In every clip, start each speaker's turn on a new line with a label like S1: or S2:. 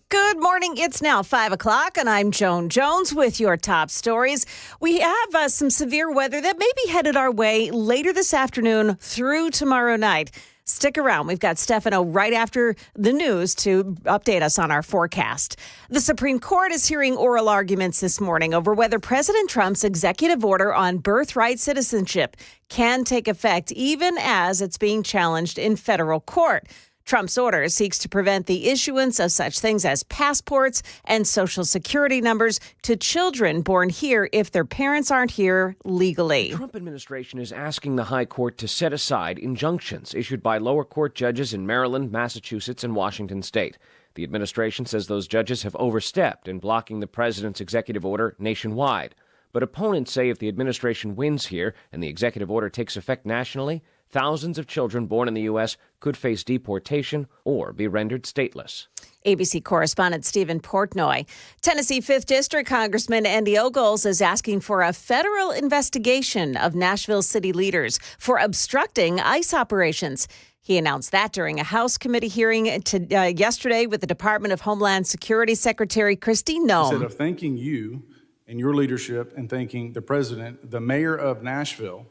S1: Good morning. It's now 5 o'clock, and I'm Joan Jones with your top stories. We have some severe weather that may be headed our way later this afternoon through tomorrow night. Stick around. We've got Stefano right after the news to update us on our forecast. The Supreme Court is hearing oral arguments this morning over whether President Trump's executive order on birthright citizenship can take effect even as it's being challenged in federal court. Trump's order seeks to prevent the issuance of such things as passports and Social Security numbers to children born here if their parents aren't here legally.
S2: The Trump administration is asking the High Court to set aside injunctions issued by lower court judges in Maryland, Massachusetts, and Washington state. The administration says those judges have overstepped in blocking the president's executive order nationwide. But opponents say if the administration wins here and the executive order takes effect nationally, thousands of children born in the U.S. could face deportation or be rendered stateless.
S1: ABC correspondent Stephen Portnoy. Tennessee 5th District Congressman Andy Ogles is asking for a federal investigation of Nashville city leaders for obstructing ICE operations. He announced that during a House committee hearing yesterday with the Department of Homeland Security Secretary Kristi Noem.
S3: Instead of thanking you and your leadership and thanking the president, the mayor of Nashville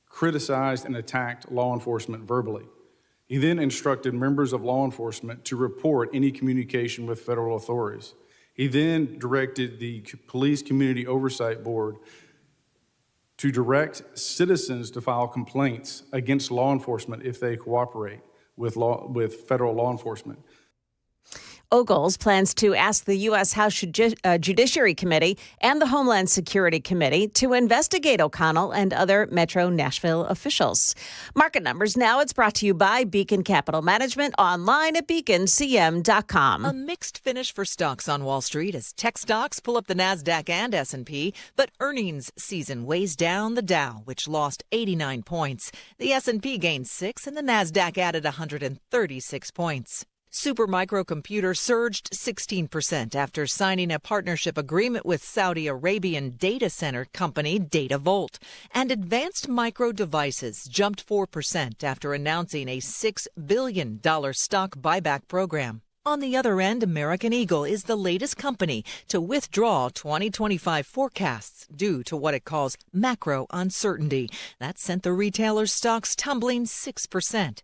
S3: criticized and attacked law enforcement verbally. He then instructed members of law enforcement to report any communication with federal authorities. He then directed the Police Community Oversight Board to direct citizens to file complaints against law enforcement if they cooperate with federal law enforcement.
S1: Ogles plans to ask the U.S. House Judiciary Committee and the Homeland Security Committee to investigate O'Connell and other Metro Nashville officials. Market numbers now. It's brought to you by Beacon Capital Management, online at beaconcm.com.
S4: A mixed finish for stocks on Wall Street as tech stocks pull up the Nasdaq and S&P, but earnings season weighs down the Dow, which lost 89 points. The S&P gained 6 and the Nasdaq added 136 points. Supermicro Computer surged 16% after signing a partnership agreement with Saudi Arabian data center company DataVolt. And Advanced Micro Devices jumped 4% after announcing a $6 billion stock buyback program. On the other end, American Eagle is the latest company to withdraw 2025 forecasts due to what it calls macro uncertainty. That sent the retailer's stocks tumbling 6%.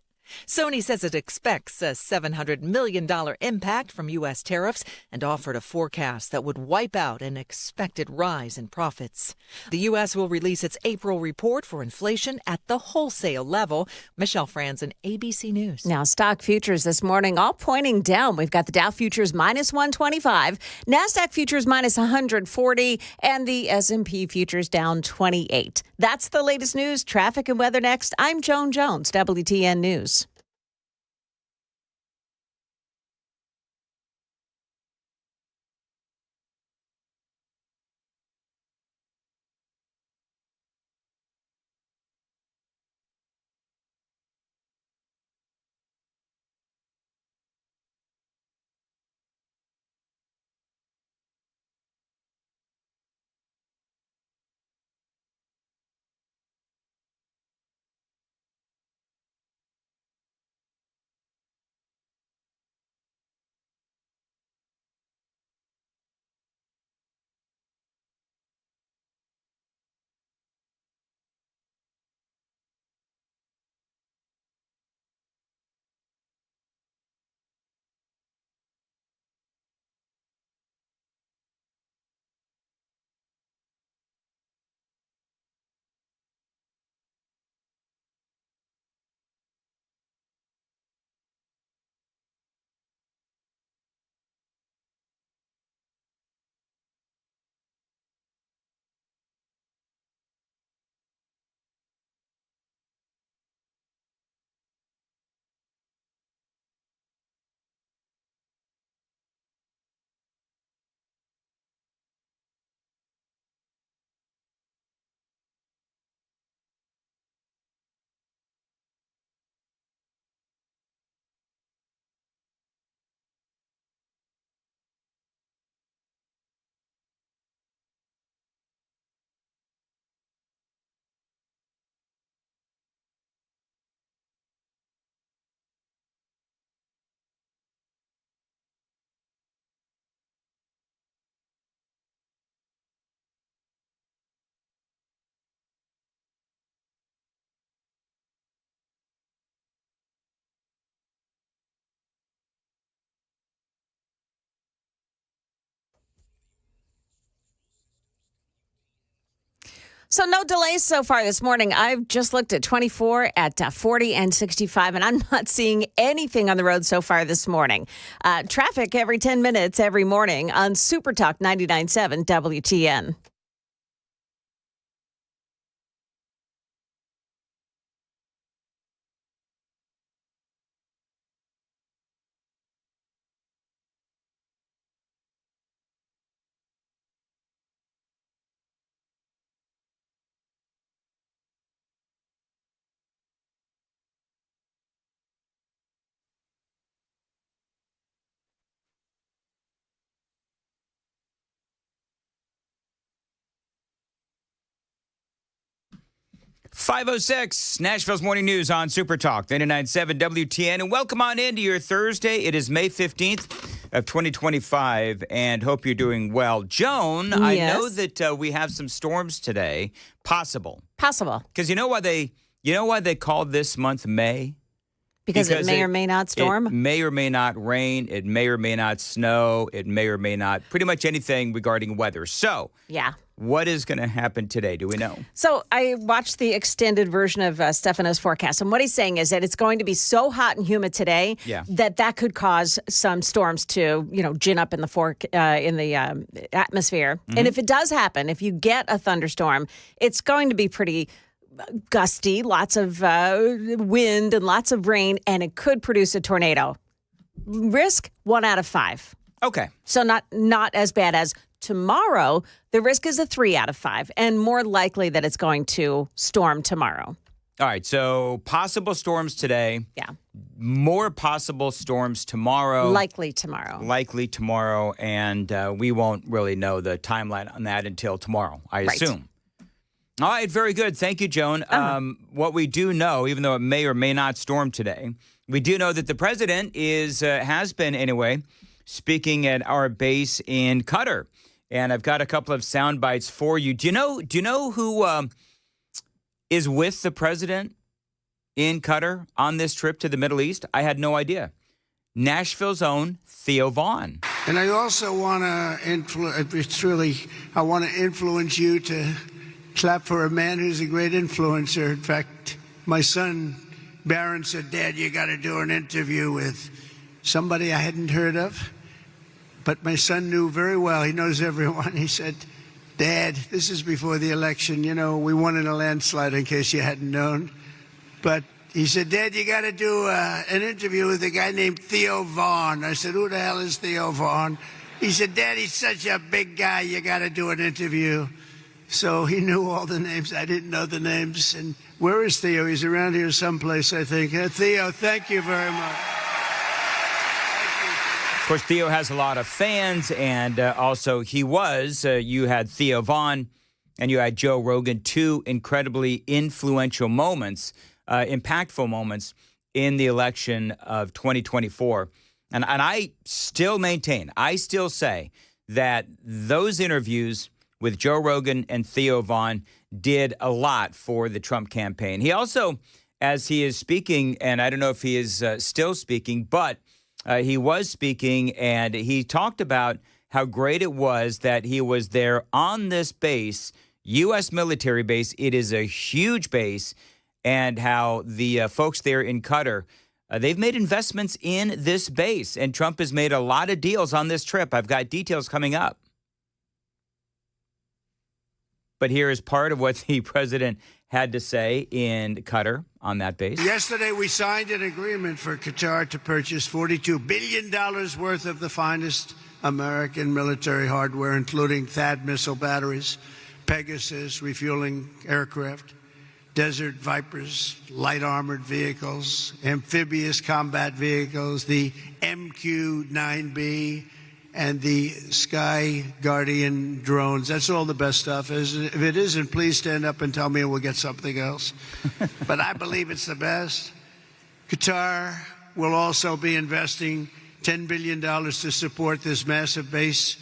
S4: Sony says it expects a $700 million impact from U.S. tariffs and offered a forecast that would wipe out an expected rise in profits. The U.S. will release its April report for inflation at the wholesale level. Michelle Franzen, ABC News.
S1: Now, stock futures this morning all pointing down. We've got the Dow futures minus 125, NASDAQ futures minus 140, and the S&P futures down 28. That's the latest news. Traffic and weather next. I'm Joan Jones, WTN News. So no delays so far this morning. I've just looked at 24 at 40 and 65, and I'm not seeing anything on the road so far this morning. Traffic every 10 minutes every morning on Super Talk 99.7 WTN.
S5: .506, Nashville's Morning News on Super Talk, 99.7 WTN. And welcome on into your Thursday. It is May 15th of 2025, and hope you're doing well. Joan,
S1: Yes.
S5: I know that we have some storms today. Possible. Because you know why they called this month May?
S1: Because it may or may not storm?
S5: It may or may not rain. It may or may not snow. It may or may not, pretty much anything regarding weather. So,
S1: Yeah.
S5: what is going to happen today? Do we know?
S1: So I watched the extended version of Stefano's forecast, and what he's saying is that it's going to be so hot and humid today that could cause some storms to, gin up in the atmosphere. And if it does happen, if you get a thunderstorm, it's going to be pretty gusty, lots of wind and lots of rain, and it could produce a tornado. Risk 1 out of 5.
S5: Okay.
S1: So not as bad as tomorrow. The risk is a 3 out of 5, and more likely that it's going to storm tomorrow.
S5: All right, so possible storms today.
S1: Yeah.
S5: More possible storms tomorrow.
S1: Likely tomorrow.
S5: And we won't really know the timeline on that until tomorrow, I assume. All right, very good. Thank you, Joan. What we do know, even though it may or may not storm today, we do know that the president has been, anyway, speaking at our base in Qatar. And I've got a couple of sound bites for you. Do you know who is with the president in Qatar on this trip to the Middle East? I had no idea. Nashville's own Theo Vaughn.
S6: And I also want to I want to influence you to clap for a man who's a great influencer. In fact, my son, Barron, said, "Dad, you got to do an interview with somebody I hadn't heard of." But my son knew very well. He knows everyone. He said, "Dad," this is before the election. We won in a landslide, in case you hadn't known. But he said, "Dad, you got to do an interview with a guy named Theo Vaughn." I said, "Who the hell is Theo Vaughn?" He said, "Dad, he's such a big guy. You got to do an interview." So he knew all the names. I didn't know the names. And where is Theo? He's around here someplace, I think. Theo, thank you very much.
S5: Of course, Theo has a lot of fans, and also you had Theo Vaughn and you had Joe Rogan, two incredibly influential moments, impactful moments in the election of 2024. And I still say that those interviews with Joe Rogan and Theo Vaughn did a lot for the Trump campaign. He also, as he is speaking, and I don't know if he is still speaking, but he was speaking, and he talked about how great it was that he was there on this base, U.S. military base. It is a huge base, and how the folks there in Qatar, they've made investments in this base, and Trump has made a lot of deals on this trip. I've got details coming up. But here is part of what the president had to say in Qatar on that base.
S6: Yesterday, we signed an agreement for Qatar to purchase $42 billion worth of the finest American military hardware, including THAAD missile batteries, Pegasus refueling aircraft, Desert Vipers, light armored vehicles, amphibious combat vehicles, the MQ-9B, and the Sky Guardian drones. That's all the best stuff. If it isn't, please stand up and tell me and we'll get something else. But I believe it's the best. Qatar will also be investing $10 billion to support this massive base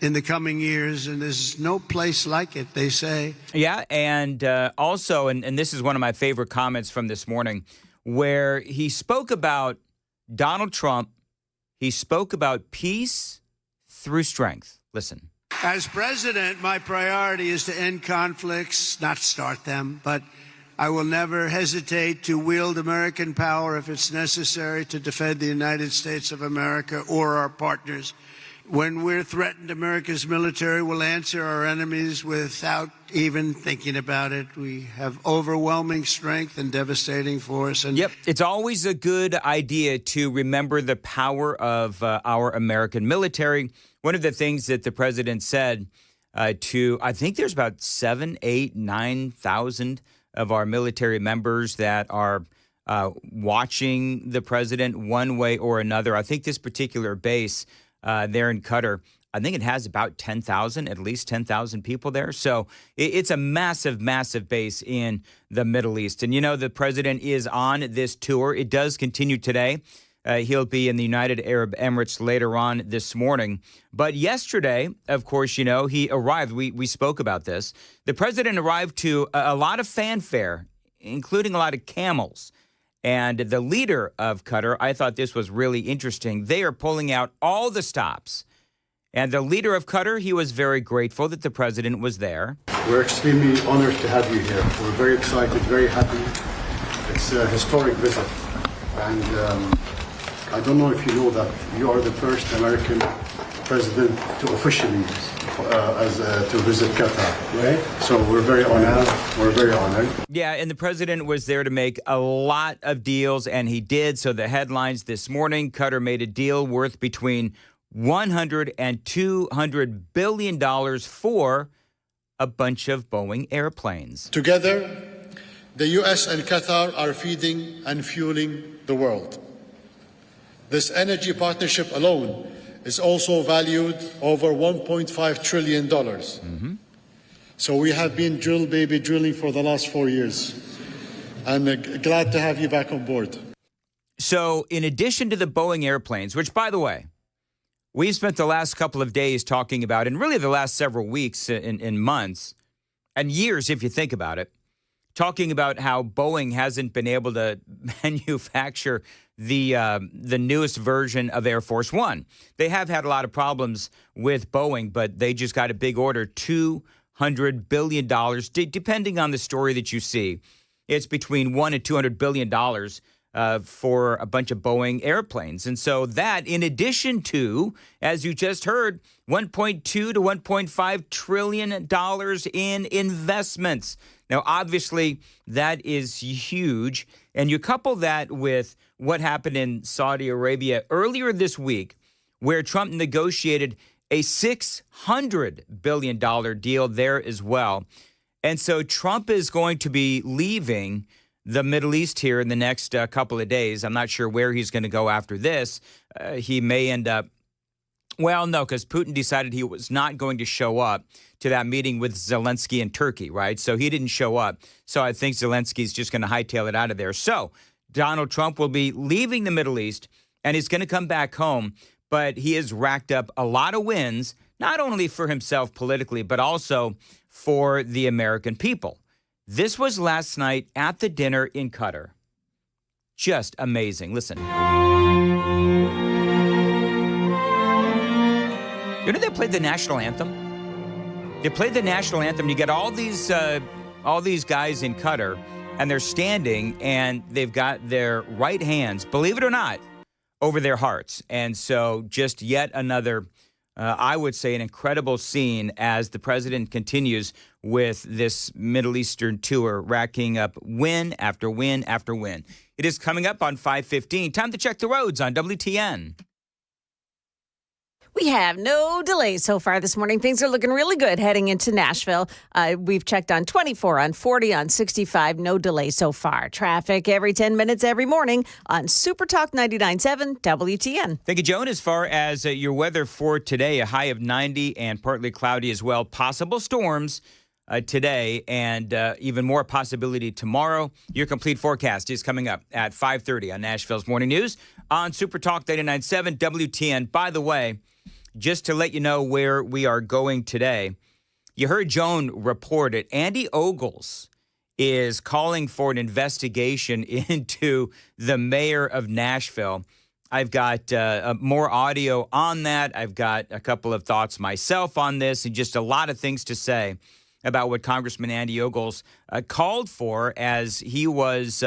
S6: in the coming years, and there's no place like it, they say.
S5: Yeah, and also, and this is one of my favorite comments from this morning, where he spoke about Donald Trump. He spoke about peace through strength. Listen.
S6: As president, my priority is to end conflicts, not start them, but I will never hesitate to wield American power if it's necessary to defend the United States of America or our partners. When we're threatened, America's military will answer our enemies without even thinking about it. We have overwhelming strength and devastating force. And
S5: Yep, it's always a good idea to remember the power of our American military. One of the things that the president said to, I think there's about 7, 8, 9,000 of our military members that are watching the president one way or another. I think this particular base there in Qatar, I think it has about 10,000, at least 10,000 people there. So it's a massive, massive base in the Middle East. And, you know, the president is on this tour. It does continue today. He'll be in the United Arab Emirates later on this morning. But yesterday, of course, you know, he arrived. We spoke about this. The president arrived to a lot of fanfare, including a lot of camels. And the leader of Qatar, I thought this was really interesting. They are pulling out all the stops. And the leader of Qatar, he was very grateful that the president was there.
S7: We're extremely honored to have you here. We're very excited, very happy. It's a historic visit. And I don't know if you know that you are the first American president to officially to visit Qatar, right? So we're very honored. We're very honored.
S5: Yeah, and the president was there to make a lot of deals, and he did. So the headlines this morning, Qatar made a deal worth between $100 and $200 billion for a bunch of Boeing airplanes.
S7: Together, the U.S. and Qatar are feeding and fueling the world. This energy partnership alone is also valued over $1.5 trillion. Mm-hmm. So we have been drilling for the last 4 years. I'm glad to have you back on board.
S5: So in addition to the Boeing airplanes, which, by the way, we've spent the last couple of days talking about, and really the last several weeks and months, and years if you think about it, talking about how Boeing hasn't been able to manufacture the newest version of Air Force One. They have had a lot of problems with Boeing, but they just got a big order, $200 billion, depending on the story that you see. It's between $1 and $200 billion for a bunch of Boeing airplanes. And so that, in addition to, as you just heard, $1.2 to $1.5 trillion in investments. Now, obviously, that is huge. And you couple that with what happened in Saudi Arabia earlier this week, where Trump negotiated a $600 billion deal there as well. And so Trump is going to be leaving the Middle East here in the next couple of days. I'm not sure where he's going to go after this. He may end up, well, no, because Putin decided he was not going to show up to that meeting with Zelensky in Turkey, right? So he didn't show up. So I think Zelensky's just going to hightail it out of there. So Donald Trump will be leaving the Middle East, and he's going to come back home. But he has racked up a lot of wins, not only for himself politically, but also for the American people. This was last night at the dinner in Qatar. Just amazing. Listen. You know, they played the national anthem. They played the national anthem. You get all these guys in Qatar, and they're standing, and they've got their right hands, believe it or not, over their hearts. And so just yet another, I would say, an incredible scene as the president continues with this Middle Eastern tour, racking up win after win after win. It is coming up on 5:15. Time to check the roads on WTN.
S1: We have no delays so far this morning. Things are looking really good heading into Nashville. We've checked on 24, on 40, on 65. No delays so far. Traffic every 10 minutes every morning on Super Talk 99.7 WTN.
S5: Thank you, Joan. As far as your weather for today, a high of 90 and partly cloudy as well. Possible storms today and even more possibility tomorrow. Your complete forecast is coming up at 5:30 on Nashville's Morning News on Super Talk 99.7 WTN. By the way, just to let you know where we are going today, you heard Joan report it. Andy Ogles is calling for an investigation into the mayor of Nashville. I've got more audio on that. I've got a couple of thoughts myself on this and just a lot of things to say about what Congressman Andy Ogles called for as he was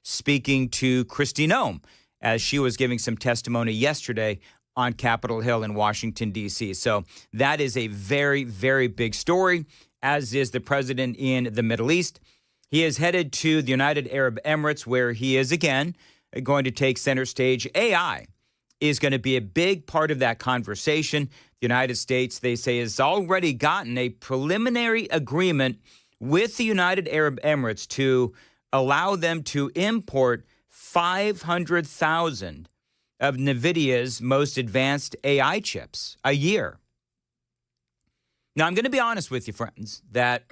S5: speaking to Kristi Noem as she was giving some testimony yesterday on Capitol Hill in Washington, D.C. So that is a very, very big story, as is the president in the Middle East. He is headed to the United Arab Emirates, where he is, again, going to take center stage. AI is going to be a big part of that conversation. The United States, they say, has already gotten a preliminary agreement with the United Arab Emirates to allow them to import 500,000 of NVIDIA's most advanced AI chips a year. Now, I'm going to be honest with you, friends, that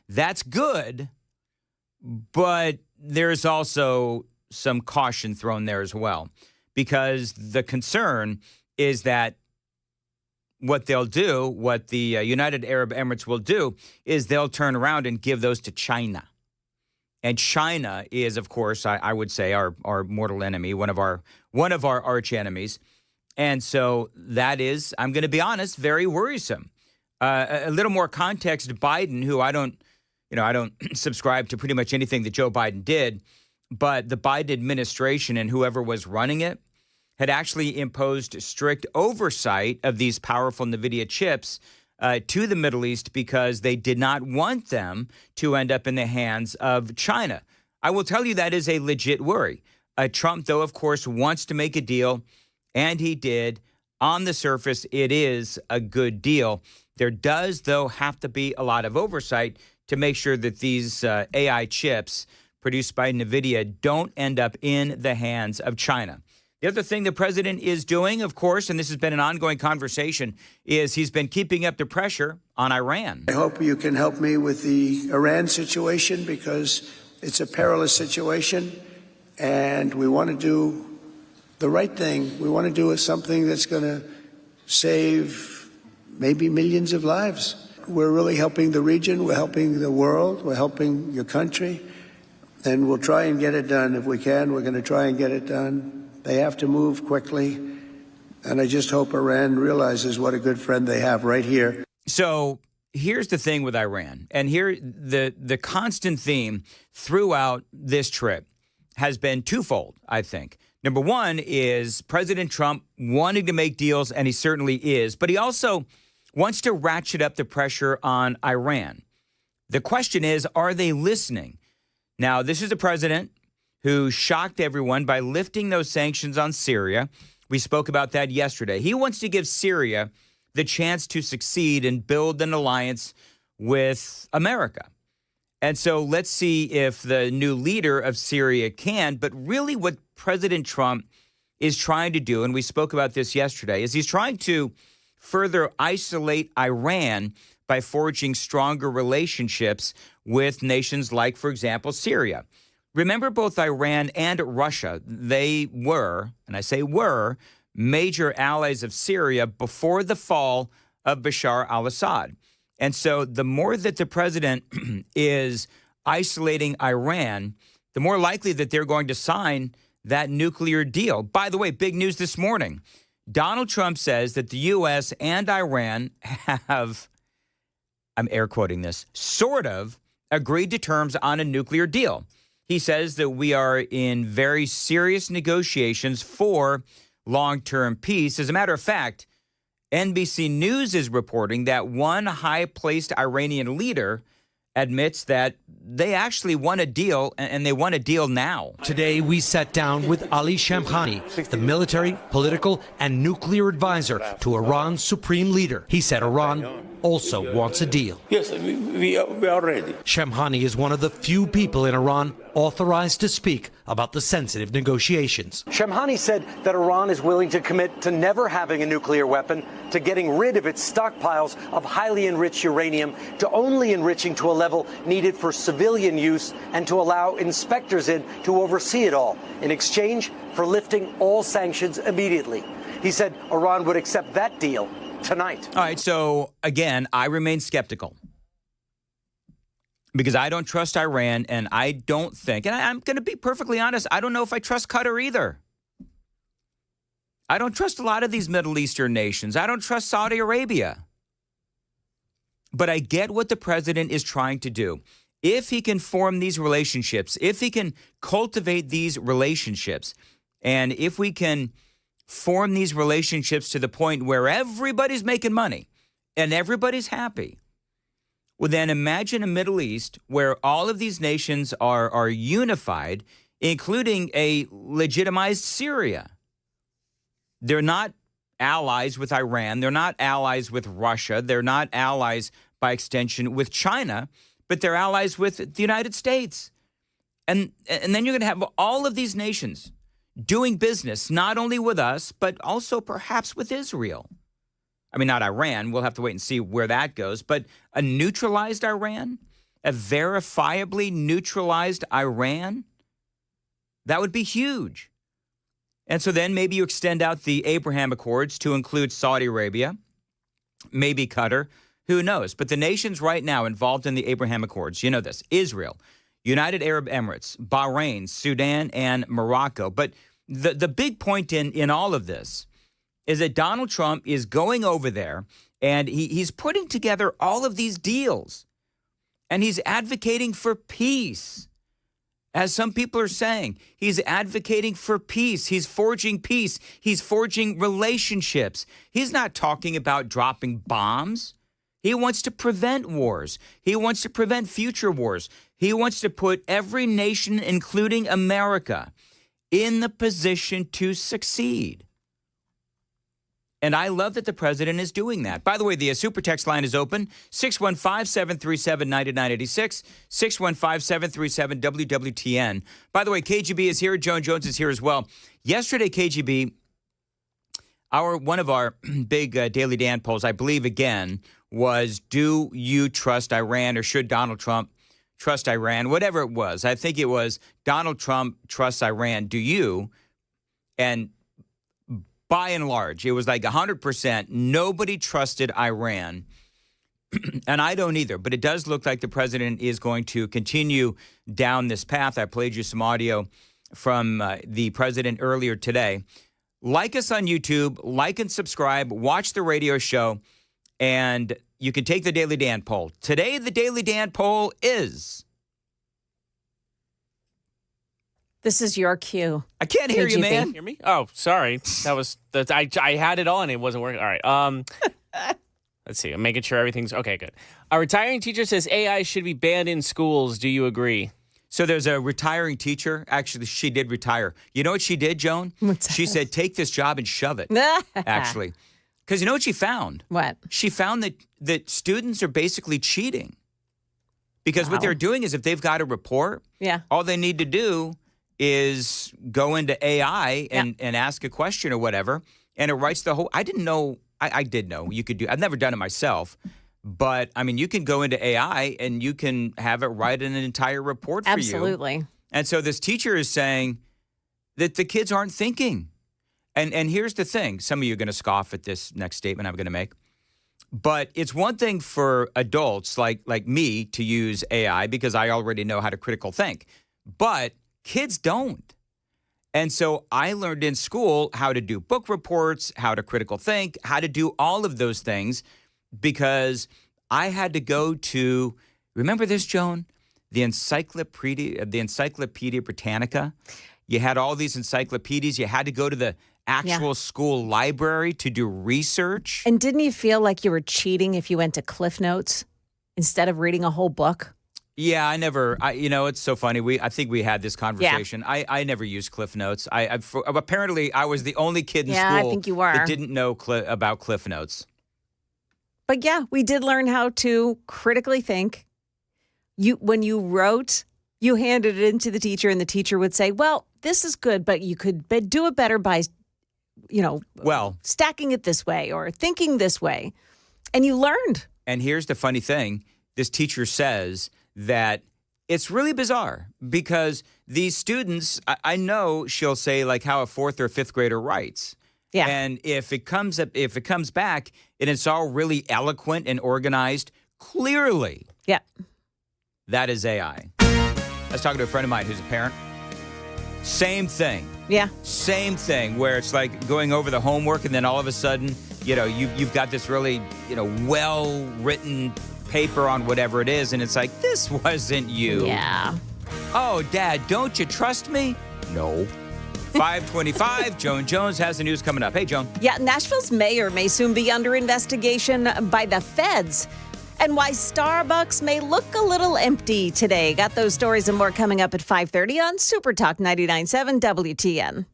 S5: that's good, but there's also some caution thrown there as well, because the concern is that what they'll do, what the United Arab Emirates will do, is they'll turn around and give those to China. And China is, of course, I would say, our mortal enemy, one of our arch enemies. And so that is, I'm going to be honest, very worrisome. A little more context: Biden, who I don't subscribe to pretty much anything that Joe Biden did, but the Biden administration and whoever was running it had actually imposed strict oversight of these powerful NVIDIA chips to the Middle East because they did not want them to end up in the hands of China. I will tell you that is a legit worry. Trump, though, of course, wants to make a deal, and he did. On the surface, it is a good deal. There does, though, have to be a lot of oversight to make sure that these AI chips produced by NVIDIA don't end up in the hands of China. The other thing the president is doing, of course, and this has been an ongoing conversation, is he's been keeping up the pressure on Iran.
S6: I hope you can help me with the Iran situation, because it's a perilous situation, and we want to do the right thing. We want to do something that's going to save maybe millions of lives. We're really helping the region. We're helping the world. We're helping your country. And we'll try and get it done. If we can, we're going to try and get it done. They have to move quickly. And I just hope Iran realizes what a good friend they have right here.
S5: So here's the thing with Iran. And here the constant theme throughout this trip has been twofold, I think. Number one is President Trump wanting to make deals, and he certainly is. But he also wants to ratchet up the pressure on Iran. The question is, are they listening? Now, this is a president who shocked everyone by lifting those sanctions on Syria. We spoke about that yesterday. He wants to give Syria the chance to succeed and build an alliance with America. And so let's see if the new leader of Syria can. But really what President Trump is trying to do, and we spoke about this yesterday, is he's trying to further isolate Iran by forging stronger relationships with nations like, for example, Syria. Remember, both Iran and Russia, they were, and I say were, major allies of Syria before the fall of Bashar al-Assad. And so the more that the president is isolating Iran, the more likely that they're going to sign that nuclear deal. By the way, big news this morning. Donald Trump says that the U.S. and Iran have, I'm air quoting this, sort of agreed to terms on a nuclear deal. He says that we are in very serious negotiations for long-term peace. As a matter of fact, NBC News is reporting that one high-placed Iranian leader admits that they actually want a deal, and they want a deal now.
S8: Today, we sat down with Ali Shamkhani, the military, political, and nuclear advisor to Iran's supreme leader. He said Iran also wants a deal.
S9: Yes, we are ready.
S8: Shamkhani is one of the few people in Iran authorized to speak about the sensitive negotiations.
S10: Shamkhani said that Iran is willing to commit to never having a nuclear weapon, to getting rid of its stockpiles of highly enriched uranium, to only enriching to a level needed for civilian use, and to allow inspectors in to oversee it all, in exchange for lifting all sanctions immediately. He said Iran would accept that deal tonight.
S5: All right, so again, I remain skeptical because I don't trust Iran, and I don't think, and I'm going to be perfectly honest, I don't know if I trust Qatar either. I don't trust a lot of these Middle Eastern nations. I don't trust Saudi Arabia. But I get what the president is trying to do. If he can form these relationships, if he can cultivate these relationships, and if we can form these relationships to the point where everybody's making money and everybody's happy, well, then imagine a Middle East where all of these nations are unified, including a legitimized Syria. They're not allies with Iran. They're not allies with Russia. They're not allies, by extension, with China, but they're allies with the United States. And then you're going to have all of these nations doing business, not only with us, but also perhaps with Israel. I mean, not Iran. We'll have to wait and see where that goes. But a neutralized Iran, a verifiably neutralized Iran, that would be huge. And so then maybe you extend out the Abraham Accords to include Saudi Arabia, maybe Qatar, who knows? But the nations right now involved in the Abraham Accords, you know this, Israel, United Arab Emirates, Bahrain, Sudan, and Morocco. But the big point in all of this is that Donald Trump is going over there and he's putting together all of these deals. And he's advocating for peace. As some people are saying, he's advocating for peace. He's forging peace. He's forging relationships. He's not talking about dropping bombs. He wants to prevent wars. He wants to prevent future wars. He wants to put every nation, including America, in the position to succeed. And I love that the president is doing that. By the way, the super text line is open, 615-737-9986, 615-737-WWTN. By the way, KGB is here. Joan Jones is here as well. Yesterday, KGB, one of our big Daily Dan polls, I believe again, was do you trust Iran or should Donald Trump trust Iran? Whatever it was. I think it was Donald Trump trusts Iran. Do you? And by and large, it was like 100%. Nobody trusted Iran. And I don't either. But it does look like the president is going to continue down this path. I played you some audio from the president earlier today. Like us on YouTube, like and subscribe, watch the radio show, and you can take the Daily Dan poll. Today, the Daily Dan poll is...
S1: This is your cue.
S5: I can't hear you, man.
S11: Hear me? Oh, sorry. I had it on. It wasn't working. All right. Let's see. I'm making sure everything's okay. Good. A retiring teacher says AI should be banned in schools. Do you agree?
S5: So there's a retiring teacher. Actually, she did retire. You know what she did, Joan?
S1: What's that?
S5: She said, take this job and shove it, actually. Because you know what she found?
S1: What?
S5: She found that students are basically cheating. Because what they're doing is if they've got a report, all they need to do is go into AI and ask a question or whatever, and it writes the whole... I didn't know... I did know you could do... I've never done it myself, but, I mean, you can go into AI and you can have it write an entire report for you.
S1: Absolutely.
S5: And so this teacher is saying that the kids aren't thinking. And here's the thing. Some of you are going to scoff at this next statement I'm going to make. But it's one thing for adults like me to use AI because I already know how to critical think. But kids don't. And so I learned in school how to do book reports, how to critical think, how to do all of those things because I had to go to, remember this, Joan? The Encyclopedia Britannica. You had all these encyclopedias. You had to go to the actual school library to do research.
S1: And didn't you feel like you were cheating if you went to Cliff Notes instead of reading a whole book?
S5: Yeah, it's so funny. I think we had this conversation. Yeah. I never used Cliff Notes. Apparently, I was the only kid in school
S1: I think you were.
S5: that didn't know about Cliff Notes.
S1: But yeah, we did learn how to critically think. When you wrote, you handed it into the teacher, and the teacher would say, well, this is good, but you could do it better by, stacking it this way or thinking this way. And you learned.
S5: And here's the funny thing. This teacher says that it's really bizarre because these students, I know she'll say like how a fourth or fifth grader writes. Yeah. And if it comes back and it's all really eloquent and organized, clearly.
S1: Yeah.
S5: That is AI. I was talking to a friend of mine who's a parent. Same thing.
S1: Yeah.
S5: Same thing, where it's like going over the homework, and then all of a sudden, you've got this really, well-written paper on whatever it is, and it's like, this wasn't you.
S1: Yeah.
S5: Oh, Dad, don't you trust me? No. 525, Joan Jones has the news coming up. Hey, Joan.
S1: Yeah, Nashville's mayor may soon be under investigation by the feds. And why Starbucks may look a little empty today. Got those stories and more coming up at 5:30 on Super Talk 99.7 WTN.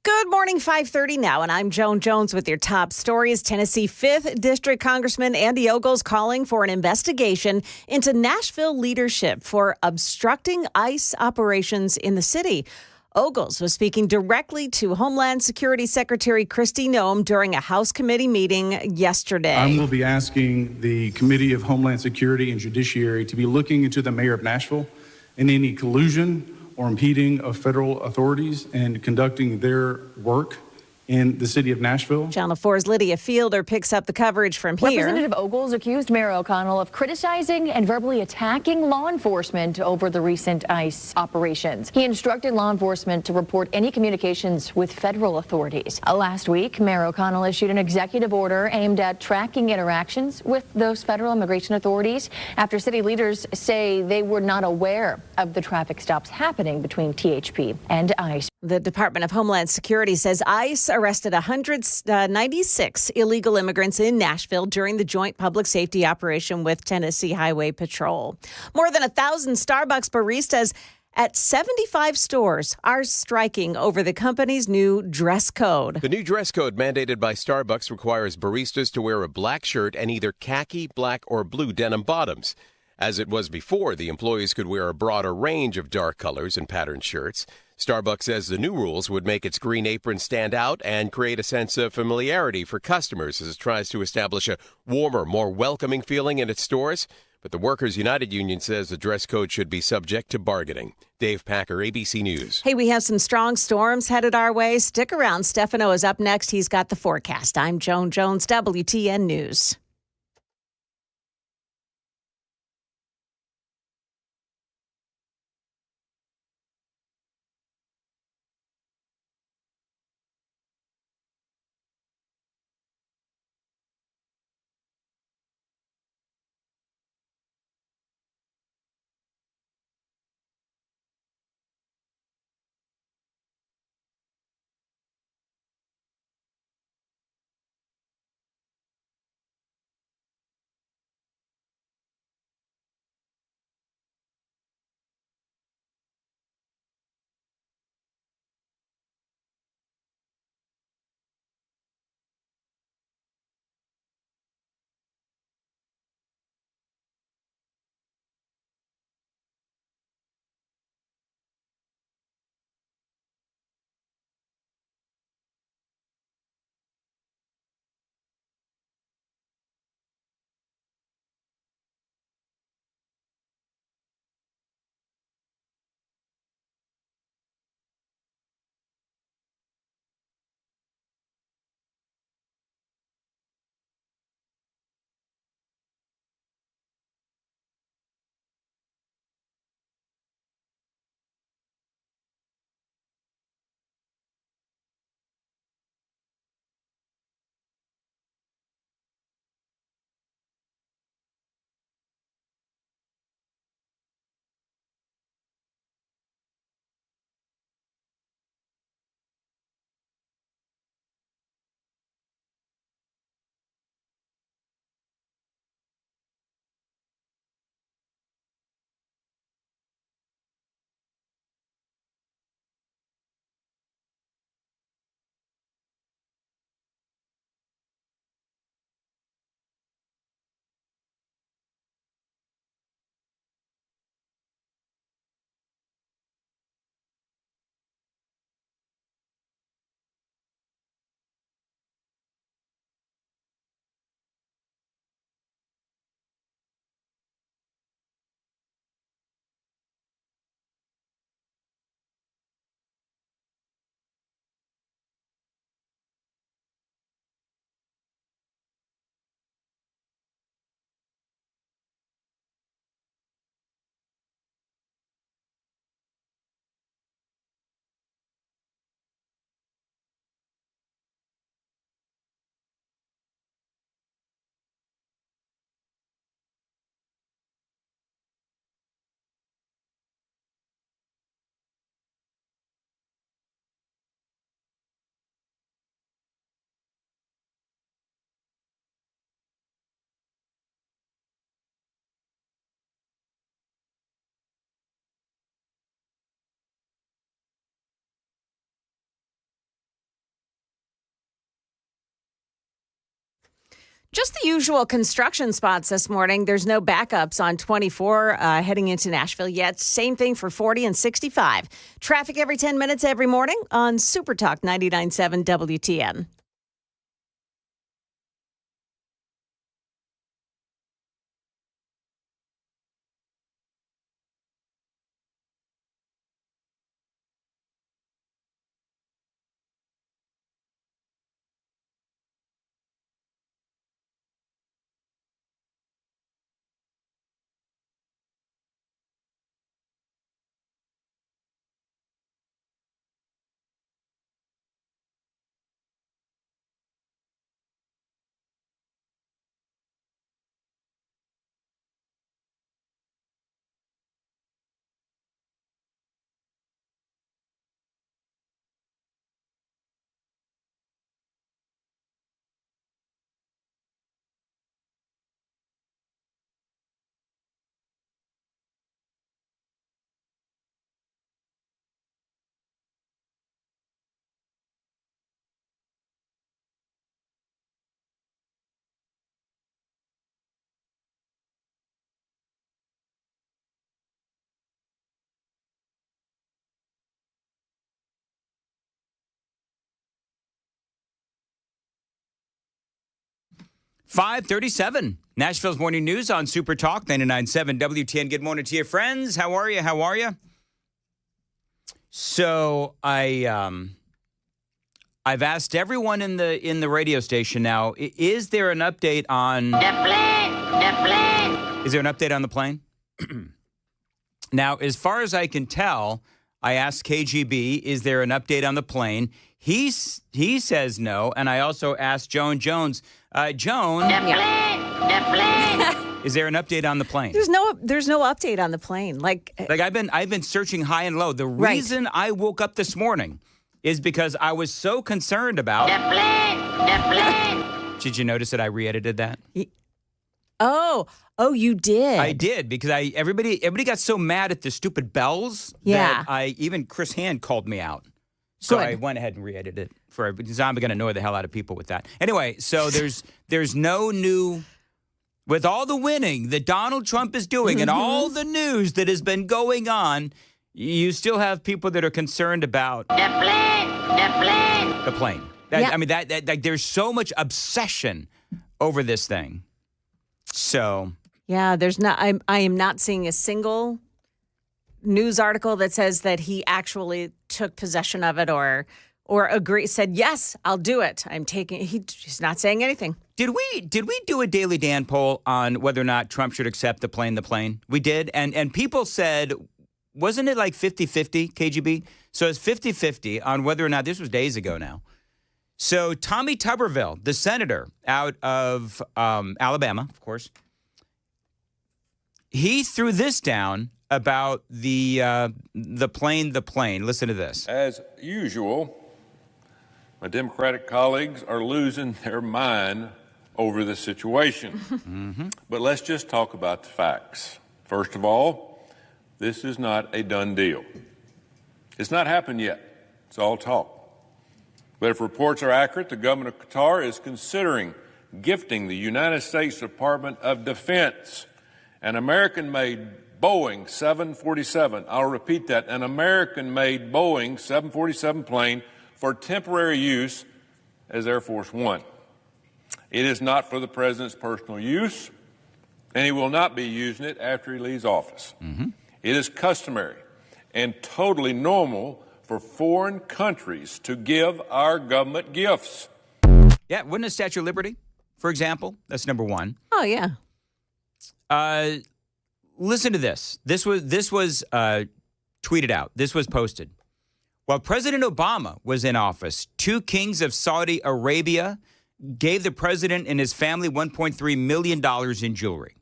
S1: Good morning, 5:30 now, and I'm Joan Jones with your top stories. Tennessee 5th District Congressman Andy Ogles calling for an investigation into Nashville leadership for obstructing ICE operations in the city. Ogles was speaking directly to Homeland Security Secretary Kristi Noem during a House committee meeting yesterday.
S3: I will be asking the Committee of Homeland Security and Judiciary to be looking into the mayor of Nashville and any collusion or impeding of federal authorities and conducting their work in the city of Nashville.
S1: Channel 4's Lydia Fielder picks up the coverage from here.
S12: Representative Ogles accused Mayor O'Connell of criticizing and verbally attacking law enforcement over the recent ICE operations. He instructed law enforcement to report any communications with federal authorities. Last week, Mayor O'Connell issued an executive order aimed at tracking interactions with those federal immigration authorities after city leaders say they were not aware of the traffic stops happening between THP and ICE.
S1: The Department of Homeland Security says ICE arrested 196 illegal immigrants in Nashville during the joint public safety operation with Tennessee Highway Patrol. More than 1,000 Starbucks baristas at 75 stores are striking over the company's new dress code.
S13: The new dress code mandated by Starbucks requires baristas to wear a black shirt and either khaki, black, or blue denim bottoms. As it was before, the employees could wear a broader range of dark colors and patterned shirts. Starbucks says the new rules would make its green apron stand out and create a sense of familiarity for customers as it tries to establish a warmer, more welcoming feeling in its stores. But the Workers United Union says the dress code should be subject to bargaining. Dave Packer, ABC News.
S1: Hey, we have some strong storms headed our way. Stick around. Stefano is up next. He's got the forecast. I'm Joan Jones, WTN News. Just the usual construction spots this morning. There's no backups on 24 heading into Nashville yet. Same thing for 40 and 65. Traffic every 10 minutes every morning on Super Talk 99.7 WTN.
S5: .537, Nashville's Morning News on Super Talk 99.7 WTN. Good morning to you, friends. How are you? How are you? So I've asked everyone in the radio station now, is there an update on the plane? Is there an update on the plane? Now, as far as I can tell, I asked KGB, is there an update on the plane? He says no, and I also asked Joan Jones, Joan, the plane. Is there an update on the plane?
S1: There's no update on the plane. Like
S5: I've been searching high and low. The reason I woke up this morning is because I was so concerned about the plane. Did you notice that I re-edited that?
S1: Oh, you did.
S5: I did because everybody got so mad at the stupid bells that even Chris Hand called me out. So I went ahead and re-edited it because I'm going to annoy the hell out of people with that. Anyway, so there's no new, with all the winning that Donald Trump is doing and all the news that has been going on, you still have people that are concerned about the plane. I mean, that there's so much obsession over this thing. So
S1: there's not. I am not seeing a single news article that says that he actually took possession of it or said, yes, I'll do it. I'm taking. He's not saying anything.
S5: Did we do a Daily Dan poll on whether or not Trump should accept the plane? We did, and people said, wasn't it like 50-50, KGB? So it's 50-50 on whether or not, this was days ago now. So Tommy Tuberville, the senator out of Alabama, of course, he threw this down about the plane. Listen to this.
S14: As usual, my Democratic colleagues are losing their mind over the situation. But let's just talk about the facts. First of all, this is not a done deal. It's not happened yet. It's all talk. But if reports are accurate, the government of Qatar is considering gifting the United States Department of Defense an American-made Boeing 747. I'll repeat that, an American-made Boeing 747 plane for temporary use as Air Force One. It is not for the president's personal use, and he will not be using it after he leaves office. It is customary and totally normal for foreign countries to give our government gifts.
S5: Yeah, wouldn't a Statue of Liberty, for example? That's number one.
S1: Oh, yeah.
S5: Listen to this. This was tweeted out. This was posted. While President Obama was in office, two kings of Saudi Arabia gave the president and his family $1.3 million in jewelry.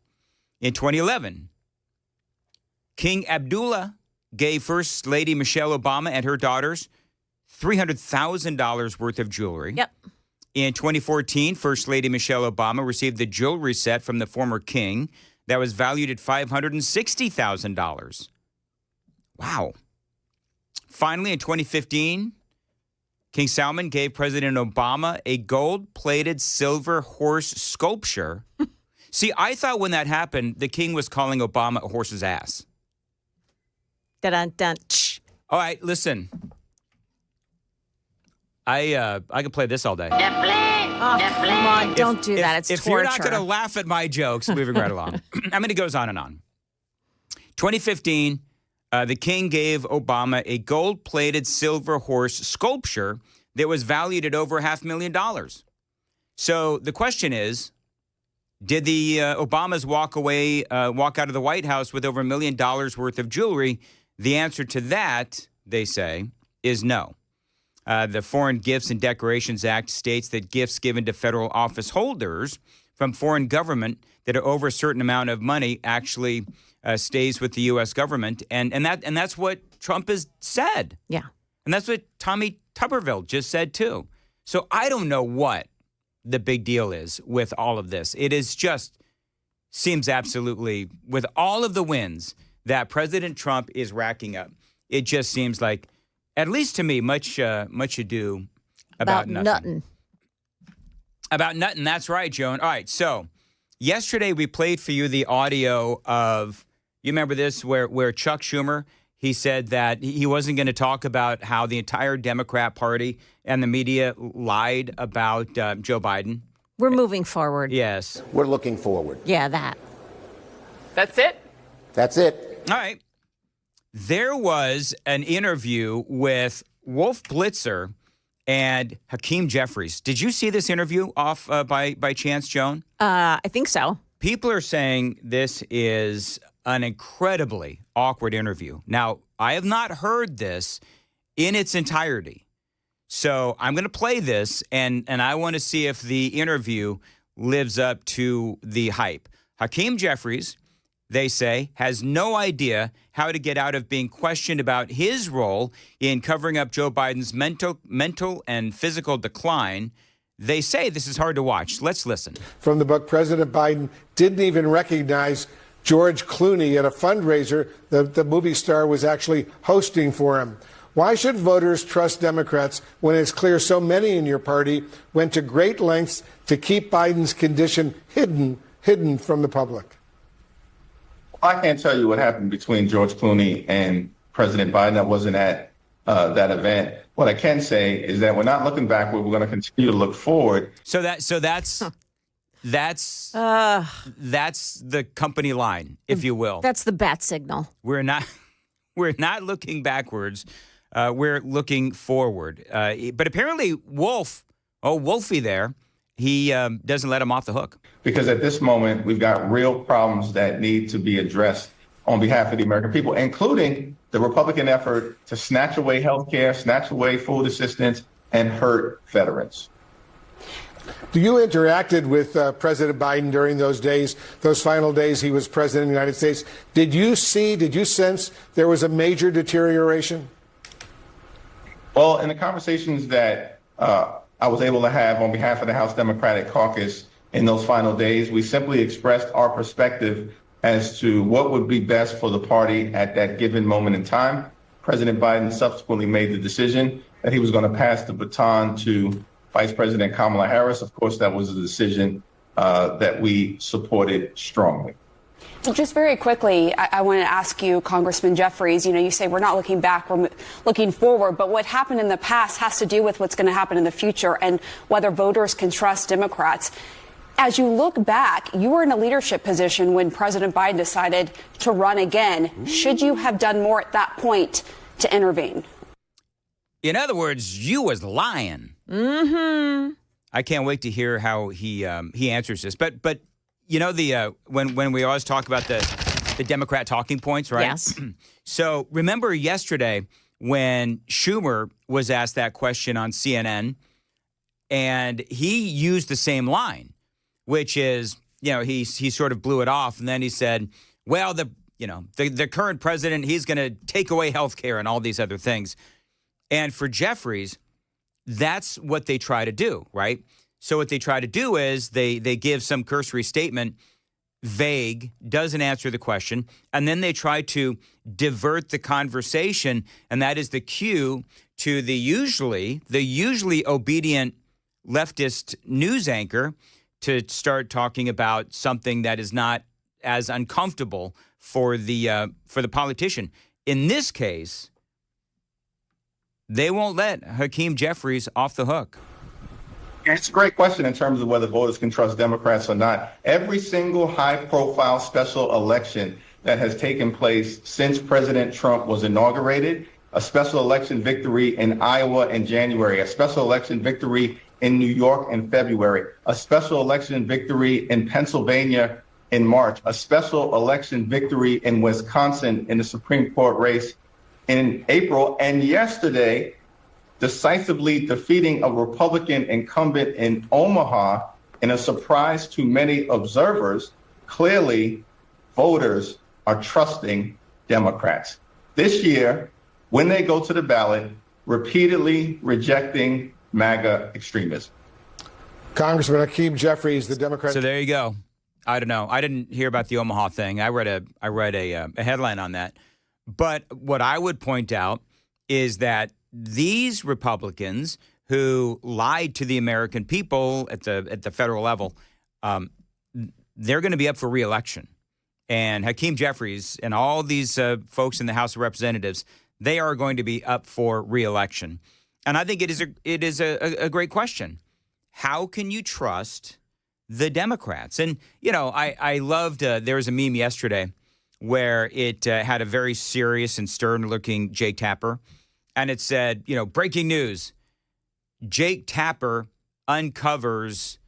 S5: In 2011, King Abdullah gave First Lady Michelle Obama and her daughters $300,000 worth of jewelry.
S1: Yep.
S5: In 2014, First Lady Michelle Obama received the jewelry set from the former king that was valued at $560,000. Wow. Finally, in 2015, King Salman gave President Obama a gold-plated silver horse sculpture. See, I thought when that happened, the king was calling Obama a horse's ass.
S1: Dun-dun-dun.
S5: All right, listen. I could play this all day.
S1: Oh, come on. Don't do that. It's
S5: if
S1: torture.
S5: you're not going to laugh at my jokes, moving right along. I mean, it goes on and on. 2015, the king gave Obama a gold-plated silver horse sculpture that was valued at over $500,000. So the question is, did the Obamas walk out of the White House with over $1 million worth of jewelry? The answer to that, they say, is no. The Foreign Gifts and Decorations Act states that gifts given to federal office holders from foreign government that are over a certain amount of money actually stays with the U.S. government, and that's what Trump has said.
S1: Yeah,
S5: and that's what Tommy Tuberville just said too. So I don't know what the big deal is with all of this. It is just seems absolutely, with all of the wins that President Trump is racking up, it just seems like, at least to me, much ado about nothing. About nothing. That's right, Joan. All right. So yesterday we played for you the audio of, you remember this, where Chuck Schumer, he said that he wasn't going to talk about how the entire Democrat Party and the media lied about Joe Biden.
S1: We're moving forward.
S5: Yes.
S15: We're looking forward.
S1: Yeah, that.
S11: That's it?
S15: That's it.
S5: All right. There was an interview with Wolf Blitzer and Hakeem Jeffries. Did you see this interview off by chance, Joan?
S1: I think so.
S5: People are saying this is an incredibly awkward interview. Now, I have not heard this in its entirety. So I'm going to play this, and I want to see if the interview lives up to the hype. Hakeem Jeffries, they say, has no idea how to get out of being questioned about his role in covering up Joe Biden's mental and physical decline. They say this is hard to watch. Let's listen.
S16: From the book, President Biden didn't even recognize George Clooney at a fundraiser the movie star was actually hosting for him. Why should voters trust Democrats when it's clear so many in your party went to great lengths to keep Biden's condition hidden from the public?
S17: I can't tell you what happened between George Clooney and President Biden. I wasn't at that event. What I can say is that we're not looking backward. We're going to continue to look forward.
S5: So that's the company line, if you will.
S1: That's the bat signal.
S5: We're not looking backwards. We're looking forward. But apparently, Wolfie there, he doesn't let him off the hook.
S17: Because at this moment, we've got real problems that need to be addressed on behalf of the American people, including the Republican effort to snatch away health care, snatch away food assistance, and hurt veterans.
S16: You interacted with President Biden during those days, those final days he was president of the United States. Did you sense there was a major deterioration?
S17: Well, in the conversations that I was able to have on behalf of the House Democratic Caucus in those final days, we simply expressed our perspective as to what would be best for the party at that given moment in time. President Biden subsequently made the decision that he was going to pass the baton to Vice President Kamala Harris. Of course, that was a decision that we supported strongly.
S18: Just very quickly, I want to ask you, Congressman Jeffries, you say we're not looking back, we're looking forward, but what happened in the past has to do with what's going to happen in the future and whether voters can trust Democrats. As you look back, you were in a leadership position when President Biden decided to run again. Should you have done more at that point to intervene?
S5: In other words, you was lying.
S1: Mm-hmm.
S5: I can't wait to hear how he answers this. But when we always talk about the Democrat talking points, right?
S1: Yes.
S5: So remember yesterday when Schumer was asked that question on CNN, and he used the same line, which is, he sort of blew it off, and then he said, well, the current president, he's going to take away health care and all these other things. And for Jeffries, that's what they try to do, right? So what they try to do is they give some cursory statement, vague, doesn't answer the question, and then they try to divert the conversation, and that is the cue to the usually obedient leftist news anchor to start talking about something that is not as uncomfortable for the politician. In this case, they won't let Hakeem Jeffries off the hook.
S17: It's a great question in terms of whether voters can trust Democrats or not. Every single high-profile special election that has taken place since President Trump was inaugurated, a special election victory in Iowa in January, a special election victory in New York in February, a special election victory in Pennsylvania in March, a special election victory in Wisconsin in the Supreme Court race in April, and yesterday, decisively defeating a Republican incumbent in Omaha in a surprise to many observers. Clearly, voters are trusting Democrats. This year, when they go to the ballot, repeatedly rejecting MAGA extremism.
S16: Congressman Hakeem Jeffries, the Democrat.
S5: So there you go. I don't know. I didn't hear about the Omaha thing. I read a headline on that. But what I would point out is that these Republicans who lied to the American people at the federal level, they're going to be up for re-election. And Hakeem Jeffries and all these folks in the House of Representatives, they are going to be up for re-election. And I think it is a great question. How can you trust the Democrats? And, you know, I loved, there was a meme yesterday where it had a very serious and stern-looking Jake Tapper. And it said, you know, breaking news, Jake Tapper uncovers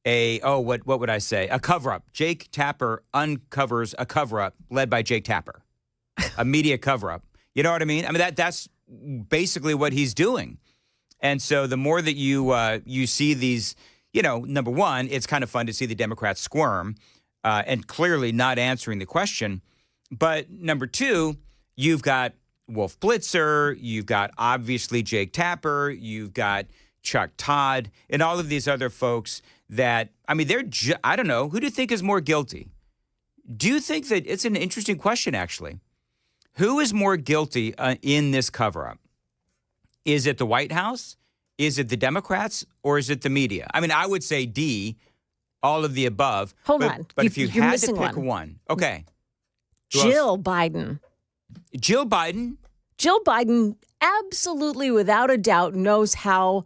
S5: what would I say? A cover-up. Jake Tapper uncovers a cover-up led by Jake Tapper, a media cover-up. You know what I mean? I mean, that's basically what he's doing. And so the more that you see these, you know, number one, it's kind of fun to see the Democrats squirm and clearly not answering the question. But number two, you've got Wolf Blitzer, you've got obviously Jake Tapper, you've got Chuck Todd, and all of these other folks that, I mean, I don't know, who do you think is more guilty? Do you think that, it's an interesting question, actually. Who is more guilty in this cover-up? Is it the White House? Is it the Democrats? Or is it the media? I mean, I would say D, all of the above.
S1: Hold on.
S5: But if you had to pick one. Okay.
S1: Jill Biden.
S5: Jill Biden?
S1: Jill Biden absolutely, without a doubt, knows how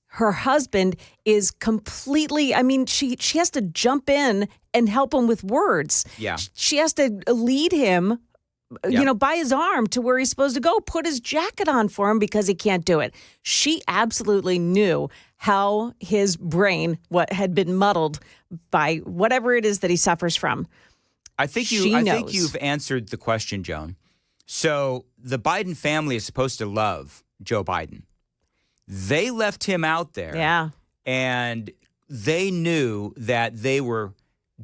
S1: her husband is completely, I mean, she has to jump in and help him with words.
S5: Yeah.
S1: She has to lead him, you know, by his arm to where he's supposed to go, put his jacket on for him because he can't do it. She absolutely knew how his brain had been muddled by whatever it is that he suffers from.
S5: I think you've answered the question, Joan. So the Biden family is supposed to love Joe Biden. They left him out there.
S1: Yeah.
S5: And they knew that they were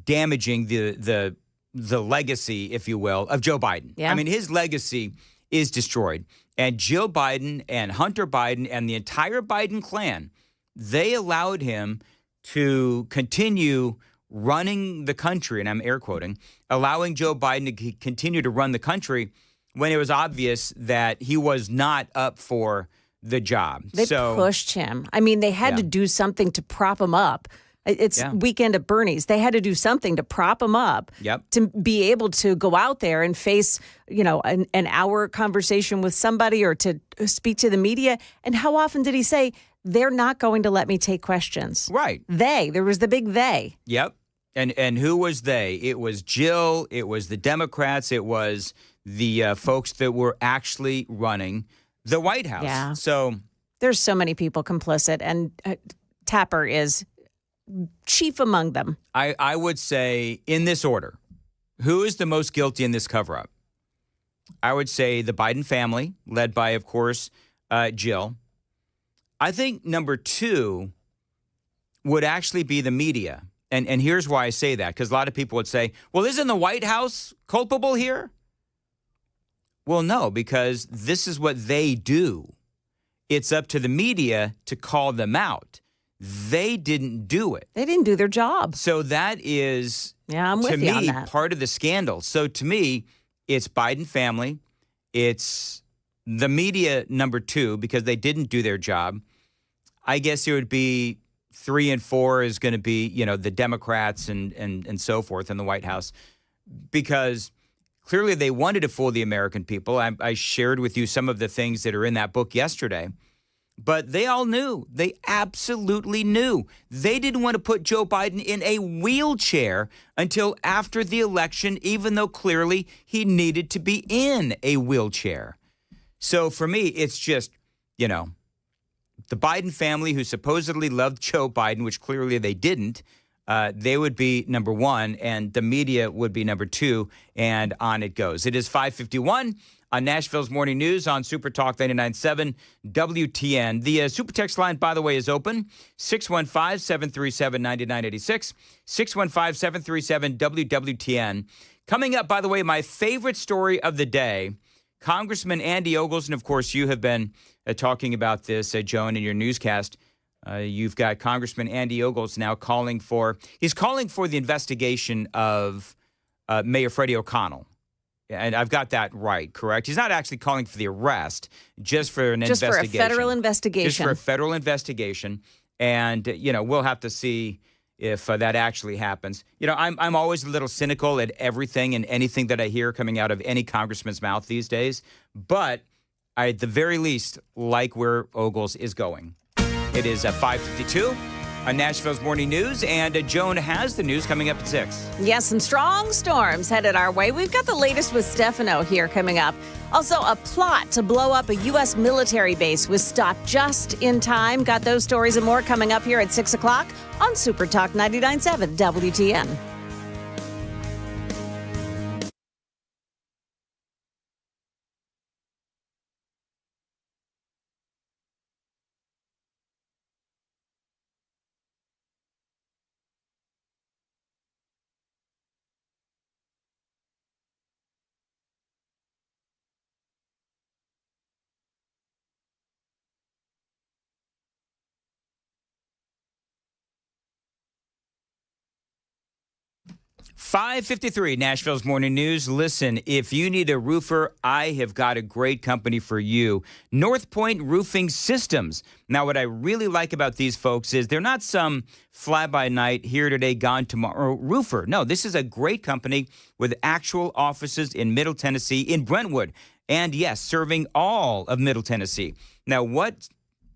S5: damaging the legacy, if you will, of Joe Biden.
S1: Yeah.
S5: I mean, his legacy is destroyed. And Jill Biden and Hunter Biden and the entire Biden clan, they allowed him to continue running the country, and I'm air quoting, allowing Joe Biden to continue to run the country when it was obvious that he was not up for the job.
S1: They pushed him. I mean, they had to do something to prop him up. It's Weekend at Bernie's. They had to do something to prop him up to be able to go out there and face, you know, an hour conversation with somebody or to speak to the media. And how often did he say, they're not going to let me take questions?
S5: Right.
S1: There was the big they.
S5: Yep. And who was they? It was Jill. It was the Democrats. It was the folks that were actually running the White House.
S1: Yeah.
S5: So
S1: there's so many people complicit, and Tapper is chief among them.
S5: I would say in this order, who is the most guilty in this cover-up? I would say the Biden family, led by, of course, Jill. I think number two would actually be the media. And here's why I say that, because a lot of people would say, well, isn't the White House culpable here? Well, no, because this is what they do. It's up to the media to call them out. They didn't do it.
S1: They didn't do their job.
S5: So that is,
S1: I'm with
S5: to
S1: you on
S5: me,
S1: that.
S5: part of the scandal. So to me, it's Biden family, it's The media, number 2, because they didn't do their job. I guess it would be 3 and 4 is going to be, the Democrats and so forth in the White House, because clearly they wanted to fool the American people. I shared with you some of the things that are in that book yesterday, but they all knew. They absolutely knew. They didn't want to put Joe Biden in a wheelchair until after the election, even though clearly he needed to be in a wheelchair. So for me, it's just, the Biden family who supposedly loved Joe Biden, which clearly they didn't, they would be number 1, and the media would be number 2, and on it goes. It is 5:51 on Nashville's Morning News on Super Talk 99.7 WTN. The Super Text line, by the way, is open, 615-737-9986, 615-737-WWTN. Coming up, by the way, my favorite story of the day, Congressman Andy Ogles, and of course you have been talking about this, Joan, in your newscast. You've got Congressman Andy Ogles now calling for the investigation of Mayor Freddie O'Connell. And I've got that right, correct? He's not actually calling for the arrest, just for an investigation.
S1: Just for a federal investigation.
S5: Just for a federal investigation. And, we'll have to see if that actually happens. I'm always a little cynical at everything and anything that I hear coming out of any congressman's mouth these days. But I, at the very least, like where Ogles is going. It is 5:52 on Nashville's Morning News, and Joan has the news coming up at 6.
S1: Yes, some strong storms headed our way. We've got the latest with Stefano here coming up. Also, a plot to blow up a U.S. military base was stopped just in time. Got those stories and more coming up here at 6 o'clock on Super Talk 99.7 WTN.
S5: .53 Nashville's Morning News. Listen, if you need a roofer, I have got a great company for you. North Point Roofing Systems. Now, what I really like about these folks is they're not some fly-by-night, here today, gone tomorrow roofer. No, this is a great company with actual offices in Middle Tennessee, in Brentwood, and yes, serving all of Middle Tennessee. Now, what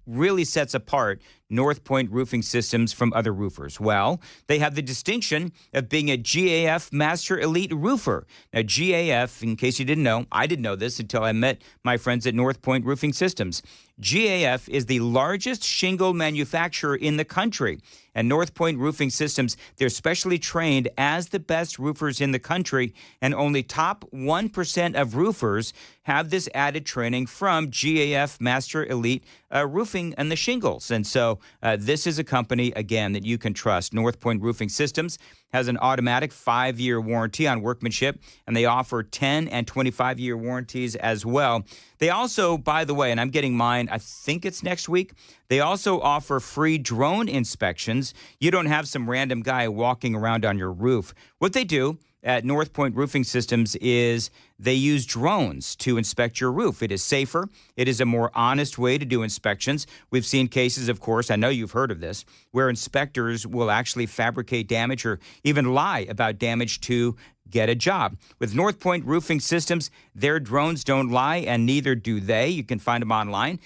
S5: really sets apart North Point Roofing Systems from other roofers? Well, they have the distinction of being a GAF Master Elite Roofer. Now, GAF, in case you didn't know, I didn't know this until I met my friends at North Point Roofing Systems. GAF is the largest shingle manufacturer in the country. And North Point Roofing Systems, they're specially trained as the best roofers in the country, and only top 1% of roofers have this added training from GAF Master Elite Roofing and the shingles. And so this is a company, again, that you can trust. North Point Roofing Systems has an automatic 5-year warranty on workmanship, and they offer 10 and 25-year warranties as well. They also, by the way, and I'm getting mine, I think it's next week, they also offer free drone inspections. You don't have some random guy walking around on your roof. What they do at North Point Roofing Systems is they use drones to inspect your roof. It is safer. It is a more honest way to do inspections. We've seen cases, of course, I know you've heard of this, where inspectors will actually fabricate damage or even lie about damage to get a job. With North Point Roofing Systems, their drones don't lie, and neither do they. You can find them online.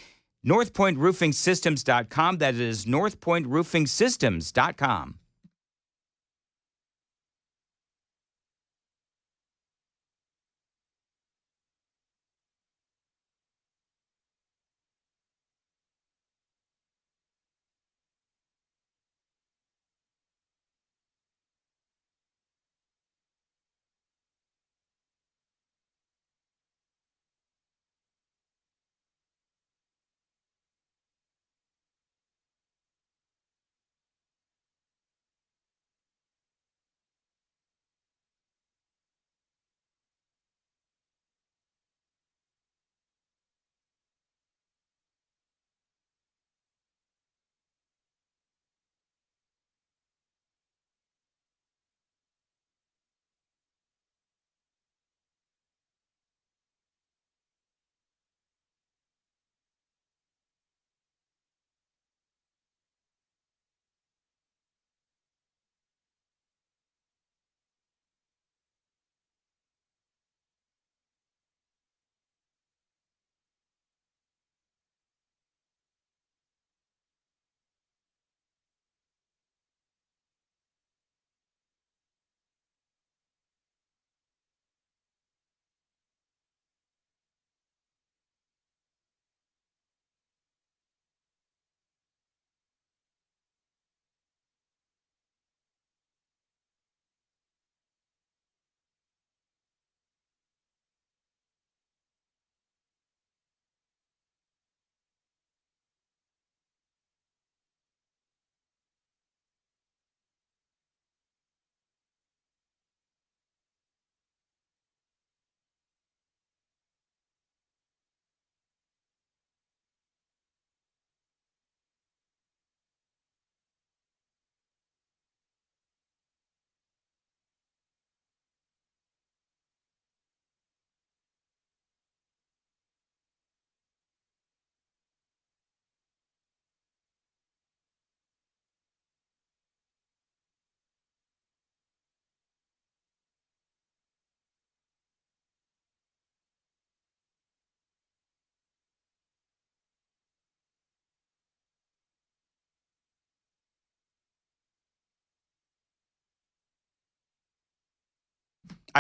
S5: NorthPointRoofingSystems.com. That is NorthPointRoofingSystems.com.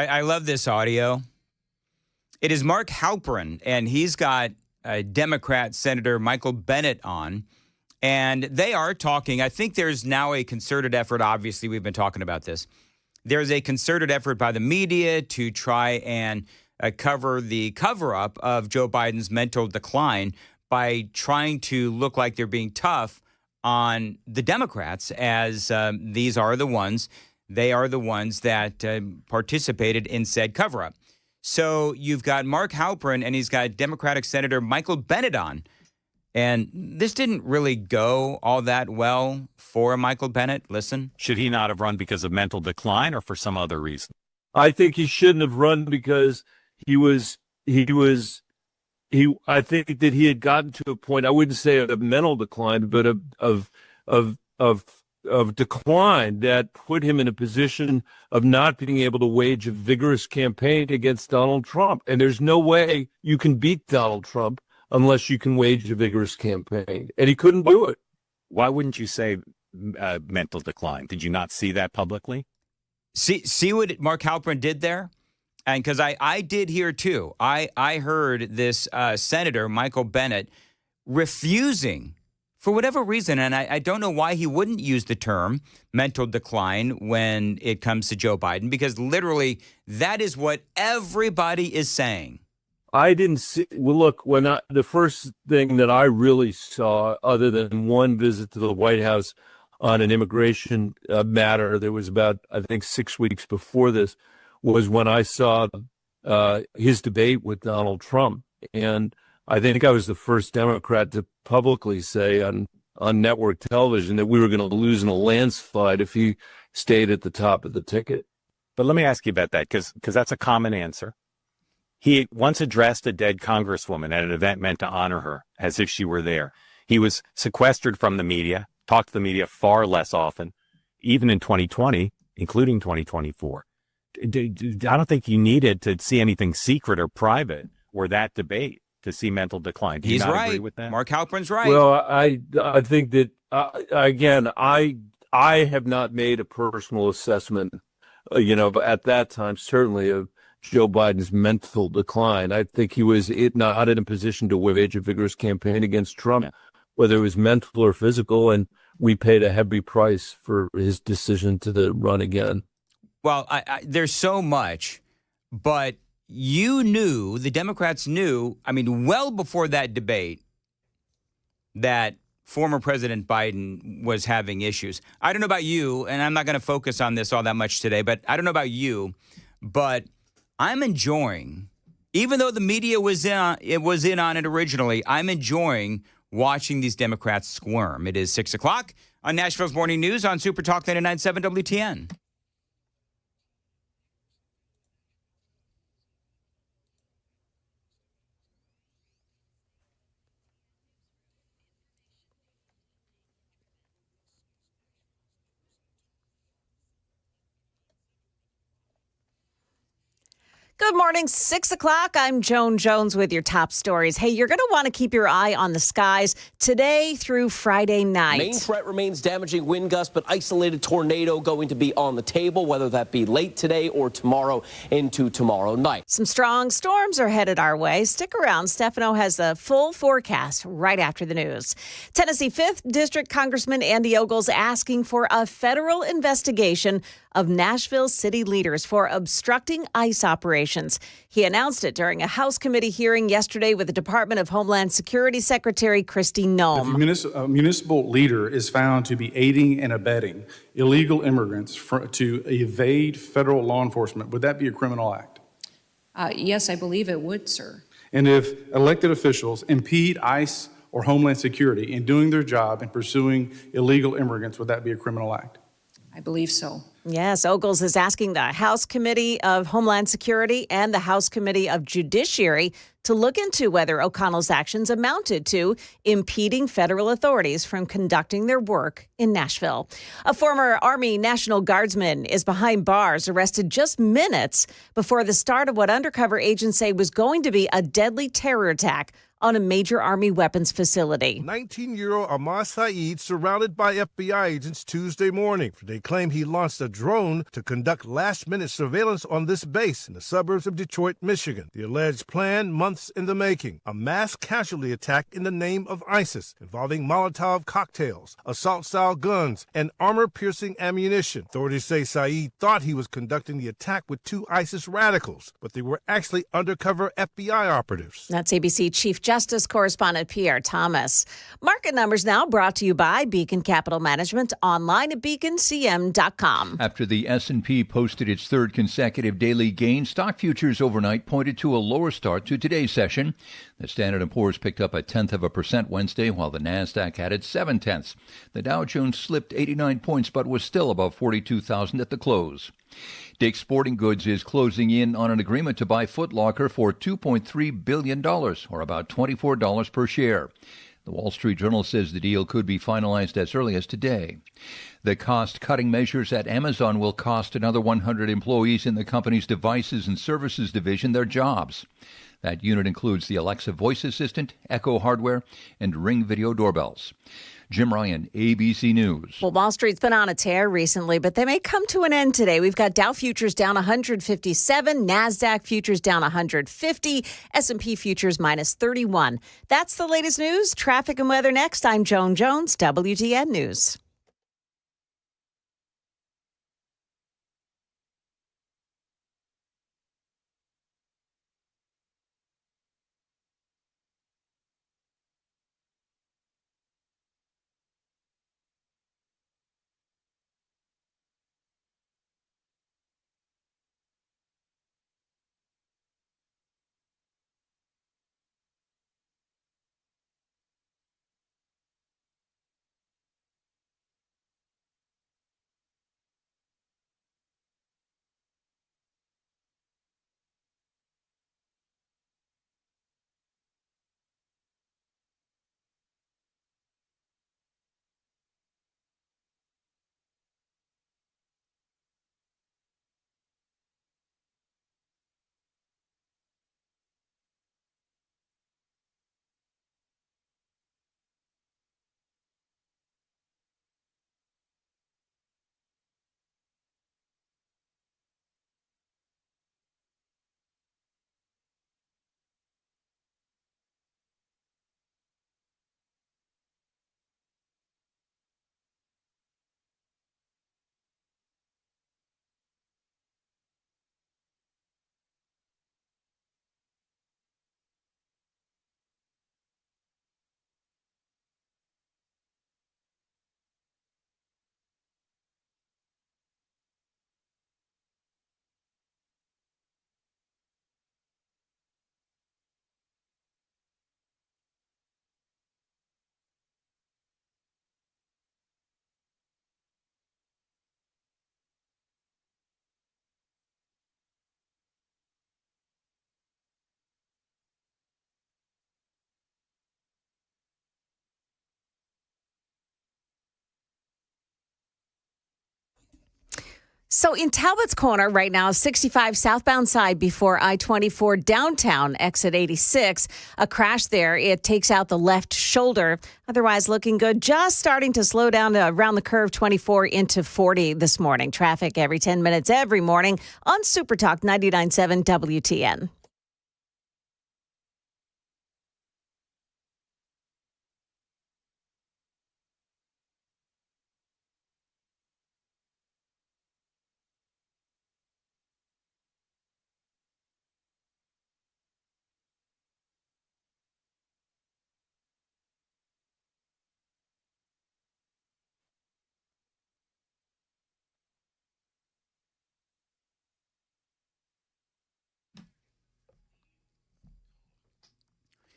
S5: I love this audio. It is Mark Halperin, and he's got Democrat Senator Michael Bennet on, and they are talking. I think there's now a concerted effort. Obviously, we've been talking about this. There's a concerted effort by the media to try and cover the cover-up of Joe Biden's mental decline by trying to look like they're being tough on the Democrats, as they are the ones that participated in said cover-up. So you've got Mark Halperin, and he's got Democratic Senator Michael Bennet on. And this didn't really go all that well for Michael Bennet. Listen.
S19: Should he not have run because of mental decline or for some other reason?
S20: I think he shouldn't have run because I think that he had gotten to a point, I wouldn't say of mental decline, but of decline that put him in a position of not being able to wage a vigorous campaign against Donald Trump. And there's no way you can beat Donald Trump unless you can wage a vigorous campaign. And he couldn't do it.
S19: Why wouldn't you say mental decline? Did you not see that publicly?
S5: See what Mark Halperin did there? And because I did hear too. I heard this Senator Michael Bennet refusing, for whatever reason, and I don't know why he wouldn't use the term mental decline when it comes to Joe Biden, because literally that is what everybody is saying.
S20: I didn't see. Well, look, the first thing that I really saw, other than one visit to the White House on an immigration matter, there was about, I think, 6 weeks before this, was when I saw his debate with Donald Trump. And I think I was the first Democrat to publicly say on network television that we were going to lose in a landslide if he stayed at the top of the ticket.
S19: But let me ask you about that, because that's a common answer. He once addressed a dead congresswoman at an event meant to honor her, as if she were there. He was sequestered from the media, talked to the media far less often, even in 2020, including 2024. I don't think you needed to see anything secret or private or that debate to see mental decline. Do you
S5: He's
S19: not
S5: right.
S19: agree with that?
S5: Mark Halperin's right.
S20: Well, I think that, again, I have not made a personal assessment, at that time, certainly of Joe Biden's mental decline. I think he was not in a position to wage a vigorous campaign against Trump, whether it was mental or physical, and we paid a heavy price for his decision to run again.
S5: Well, there's so much, but the Democrats knew, well before that debate, that former President Biden was having issues. I don't know about you, and I'm not going to focus on this all that much today, but I don't know about you, but I'm enjoying, even though the media was in on it originally, I'm enjoying watching these Democrats squirm. It is 6 o'clock on Nashville's Morning News on Super Talk 99.7 WTN.
S1: Good morning, 6 o'clock. I'm Joan Jones with your top stories. Hey, you're going to want to keep your eye on the skies today through Friday night.
S21: Main threat remains damaging wind gusts, but isolated tornado going to be on the table, whether that be late today or tomorrow into tomorrow night.
S1: Some strong storms are headed our way. Stick around. Stefano has the full forecast right after the news. Tennessee 5th District Congressman Andy Ogles asking for a federal investigation of Nashville city leaders for obstructing ICE operations. He announced it during a House committee hearing yesterday with the Department of Homeland Security Secretary Kristi Noem.
S3: If a municipal leader is found to be aiding and abetting illegal immigrants to evade federal law enforcement, would that be a criminal act?
S22: Yes, I believe it would, sir.
S3: And if elected officials impede ICE or Homeland Security in doing their job and pursuing illegal immigrants, would that be a criminal act?
S22: I believe so.
S1: Yes, Ogles is asking the House Committee of Homeland Security and the House Committee of Judiciary to look into whether O'Connell's actions amounted to impeding federal authorities from conducting their work in Nashville. A former Army National Guardsman is behind bars, arrested just minutes before the start of what undercover agents say was going to be a deadly terror attack on a major Army weapons facility.
S2: 19-year-old Ahmad Saeed surrounded by FBI agents Tuesday morning. They claim he launched a drone to conduct last-minute surveillance on this base in the suburbs of Detroit, Michigan. The alleged plan, months in the making, a mass casualty attack in the name of ISIS involving Molotov cocktails, assault-style guns, and armor-piercing ammunition. Authorities say Saeed thought he was conducting the attack with 2 ISIS radicals, but they were actually undercover FBI operatives.
S1: That's ABC Chief Justice correspondent Pierre Thomas. Market numbers now brought to you by Beacon Capital Management, online at beaconcm.com.
S4: After the S&P posted its third consecutive daily gain, stock futures overnight pointed to a lower start to today's session. The Standard & Poor's picked up 0.1% Wednesday, while the Nasdaq added 0.7. The Dow Jones slipped 89 points, but was still above 42,000 at the close. Dick's Sporting Goods is closing in on an agreement to buy Foot Locker for $2.3 billion, or about $24 per share. The Wall Street Journal says the deal could be finalized as early as today. The cost-cutting measures at Amazon will cost another 100 employees in the company's devices and services division their jobs. That unit includes the Alexa voice assistant, Echo hardware, and Ring video doorbells. Jim Ryan, ABC News.
S1: Well, Wall Street's been on a tear recently, but they may come to an end today. We've got Dow futures down 157, NASDAQ futures down 150, S&P futures minus 31. That's the latest news. Traffic and weather next. I'm Joan Jones, WTN News. So in Talbot's Corner right now, 65 southbound side before I-24 downtown, exit 86. A crash there. It takes out the left shoulder. Otherwise looking good. Just starting to slow down around the curve 24 into 40 this morning. Traffic every 10 minutes every morning on Super Talk 99.7 WTN.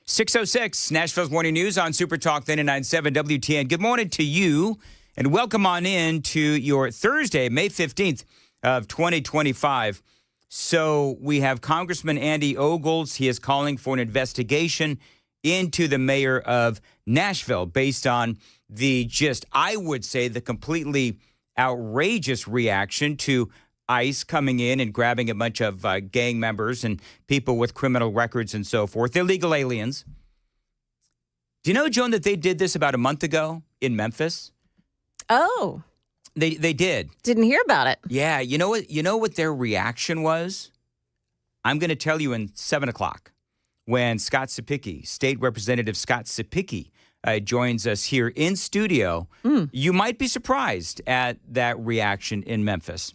S5: .606, Nashville's Morning News on Super Talk 99.7 WTN. Good morning to you, and welcome on in to your Thursday, May 15th of 2025. So we have Congressman Andy Ogles. He is calling for an investigation into the mayor of Nashville based on the I would say, the completely outrageous reaction to ICE coming in and grabbing a bunch of gang members and people with criminal records and so forth, illegal aliens, Do you know, Joan, that they did this about a month ago in Memphis?
S1: Oh.
S5: They did.
S1: Didn't hear about it.
S5: Yeah. You know what? You know what their reaction was? I'm going to tell you in 7 o'clock when Scott Sapicki, State Representative Scott Sapicki, joins us here in studio. You might be surprised at that reaction in Memphis.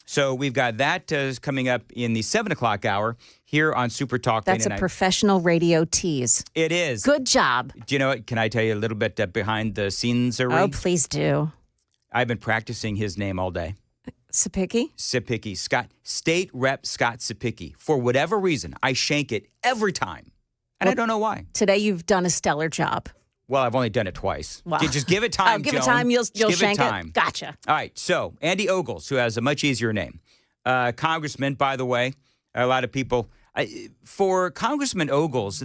S5: So we've got that coming up in the 7 o'clock hour here on Super Talk.
S1: That's a professional radio tease.
S5: It is.
S1: Good job.
S5: Do you know what? Can I tell you a little bit behind the scenes?
S1: Oh, please do.
S5: I've been practicing his name all day.
S1: Sapicki?
S5: Sapicki. Scott, State Rep Scott Sapicki. For whatever reason, I shank it every time. And I don't know why.
S1: Today you've done a stellar job.
S5: Well, I've only done it twice.
S1: Wow.
S5: Just give it time,
S1: give
S5: Joan.
S1: it time, you'll
S5: Give
S1: shank
S5: it time.
S1: it. Gotcha.
S5: All right, so Andy Ogles, who has a much easier name. Congressman, by the way, a lot of people. For Congressman Ogles,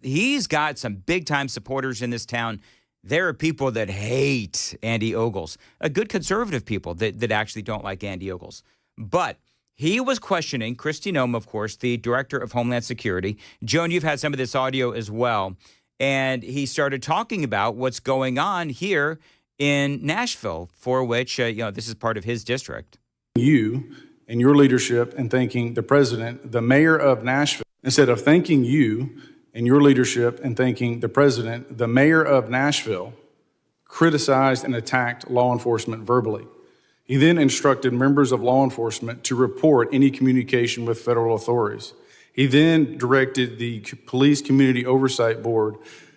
S5: he's got some big-time supporters in this town. There are people that hate Andy Ogles, good conservative people that actually don't like Andy Ogles. But he was questioning Kristi Noem, of course, the Director of Homeland Security. Joan, you've had some of this audio as well. And he started talking about what's going on here in Nashville, for which, this is part of his district.
S3: You and your leadership and thanking the president, the mayor of Nashville, instead of thanking you and your leadership and thanking the president, the mayor of Nashville criticized and attacked law enforcement verbally. He then instructed members of law enforcement to report any communication with federal authorities. He then directed the Police Community Oversight Board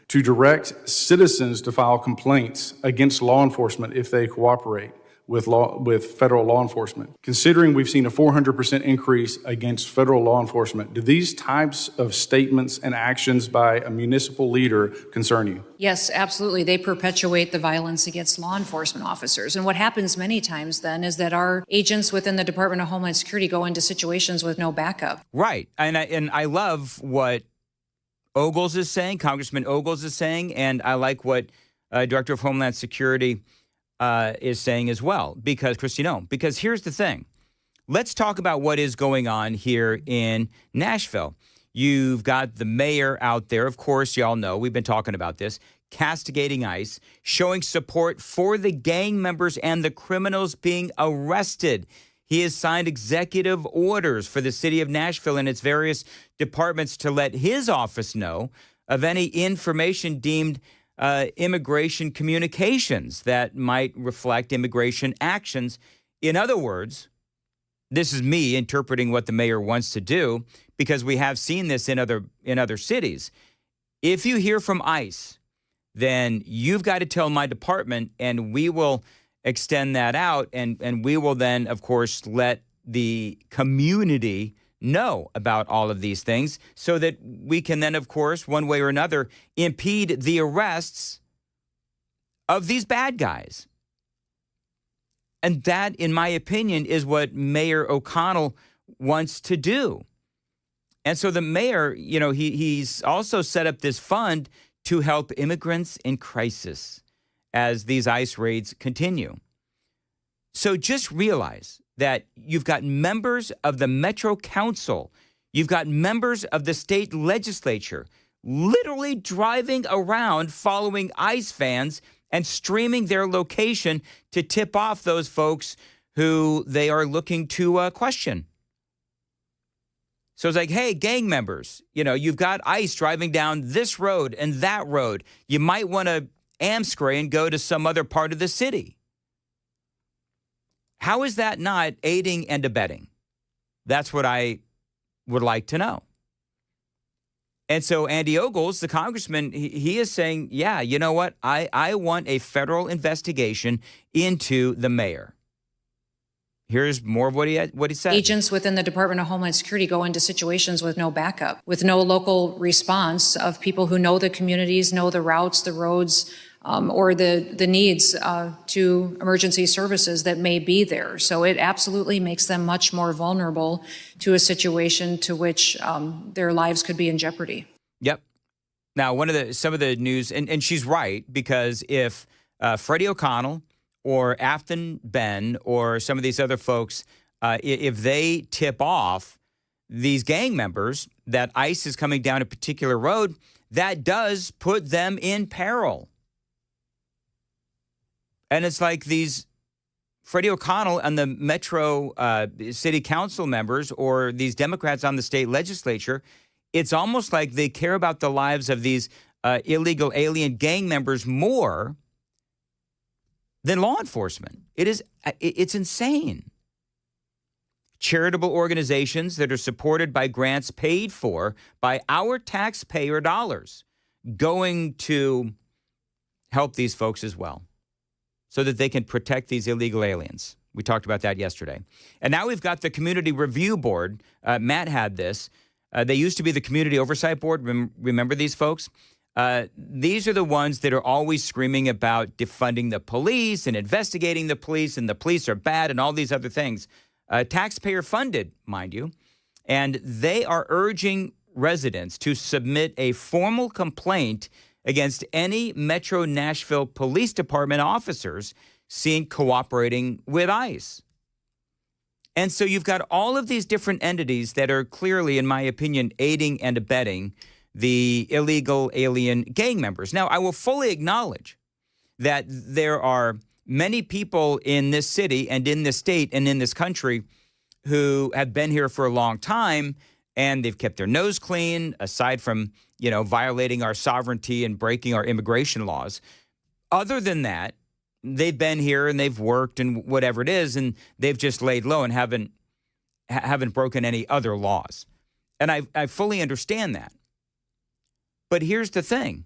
S3: to direct citizens to file complaints against law enforcement if they cooperate with federal law enforcement. Considering we've seen a 400% increase against federal law enforcement, do these types of statements and actions by a municipal leader concern you?
S22: Yes, absolutely. They perpetuate the violence against law enforcement officers. And what happens many times then is that our agents within the Department of Homeland Security go into situations with no backup.
S5: Right. And I love what Ogles is saying, Congressman Ogles is saying, and I like what Director of Homeland Security is saying as well, because Kristi Noem. Because here's the thing. Let's talk about what is going on here in Nashville. You've got the mayor out there. Of course, y'all know, we've been talking about this, castigating ICE, showing support for the gang members and the criminals being arrested. He has signed executive orders for the city of Nashville and its various departments to let his office know of any information deemed immigration communications that might reflect immigration actions. In other words, this is me interpreting what the mayor wants to do, because we have seen this in other cities. If you hear from ICE, then you've got to tell my department, and we will extend that out, and we will then, of course, let the community know about all of these things so that we can then, of course, one way or another, impede the arrests of these bad guys. And that, in my opinion, is what Mayor O'Connell wants to do. And so the mayor, he's also set up this fund to help immigrants in crisis as these ICE raids continue. So just realize that you've got members of the Metro Council, you've got members of the state legislature literally driving around following ICE vans and streaming their location to tip off those folks who they are looking to question. So it's like, hey, gang members, you've got ICE driving down this road and that road. You might want to amscray and go to some other part of the city. How is that not aiding and abetting? That's what I would like to know. And so Andy Ogles, the congressman, he is saying, yeah, you know what? I want a federal investigation into the mayor. Here's more of what he said.
S22: Agents within the Department of Homeland Security go into situations with no backup, with no local response of people who know the communities, know the routes, the roads, or the needs to emergency services that may be there. So it absolutely makes them much more vulnerable to a situation to which their lives could be in jeopardy.
S5: Yep. Now, some of the news, and she's right, because if Freddie O'Connell or Afton Ben or some of these other folks, if they tip off these gang members that ICE is coming down a particular road, that does put them in peril. And it's like these Freddie O'Connell and the Metro City Council members or these Democrats on the state legislature, it's almost like they care about the lives of these illegal alien gang members more than law enforcement. It's insane. Charitable organizations that are supported by grants paid for by our taxpayer dollars going to help these folks as well so that they can protect these illegal aliens. We talked about that yesterday. And now we've got the Community Review Board. Matt had this. They used to be the Community Oversight Board. Remember these folks? These are the ones that are always screaming about defunding the police and investigating the police, and the police are bad and all these other things. Taxpayer funded, mind you. And they are urging residents to submit a formal complaint against any Metro Nashville Police Department officers seen cooperating with ICE. And so you've got all of these different entities that are clearly, in my opinion, aiding and abetting the illegal alien gang members. Now, I will fully acknowledge that there are many people in this city and in this state and in this country who have been here for a long time and they've kept their nose clean, aside from, violating our sovereignty and breaking our immigration laws. Other than that, they've been here and they've worked and whatever it is, and they've just laid low and haven't broken any other laws. And I fully understand that. But here's the thing.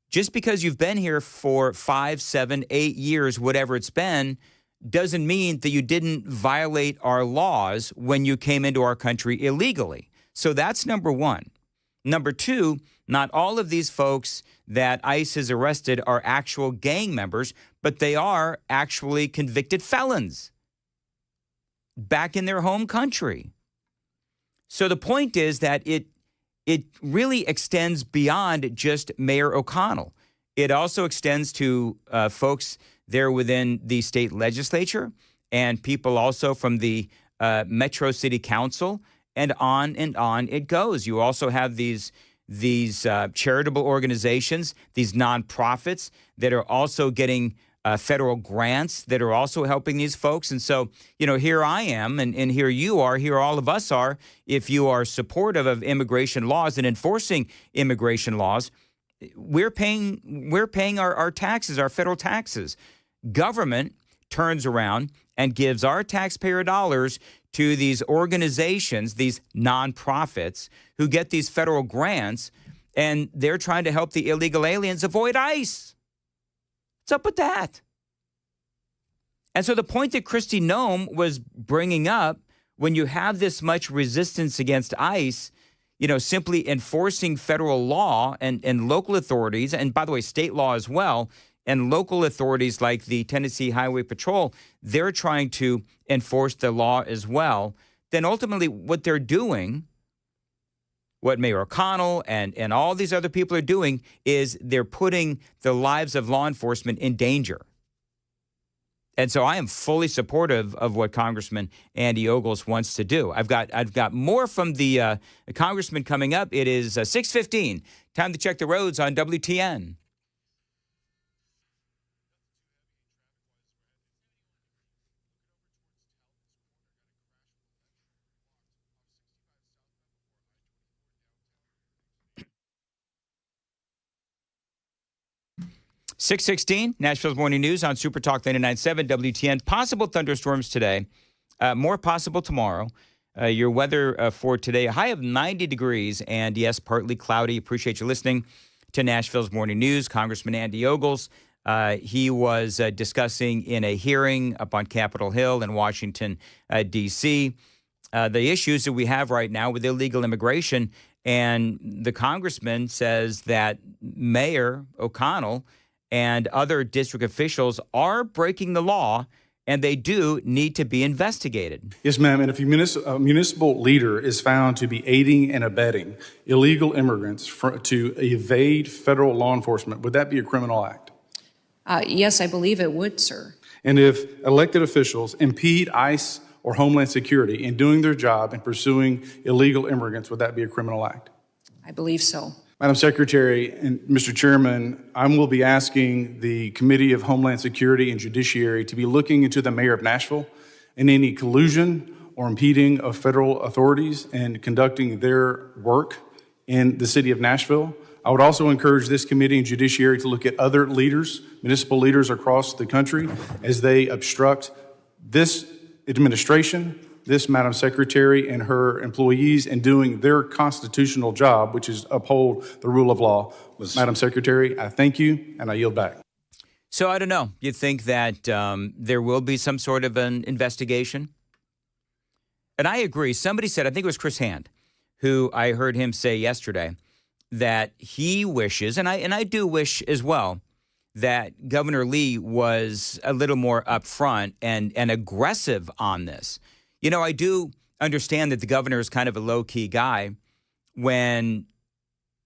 S5: Just because you've been here for 5, 7, 8 years, whatever it's been, doesn't mean that you didn't violate our laws when you came into our country illegally. So that's number one. Number two, not all of these folks that ICE has arrested are actual gang members, but they are actually convicted felons back in their home country. So the point is that it really extends beyond just Mayor O'Connell. It also extends to folks there within the state legislature and people also from the Metro City Council, and on it goes. You also have these charitable organizations, these nonprofits that are also getting federal grants that are also helping these folks. And so, here I am and here you are, here all of us are. If you are supportive of immigration laws and enforcing immigration laws, we're paying our taxes, our federal taxes. Government turns around and gives our taxpayer dollars to these organizations, these nonprofits who get these federal grants, and they're trying to help the illegal aliens avoid ICE. What's up with that? And so the point that Kristi Noem was bringing up, when you have this much resistance against ICE, simply enforcing federal law and local authorities, and by the way, state law as well, and local authorities like the Tennessee Highway Patrol, they're trying to enforce the law as well. Then ultimately what they're doing, what Mayor O'Connell and all these other people are doing, is they're putting the lives of law enforcement in danger. And so I am fully supportive of what Congressman Andy Ogles wants to do. I've got more from the congressman coming up. It is 6:15. Time to check the roads on WTN. .616, Nashville's Morning News on Super Talk 99.7 WTN. Possible thunderstorms today, more possible tomorrow. Your weather for today, a high of 90 degrees, and yes, partly cloudy. Appreciate you listening to Nashville's Morning News. Congressman Andy Ogles, he was discussing in a hearing up on Capitol Hill in Washington, D.C., the issues that we have right now with illegal immigration. And the congressman says that Mayor O'Connell and other district officials are breaking the law, and they do need to be investigated.
S3: Yes, ma'am. And if a municipal leader is found to be aiding and abetting illegal immigrants to evade federal law enforcement, would that be a criminal act?
S22: Yes, I believe it would, sir.
S3: And if elected officials impede ICE or Homeland Security in doing their job and pursuing illegal immigrants, would that be a criminal act?
S22: I believe so.
S3: Madam Secretary and Mr. Chairman, I will be asking the Committee of Homeland Security and Judiciary to be looking into the mayor of Nashville and any collusion or impeding of federal authorities and conducting their work in the city of Nashville. I would also encourage this committee and judiciary to look at other leaders, municipal leaders across the country, as they obstruct this administration, this Madam Secretary and her employees in doing their constitutional job, which is uphold the rule of law. Madam Secretary, I thank you, and I yield back.
S5: So I don't know. You think that there will be some sort of an investigation? And I agree. Somebody said, I think it was Chris Hand, who I heard him say yesterday, that he wishes, and I do wish as well, that Governor Lee was a little more upfront and aggressive on this. You know, I do understand that the governor is kind of a low-key guy. When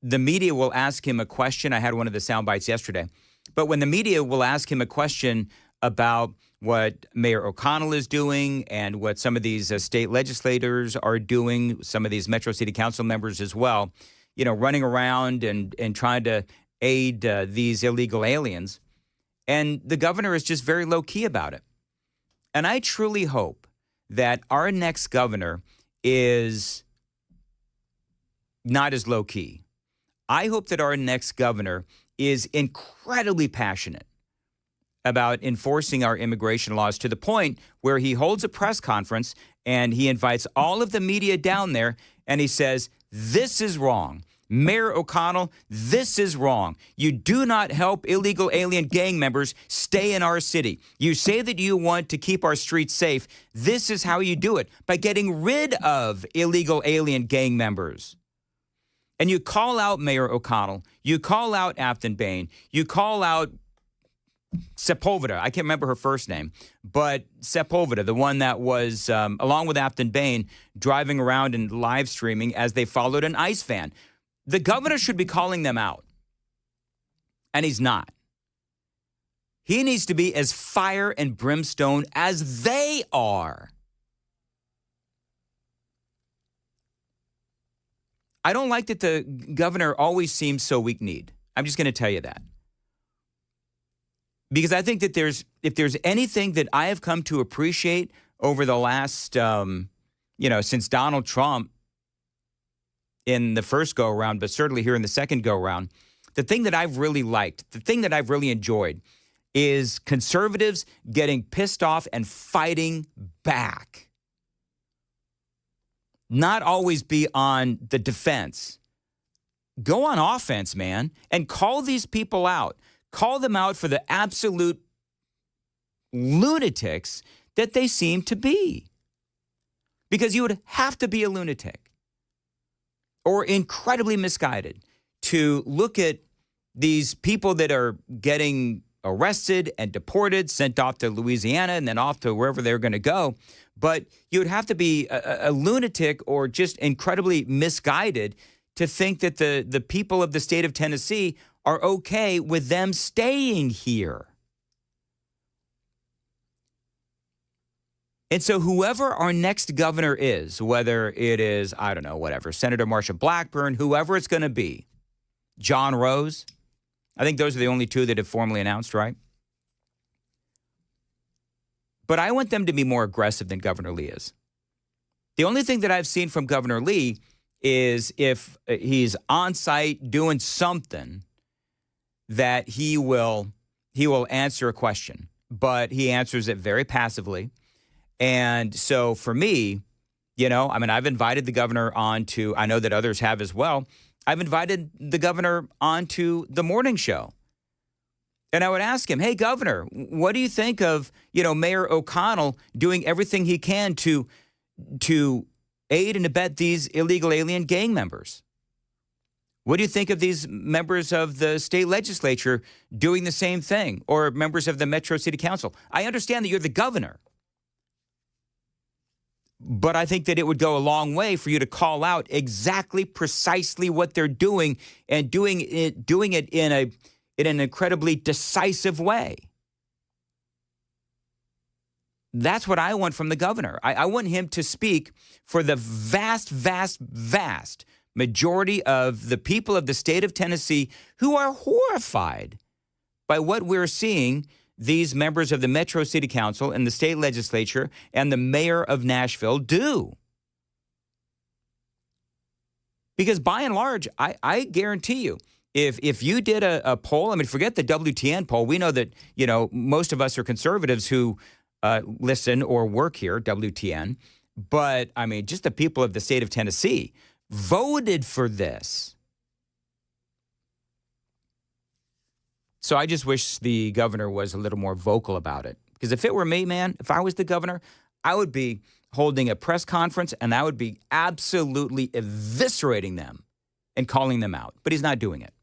S5: the media will ask him a question, I had one of the sound bites yesterday, but when the media will ask him a question about what Mayor O'Connell is doing and what some of these state legislators are doing, some of these Metro City Council members as well, you know, running around and trying to aid these illegal aliens. And the governor is just very low-key about it. And I truly hope that our next governor is not as low-key. I hope that our next governor is incredibly passionate about enforcing our immigration laws to the point where he holds a press conference and he invites all of the media down there and he says, this is wrong. Mayor O'Connell, this is wrong. You do not help illegal alien gang members stay in our city. You say that you want to keep our streets safe. This is how you do it, by getting rid of illegal alien gang members. And you call out Mayor O'Connell. You call out Afton Bain. You call out Sepulveda. I can't remember her first name, but Sepulveda, the one that was, along with Afton Bain, driving around and live streaming as they followed an ICE van. The governor should be calling them out, and he's not. He needs to be as fire and brimstone as they are. I don't like that the governor always seems so weak-kneed. I'm just going to tell you that. Because I think that if there's anything that I have come to appreciate over the last, since Donald Trump in the first go-around, but certainly here in the second go-around, the thing that I've really liked, the thing that I've really enjoyed is conservatives getting pissed off and fighting back. Not always be on the defense. Go on offense, man, and call these people out. Call them out for the absolute lunatics that they seem to be. Because you would have to be a lunatic or incredibly misguided to look at these people that are getting arrested and deported, sent off to Louisiana and then off to wherever they're going to go. But you would have to be a lunatic or just incredibly misguided to think that the people of the state of Tennessee are okay with them staying here. And so whoever our next governor is, whether it is, I don't know, whatever, Senator Marsha Blackburn, whoever it's going to be, John Rose, I think those are the only two that have formally announced, right? But I want them to be more aggressive than Governor Lee is. The only thing that I've seen from Governor Lee is if he's on site doing something that he will answer a question, but he answers it very passively. And so for me, I've invited the governor on to, I know that others have as well, I've invited the governor onto the morning show. And I would ask him, hey, Governor, what do you think of, Mayor O'Connell doing everything he can to aid and abet these illegal alien gang members? What do you think of these members of the state legislature doing the same thing, or members of the Metro City Council? I understand that you're the governor, but I think that it would go a long way for you to call out exactly, precisely what they're doing, and doing it in an incredibly decisive way. That's what I want from the governor. I want him to speak for the vast, vast, vast majority of the people of the state of Tennessee who are horrified by what we're seeing these members of the Metro City Council and the state legislature and the mayor of Nashville do. Because by and large, I guarantee you, if you did a poll, I mean, forget the WTN poll. We know that, most of us are conservatives who listen or work here, WTN. But, I mean, just the people of the state of Tennessee voted for this. So I just wish the governor was a little more vocal about it. Because if it were me, man, if I was the governor, I would be holding a press conference and I would be absolutely eviscerating them and calling them out. But he's not doing it.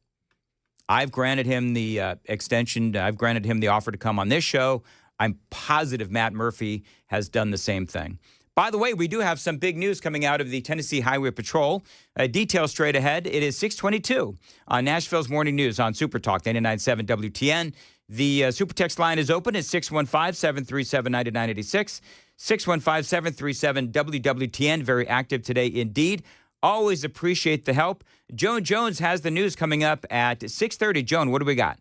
S5: I've granted him the extension. I've granted him the offer to come on this show. I'm positive Matt Murphy has done the same thing. By the way, we do have some big news coming out of the Tennessee Highway Patrol. Details straight ahead. It is 6:22 on Nashville's Morning News on Super Talk 99.7 WTN. The Super Text line is open at 615-737-9986. 615-737-WWTN. Very active today indeed. Always appreciate the help. Joan Jones has the news coming up at 6:30. Joan, what do we got?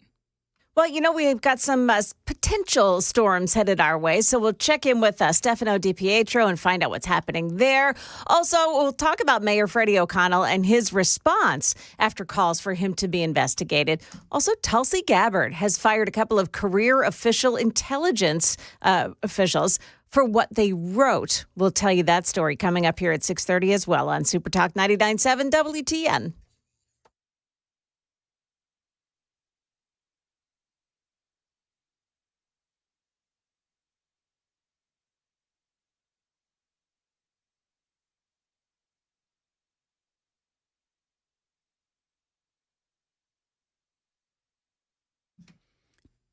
S1: Well, we've got some potential storms headed our way, so we'll check in with Stefano DiPietro and find out what's happening there. Also, we'll talk about Mayor Freddie O'Connell and his response after calls for him to be investigated. Also, Tulsi Gabbard has fired a couple of career official intelligence officials for what they wrote. We'll tell you that story coming up here at 6:30 as well on Super Talk 99.7 WTN.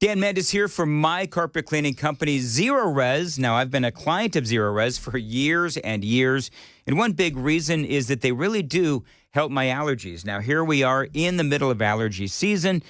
S5: Dan Mendes here from my carpet cleaning company, Zero Res. Now, I've been a client of Zero Res for years and years, and one big reason is that they really do help my allergies. Now, here we are in the middle of allergy season.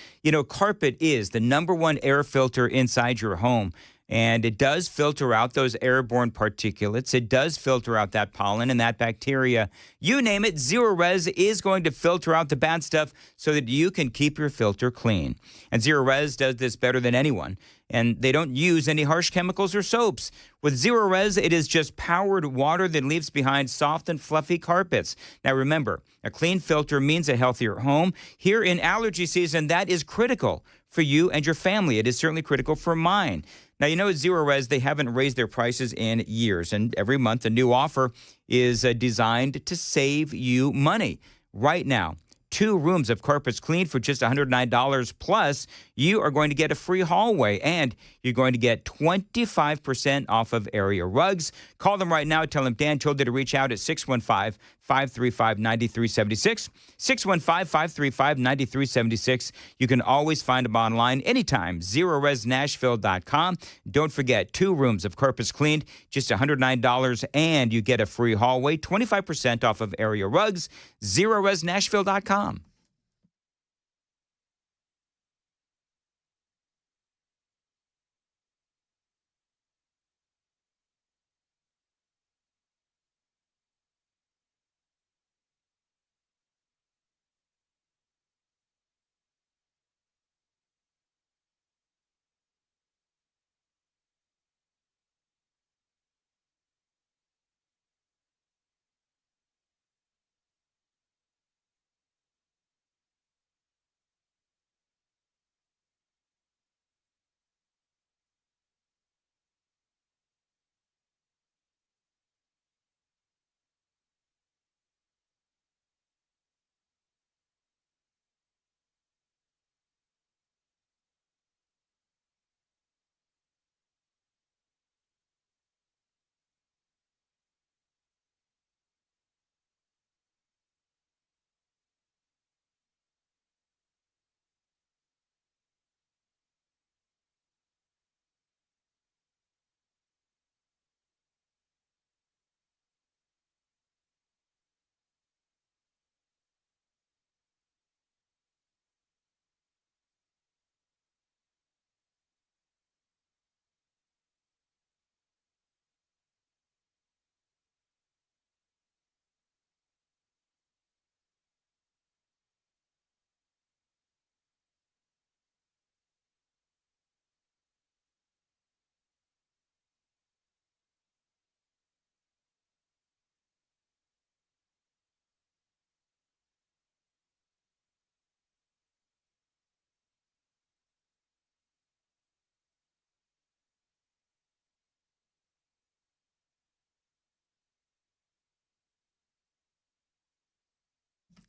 S5: Carpet is the number one air filter inside your home, and it does filter out those airborne particulates. It does filter out that pollen and that bacteria. You name it, Zero Res is going to filter out the bad stuff so that you can keep your filter clean. And Zero Res does this better than anyone. And they don't use any harsh chemicals or soaps. With Zero Res, it is just powered water that leaves behind soft and fluffy carpets. Now remember, a clean filter means a healthier home. Here in allergy season, that is critical for you and your family. It is certainly critical for mine. Now, at Zero Res, they haven't raised their prices in years, and every month a new offer is designed to save you money. Right now, 2 rooms of carpets cleaned for just $109 plus, you are going to get a free hallway, and you're going to get 25% off of area rugs. Call them right now. Tell them Dan told you to reach out at 615-535-9376. 615-535-9376. You can always find them online anytime. ZeroResNashville.com. Don't forget, 2 rooms of carpets cleaned, just $109, and you get a free hallway, 25% off of area rugs. ZeroResNashville.com.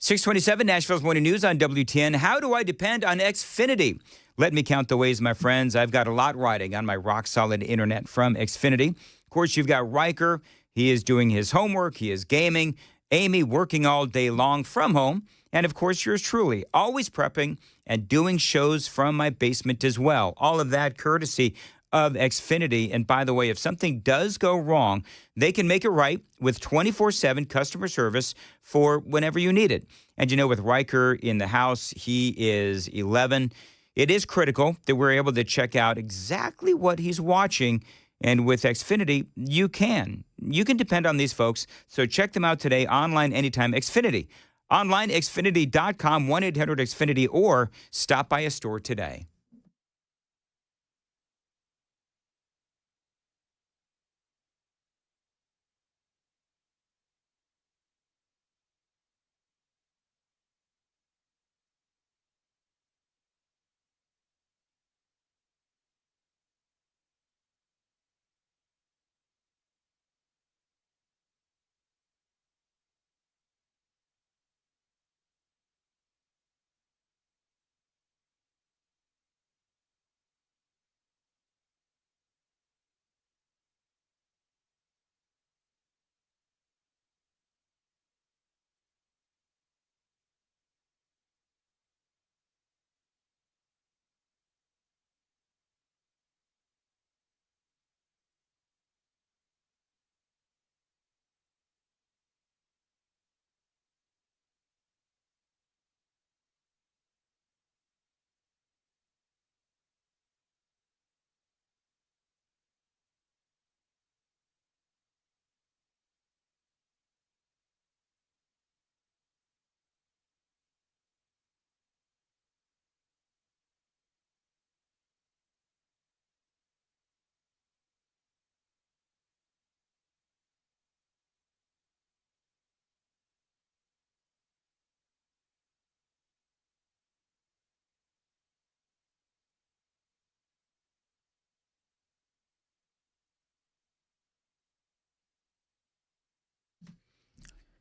S5: 627 Nashville's Morning News on WTN. How do I depend on Xfinity? Let me count the ways, my friends. I've got a lot riding on my rock-solid internet from Xfinity. Of course, you've got Riker. He is doing his homework. He is gaming. Amy working all day long from home. And, of course, yours truly, always prepping and doing shows from my basement as well. All of that courtesy of Xfinity. And by the way, if something does go wrong, they can make it right with 24/7 customer service for whenever you need it. And you know, with Riker in the house, he is 11. It is critical that we're able to check out exactly what he's watching. And with Xfinity, you can. You can depend on these folks. So check them out today, online, anytime. Xfinity. Online, Xfinity.com, 1-800-XFINITY, or stop by a store today.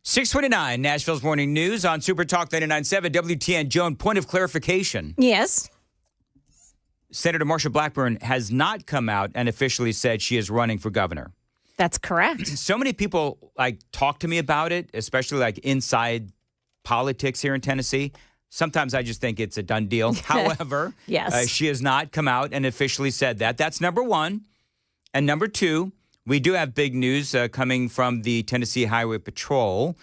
S5: .629 Nashville's Morning News on Super Talk 99.7 WTN. Joan, point of clarification.
S1: Yes.
S5: Senator Marsha Blackburn has not come out and officially said she is running for governor.
S1: That's correct.
S5: So many people talk to me about it, especially inside politics here in Tennessee. Sometimes I just think it's a done deal. However,
S1: yes.
S5: She has not come out and officially said that. That's number one. And number two, we do have big news coming from the Tennessee Highway Patrol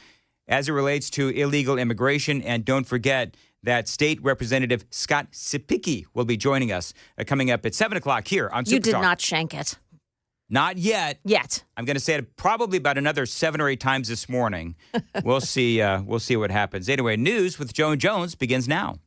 S5: as it relates to illegal immigration. And don't forget that State Representative Scott Sipicki will be joining us coming up at 7 o'clock here on Super
S1: You did
S5: Talk.
S1: not shank it.
S5: Not yet.
S1: Yet.
S5: I'm going to say it probably about another 7 or 8 times this morning. We'll see. We'll see what happens. Anyway, news with Joan Jones begins now.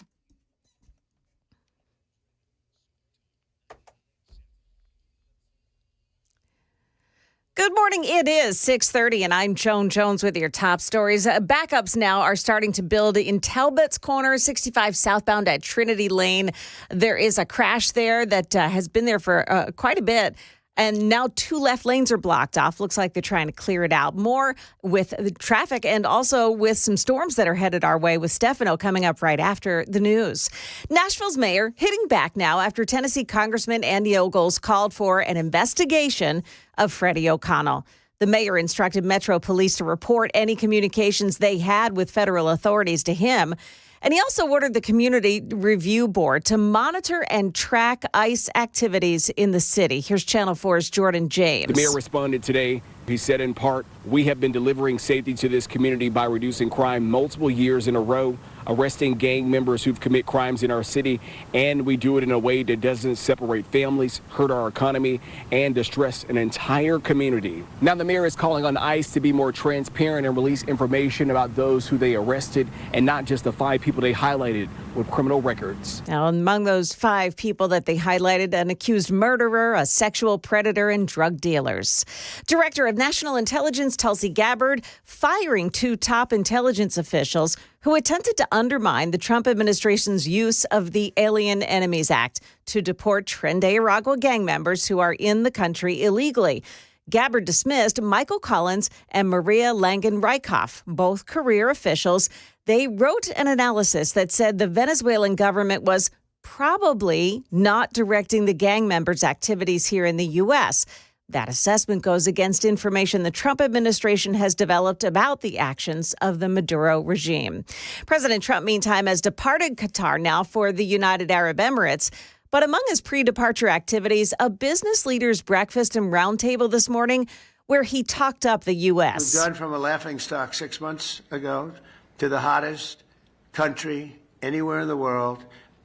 S1: Good morning. It is 6:30, and I'm Joan Jones with your top stories. Backups now are starting to build in Talbot's Corner, 65 southbound at Trinity Lane. There is a crash there that has been there for quite a bit. And now 2 left lanes are blocked off. Looks like they're trying to clear it out. More with the traffic and also with some storms that are headed our way with Stefano coming up right after the news. Nashville's mayor hitting back now after Tennessee Congressman Andy Ogles called for an investigation of Freddie O'Connell. The mayor instructed Metro Police to report any communications they had with federal authorities to him. And he also ordered the Community Review Board to monitor and track ICE activities in the city. Here's Channel 4's Jordan James.
S6: The mayor responded today. He said, in part, we have been delivering safety to this community by reducing crime multiple years in a row, arresting gang members who've commit crimes in our city, and we do it in a way that doesn't separate families, hurt our economy, and distress an entire community. Now the mayor is calling on ICE to be more transparent and release information about those who they arrested, and not just the 5 people they highlighted with criminal records.
S1: Now, among those 5 people that they highlighted, an accused murderer, a sexual predator, and drug dealers. Director of National Intelligence Tulsi Gabbard firing 2 top intelligence officials who attempted to undermine the Trump administration's use of the Alien Enemies Act to deport Tren de Aragua gang members who are in the country illegally. Gabbard dismissed Michael Collins and Maria Langen-Reichhoff, both career officials. They wrote an analysis that said the Venezuelan government was probably not directing the gang members' activities here in the U.S. That assessment goes against information the Trump administration has developed about the actions of the Maduro regime. President Trump, meantime, has departed Qatar now for the United Arab Emirates. But among his pre-departure activities, a business leaders breakfast and roundtable this morning where he talked up the U.S.
S7: We've gone from a laughingstock 6 months ago to the hottest country anywhere in the world.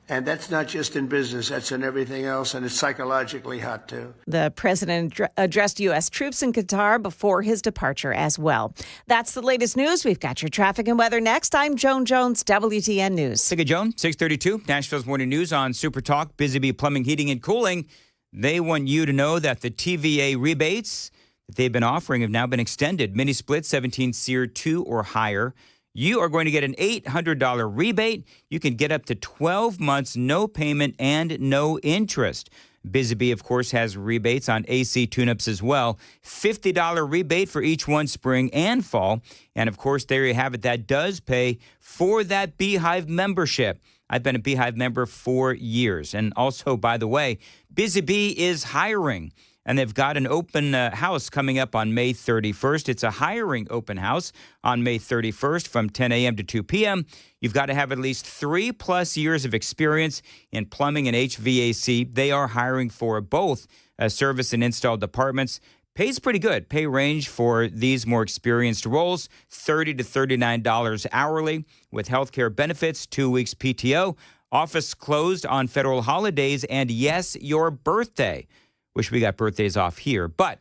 S7: And that's not just in business, that's in everything else, and it's psychologically hot, too.
S1: The president addressed U.S. troops in Qatar before his departure as well. That's the latest news. We've got your traffic and weather next. I'm Joan Jones, WTN News.
S5: Take it, Joan. 632, Nashville's Morning News on Super Talk. Busy Bee Plumbing, Heating, and Cooling. They want you to know that the TVA rebates that they've been offering have now been extended. Mini split, 17 SEER 2 or higher. You are going to get an $800 rebate. You can get up to 12 months, no payment and no interest. Busy Bee, of course, has rebates on AC tune-ups as well. $50 rebate for each one spring and fall. And, of course, there you have it. That does pay for that Beehive membership. I've been a Beehive member for years. And also, by the way, Busy Bee is hiring. And they've got an open house coming up on May 31st. It's a hiring open house on May 31st from 10 a.m. to 2 p.m. You've got to have at least 3+ years of experience in plumbing and HVAC. They are hiring for both service and install departments. Pays pretty good. Pay range for these more experienced roles, $30 to $39 hourly with health care benefits, 2 weeks PTO. Office closed on federal holidays and, yes, your birthday. Wish we got birthdays off here, but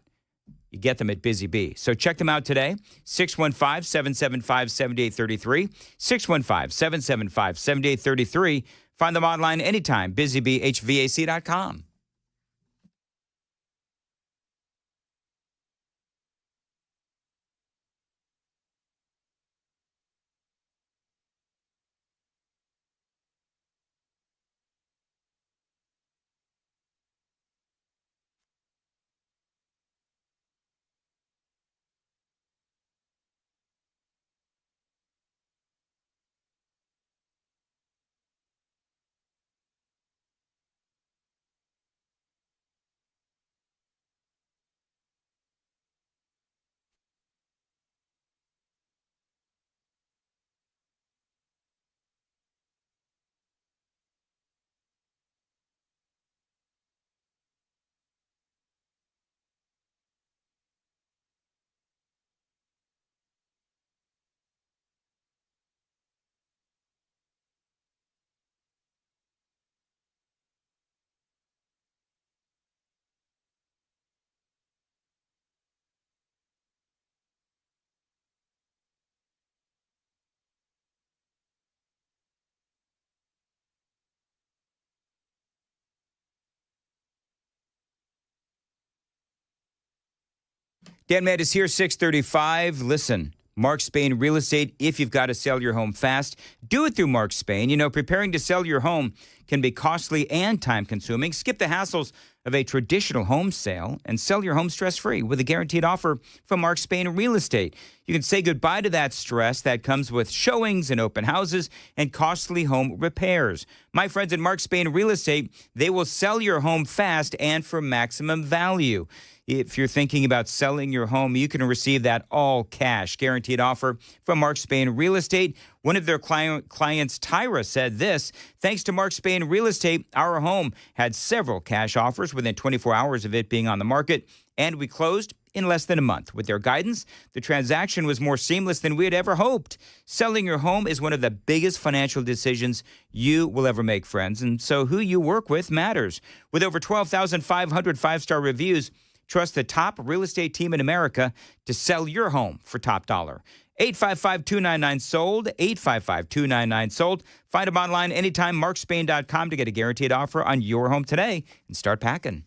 S5: you get them at Busy Bee. So check them out today, 615-775-7833, 615-775-7833. Find them online anytime, busybeehvac.com. Dan Matt is here, 635. Listen, Mark Spain Real Estate, if you've got to sell your home fast, do it through Mark Spain. You know, preparing to sell your home can be costly and time-consuming. Skip the hassles of a traditional home sale and sell your home stress-free with a guaranteed offer from Mark Spain Real Estate. You can say goodbye to that stress that comes with showings and open houses and costly home repairs. My friends at Mark Spain Real Estate, they will sell your home fast and for maximum value. If you're thinking about selling your home, you can receive that all cash guaranteed offer from Mark Spain Real Estate. One of their clients, Tyra, said this: thanks to Mark Spain Real Estate, our home had several cash offers within 24 hours of it being on the market, and we closed in less than a month. With their guidance, the transaction was more seamless than we had ever hoped. Selling your home is one of the biggest financial decisions you will ever make, friends, and so who you work with matters. With over 12,500 five-star reviews, trust the top real estate team in America to sell your home for top dollar. 855-299-SOLD, 855-299-SOLD. Find them online anytime, markspain.com, to get a guaranteed offer on your home today and start packing.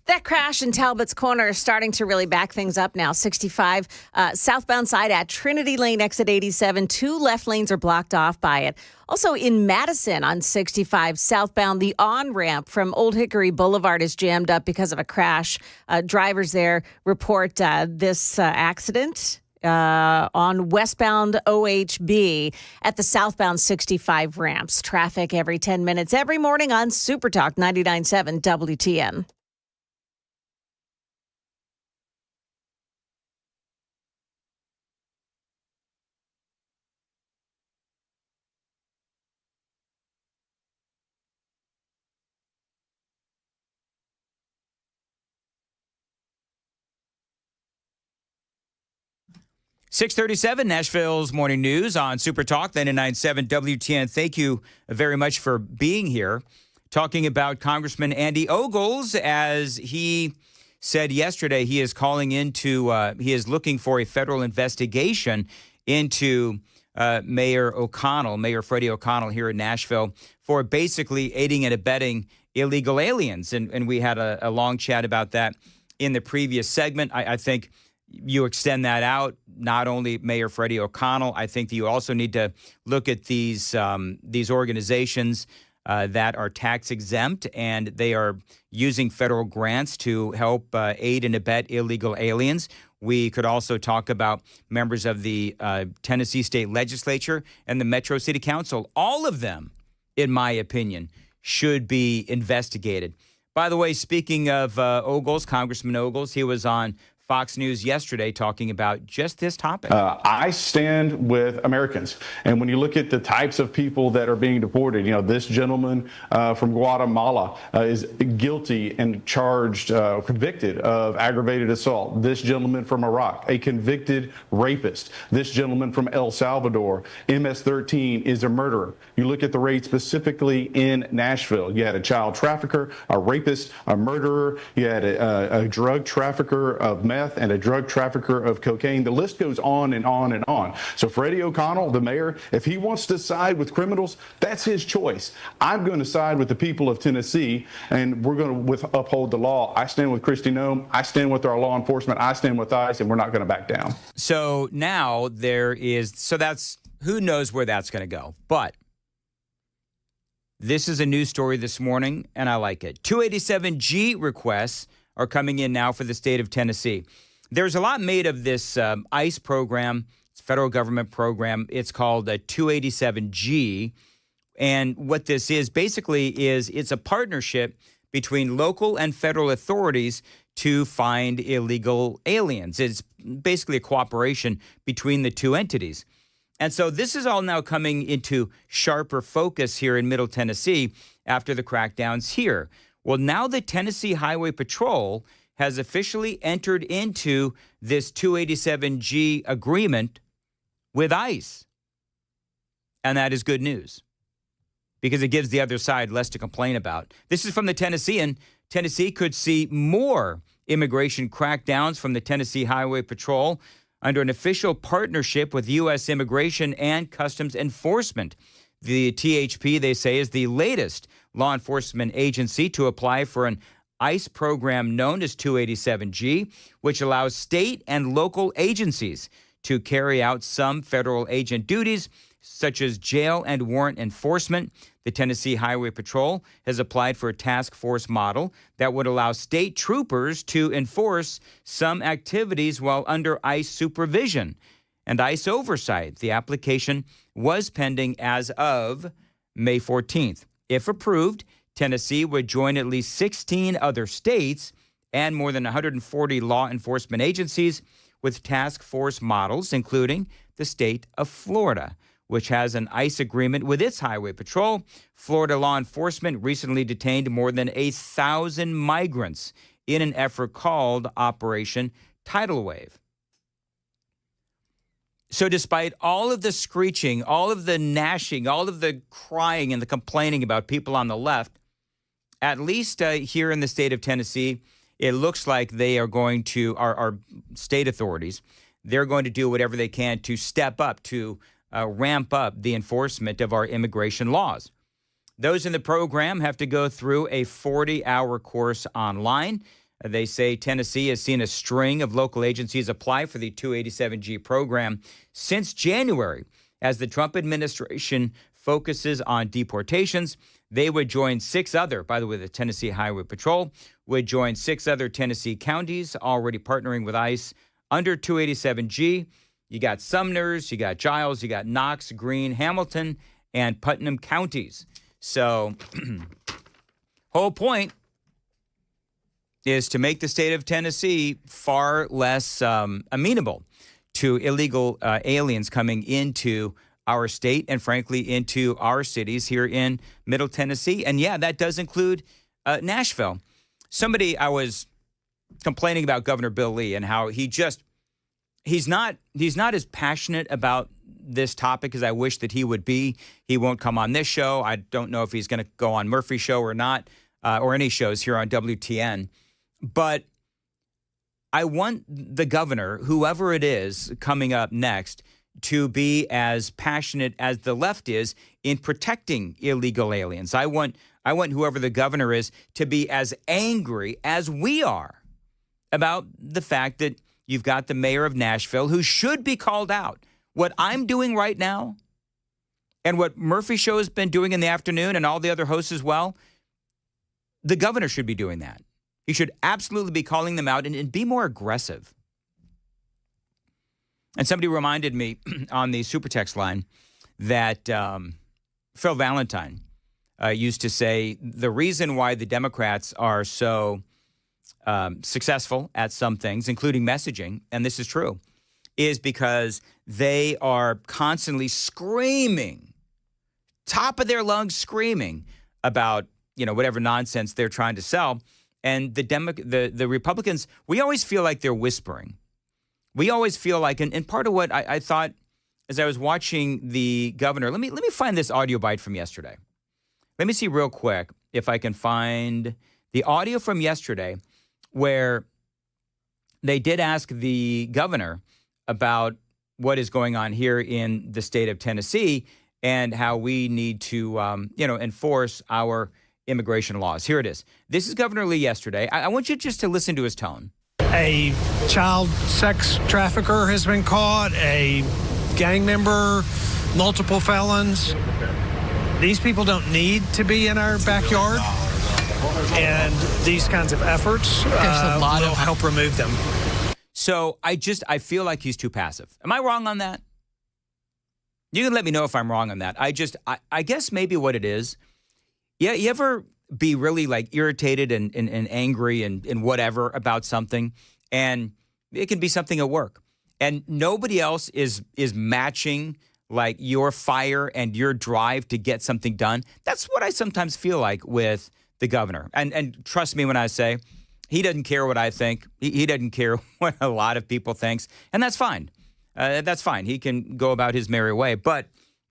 S1: That crash in Talbot's Corner is starting to really back things up now. 65 southbound side at Trinity Lane, exit 87. 2 left lanes are blocked off by it. Also in Madison on 65 southbound, the on-ramp from Old Hickory Boulevard is jammed up because of a crash. Drivers there report this accident on westbound OHB at the southbound 65 ramps. Traffic every 10 minutes every morning on Super Talk 99.7 WTN.
S5: .637 Nashville's Morning News on Super Talk 99.7 WTN. Thank you very much for being here. Talking about Congressman Andy Ogles, as he said yesterday, he is looking for a federal investigation into Mayor Freddie O'Connell here in Nashville for basically aiding and abetting illegal aliens. And we had a long chat about that in the previous segment. I think you extend that out, not only Mayor Freddie O'Connell. I think that you also need to look at these organizations that are tax exempt, and they are using federal grants to help aid and abet illegal aliens. We could also talk about members of the Tennessee State Legislature and the Metro City Council. All of them, in my opinion, should be investigated. By the way, speaking of Ogles, Congressman Ogles, he was on Fox News yesterday talking about just this topic.
S3: I stand with Americans. And when you look at the types of people that are being deported, this gentleman from Guatemala is guilty and charged, convicted of aggravated assault. This gentleman from Iraq, a convicted rapist. This gentleman from El Salvador, MS-13, is a murderer. You look at the raid specifically in Nashville. You had a child trafficker, a rapist, a murderer. You had a drug trafficker of meth and a drug trafficker of cocaine. The list goes on and on and on. So Freddie O'Connell, the mayor, if he wants to side with criminals, that's his choice. I'm going to side with the people of Tennessee, and we're going to uphold the law. I stand with Kristi Noem. I stand with our law enforcement. I stand with ICE, and we're not going to back down.
S5: So now that's, who knows where that's going to go. But this is a news story this morning, and I like it. 287G requests are coming in now for the state of Tennessee. There's a lot made of this ICE program. It's a federal government program. It's called 287G. And what this is basically is it's a partnership between local and federal authorities to find illegal aliens. It's basically a cooperation between the two entities. And so this is all now coming into sharper focus here in Middle Tennessee after the crackdowns here. Well, now the Tennessee Highway Patrol has officially entered into this 287G agreement with ICE. And that is good news because it gives the other side less to complain about. This is from the Tennessean. Tennessee could see more immigration crackdowns from the Tennessee Highway Patrol under an official partnership with U.S. Immigration and Customs Enforcement. The THP, they say, is the latest law enforcement agency to apply for an ICE program known as 287G, which allows state and local agencies to carry out some federal agent duties, such as jail and warrant enforcement. The Tennessee Highway Patrol has applied for a task force model that would allow state troopers to enforce some activities while under ICE supervision and ICE oversight. The application was pending as of May 14th. If approved, Tennessee would join at least 16 other states and more than 140 law enforcement agencies with task force models, including the state of Florida, which has an ICE agreement with its highway patrol. Florida law enforcement recently detained more than 1,000 migrants in an effort called Operation Tidal Wave. So despite all of the screeching, all of the gnashing, all of the crying and the complaining about people on the left, at least here in the state of Tennessee, it looks like they are going to, our state authorities, they're going to do whatever they can to step up, to ramp up the enforcement of our immigration laws. Those in the program have to go through a 40-hour course online. They say Tennessee has seen a string of local agencies apply for the 287G program since January. As the Trump administration focuses on deportations, they would join 6 other, by the way, the Tennessee Highway Patrol would join 6 other Tennessee counties already partnering with ICE under 287G. You got Sumner's, you got Giles, you got Knox, Greene, Hamilton, and Putnam counties. So, whole point is to make the state of Tennessee far less amenable to illegal aliens coming into our state and, frankly, into our cities here in Middle Tennessee. And, yeah, that does include Nashville. I was complaining about Governor Bill Lee and how he's not as passionate about this topic as I wish that he would be. He won't come on this show. I don't know if he's going to go on Murphy's show or not, or any shows here on WTN. But I want the governor, whoever it is coming up next, to be as passionate as the left is in protecting illegal aliens. I want whoever the governor is to be as angry as we are about the fact that you've got the mayor of Nashville who should be called out. What I'm doing right now and what Murphy Show has been doing in the afternoon and all the other hosts as well, the governor should be doing that. He should absolutely be calling them out and be more aggressive. And somebody reminded me on the super text line that Phil Valentine used to say the reason why the Democrats are so successful at some things, including messaging, and this is true, is because they are constantly screaming, top of their lungs screaming about, whatever nonsense they're trying to sell. And the Republicans, we always feel like they're whispering. We always feel like, and part of what I thought as I was watching the governor, let me find this audio bite from yesterday. Let me see real quick if I can find the audio from yesterday where they did ask the governor about what is going on here in the state of Tennessee and how we need to, enforce our immigration laws. Here it is. This is Governor Lee yesterday. I want you just to listen to his tone.
S8: A child sex trafficker has been caught, a gang member, multiple felons. These people don't need to be in our backyard, and these kinds of efforts will help remove them.
S5: So I feel like he's too passive. Am I wrong on that? You can let me know if I'm wrong on that. I guess maybe what it is, yeah, you ever be really like irritated and angry and whatever about something, and it can be something at work, and nobody else is matching like your fire and your drive to get something done. That's what I sometimes feel like with the governor. And trust me when I say he doesn't care what I think. He doesn't care what a lot of people thinks, and that's fine. That's fine. He can go about his merry way, but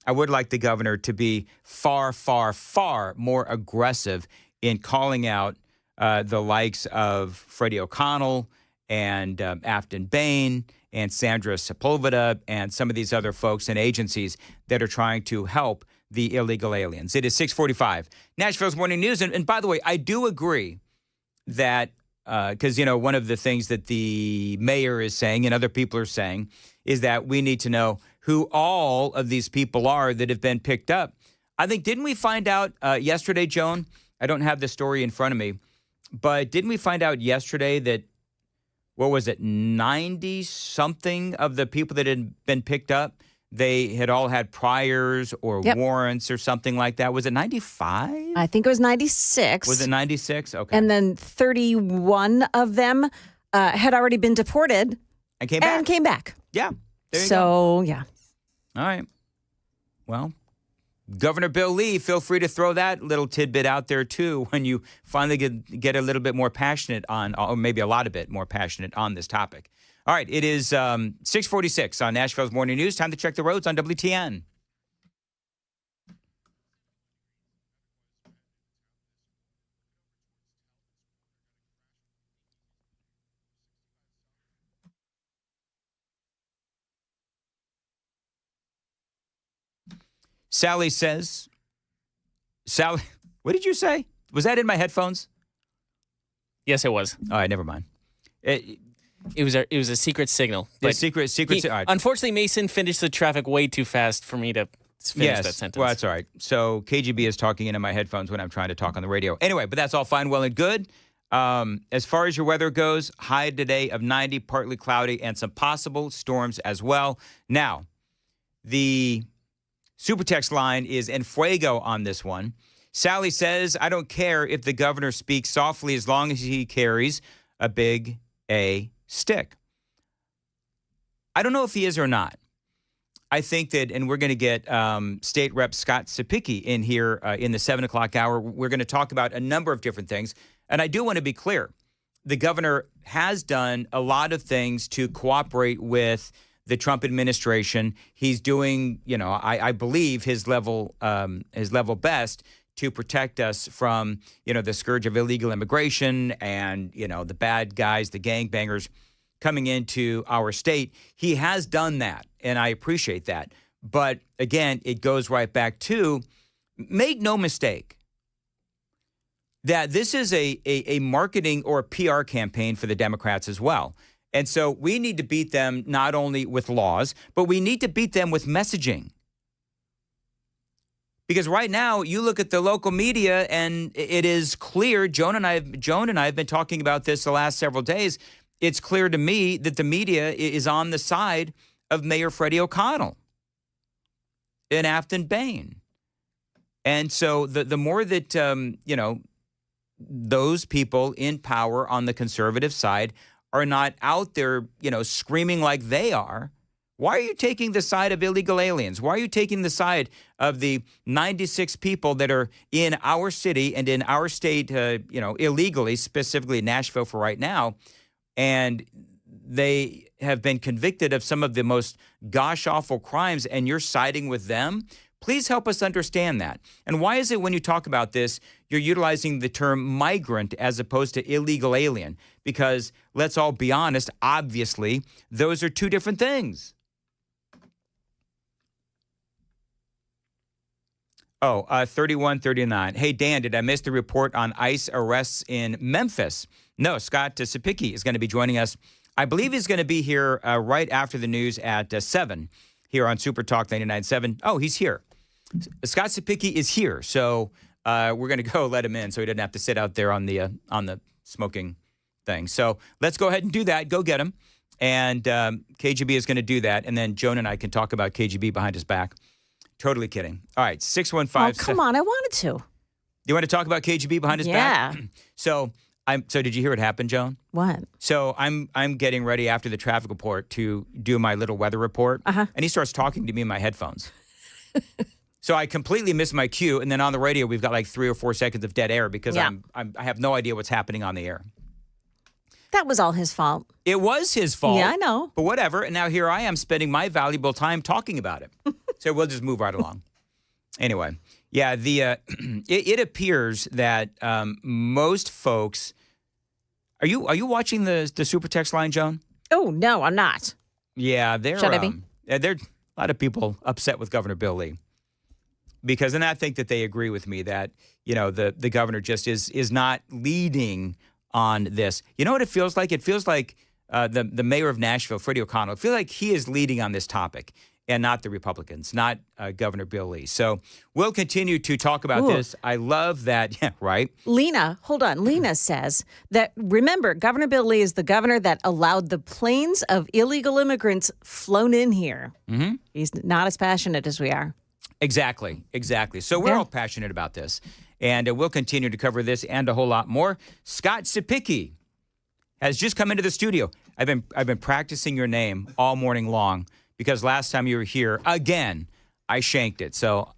S5: I would like the governor to be far, far, far more aggressive in calling out the likes of Freddie O'Connell and Afton Bain and Sandra Sepulveda and some of these other folks and agencies that are trying to help the illegal aliens. It is 6:45. Nashville's Morning News. And by the way, I do agree that because, one of the things that the mayor is saying and other people are saying is that we need to know who all of these people are that have been picked up. I think, didn't we find out yesterday, Joan? I don't have the story in front of me, but didn't we find out yesterday that, 90-something of the people that had been picked up, they had all had priors or warrants or something like that? Was it 95?
S1: I think it was 96.
S5: Was it 96? Okay.
S1: And then 31 of them had already been deported.
S5: And came back. Yeah. There you go.
S1: Yeah.
S5: All right. Well, Governor Bill Lee, feel free to throw that little tidbit out there, too, when you finally get a little bit more passionate on, or maybe a lot of bit more passionate on this topic. All right. It is 6:46 on Nashville's Morning News. Time to check the roads on WTN. Sally says, what did you say? Was that in my headphones?
S11: Yes, it was.
S5: All right, never mind.
S11: It was a secret signal.
S5: The secret. All right.
S11: Unfortunately, Mason finished the traffic way too fast for me to finish that sentence.
S5: Well, that's all right. So KGB is talking into my headphones when I'm trying to talk on the radio. Anyway, but that's all fine, well, and good. As far as your weather goes, high today of 90, partly cloudy, and some possible storms as well. Now, the super text line is en fuego on this one. Sally says, I don't care if the governor speaks softly as long as he carries a big A stick. I don't know if he is or not. I think that, and we're going to get State Rep Scott Sapicki in here in the 7 o'clock hour. We're going to talk about a number of different things. And I do want to be clear. The governor has done a lot of things to cooperate with the Trump administration. He's doing, I believe his level best to protect us from, the scourge of illegal immigration and, the bad guys, the gangbangers coming into our state. He has done that, and I appreciate that. But again, it goes right back to, make no mistake, that this is a marketing or a PR campaign for the Democrats as well. And so we need to beat them not only with laws, but we need to beat them with messaging. Because right now, you look at the local media, and it is clear, Joan and I have been talking about this the last several days. It's clear to me that the media is on the side of Mayor Freddie O'Connell in Afton Bain. And so the more that, those people in power on the conservative side are not out there, screaming like they are, why are you taking the side of illegal aliens? Why are you taking the side of the 96 people that are in our city and in our state, illegally, specifically Nashville for right now, and they have been convicted of some of the most gosh-awful crimes, and you're siding with them? Please help us understand that. And why is it when you talk about this, you're utilizing the term migrant as opposed to illegal alien? Because let's all be honest, obviously, those are two different things. 3139. Hey, Dan, did I miss the report on ICE arrests in Memphis? No, Scott Sapicki is going to be joining us. I believe he's going to be here right after the news at 7 here on Super Talk 99.7. Oh, he's here. Scott Sapicki is here. So we're going to go let him in so he doesn't have to sit out there on the smoking thing. So let's go ahead and do that. Go get him. And KGB is going to do that. And then Joan and I can talk about KGB behind his back. Totally kidding. All right, 615.
S1: Oh, come on. I wanted to.
S5: You want to talk about KGB behind his back? Yeah. So did you hear what happened, Joan?
S1: What?
S5: So I'm getting ready after the traffic report to do my little weather report. And he starts talking to me in my headphones. So I completely missed my cue. And then on the radio, we've got like 3 or 4 seconds of dead air because I have no idea what's happening on the air.
S1: That was all his fault. It
S5: was his fault.
S1: Yeah, I know.
S5: But whatever. And now here I am spending my valuable time talking about it. So we'll just move right along. Anyway, yeah, it appears that most folks. Are you watching the super text line, Joan?
S1: Oh no, I'm not.
S5: Yeah,
S1: Should I be?
S5: There are a lot of people upset with Governor Bill Lee because, and I think that they agree with me that the governor just is not leading on this. You know what it feels like? It feels like the mayor of Nashville, Freddie O'Connell. I feel like he is leading on this topic. And not the Republicans, not Governor Bill Lee. So we'll continue to talk about this. I love that. Yeah, right.
S1: Lena, hold on. Lena says that, remember, Governor Bill Lee is the governor that allowed the planes of illegal immigrants flown in here. Mm-hmm. He's not as passionate as we are.
S5: Exactly. So we're all passionate about this. And we'll continue to cover this and a whole lot more. Scott Sapicki has just come into the studio. I've been practicing your name all morning long. Because last time you were here, again, I shanked it. So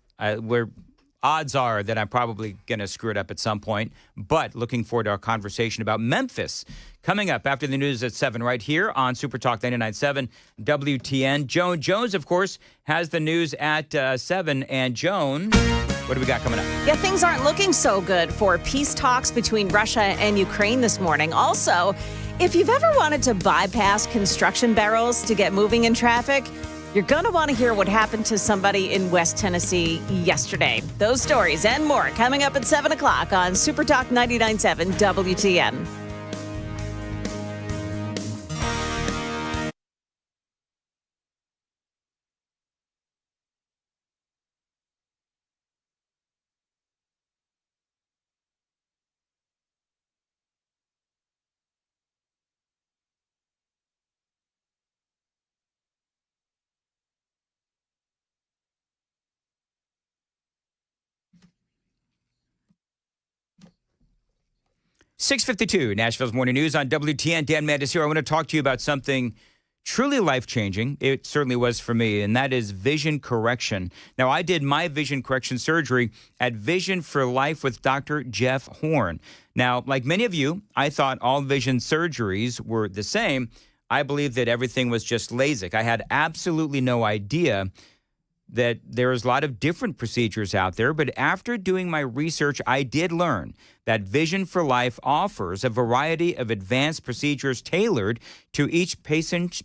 S5: odds are that I'm probably going to screw it up at some point. But looking forward to our conversation about Memphis coming up after the news at 7 right here on Super Talk 99.7 WTN. Joan Jones, of course, has the news at 7. And Joan, what do we got coming up?
S1: Yeah, things aren't looking so good for peace talks between Russia and Ukraine this morning. Also, if you've ever wanted to bypass construction barrels to get moving in traffic, you're going to want to hear what happened to somebody in West Tennessee yesterday. Those stories and more coming up at 7 o'clock on Super Talk 99.7 WTN.
S5: 6:52, Nashville's Morning News on WTN. Dan Mandis here. I want to talk to you about something truly life-changing. It certainly was for me, and that is vision correction. Now, I did my vision correction surgery at Vision for Life with Dr. Jeff Horn. Now, like many of you, I thought all vision surgeries were the same. I believed that everything was just LASIK. I had absolutely no idea that there's a lot of different procedures out there, but after doing my research, I did learn that Vision for Life offers a variety of advanced procedures tailored to each patient's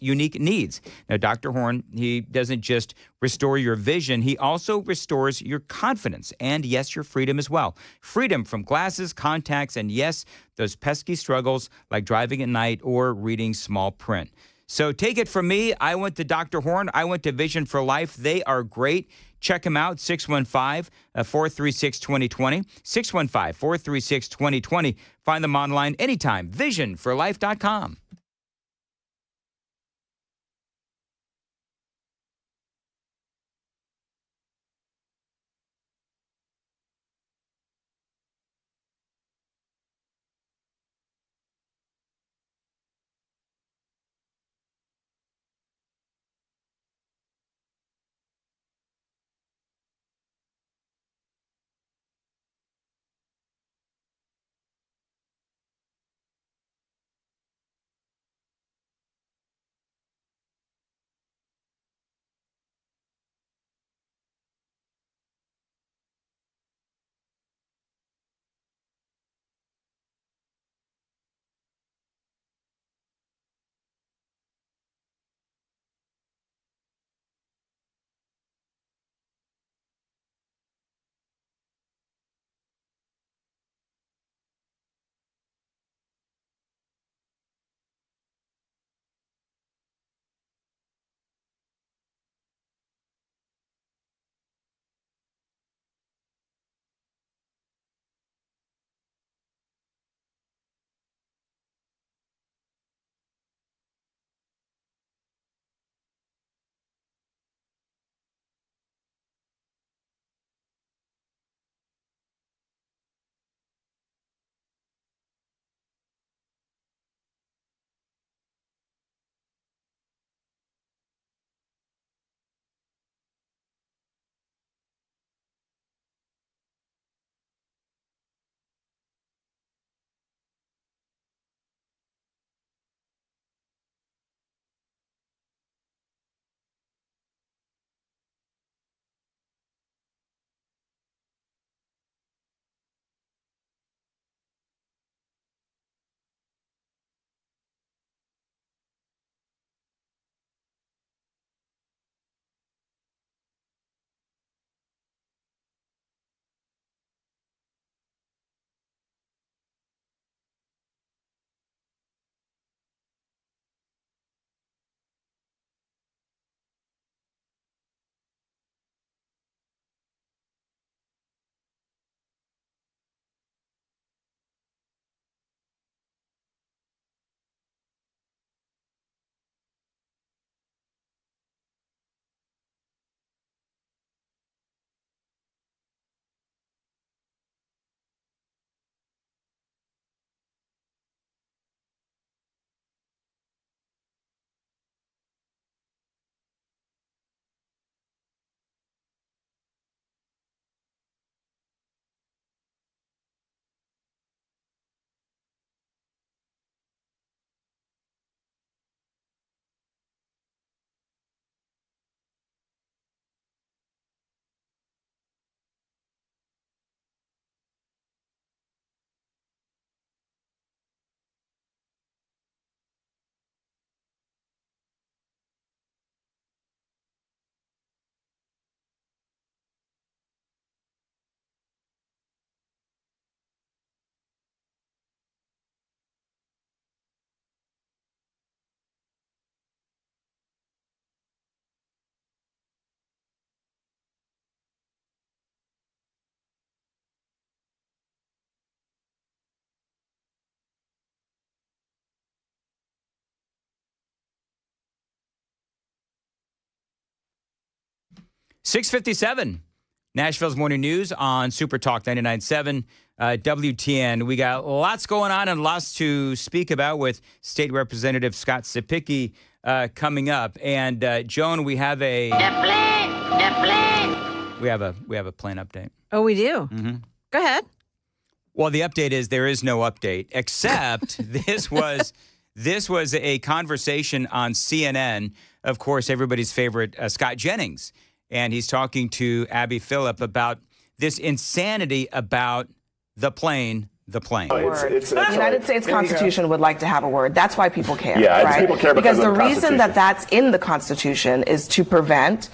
S5: unique needs. Now, Dr. Horn, he doesn't just restore your vision, he also restores your confidence and, yes, your freedom as well. Freedom from glasses, contacts, and, yes, those pesky struggles like driving at night or reading small print. So take it from me. I went to Dr. Horn. I went to Vision for Life. They are great. Check them out, 615-436-2020, 615-436-2020. Find them online anytime, visionforlife.com. $6.57. Nashville's Morning News on Super Talk 99.7 WTN. We got lots going on and lots to speak about with State Representative Scott Sapicki coming up. And Joan, we have a we have a plan update.
S1: Oh, we do.
S5: Mm-hmm.
S1: Go ahead.
S5: Well, the update is there is no update, except this was a conversation on CNN. Of course, everybody's favorite Scott Jennings, and he's talking to Abby Phillip about this insanity about the plane. The
S9: United States Constitution would like to have a word. That's why people care.
S10: Yeah,
S9: right?
S10: people care
S9: because
S10: of
S9: the
S10: the
S9: reason that that's in the Constitution is to prevent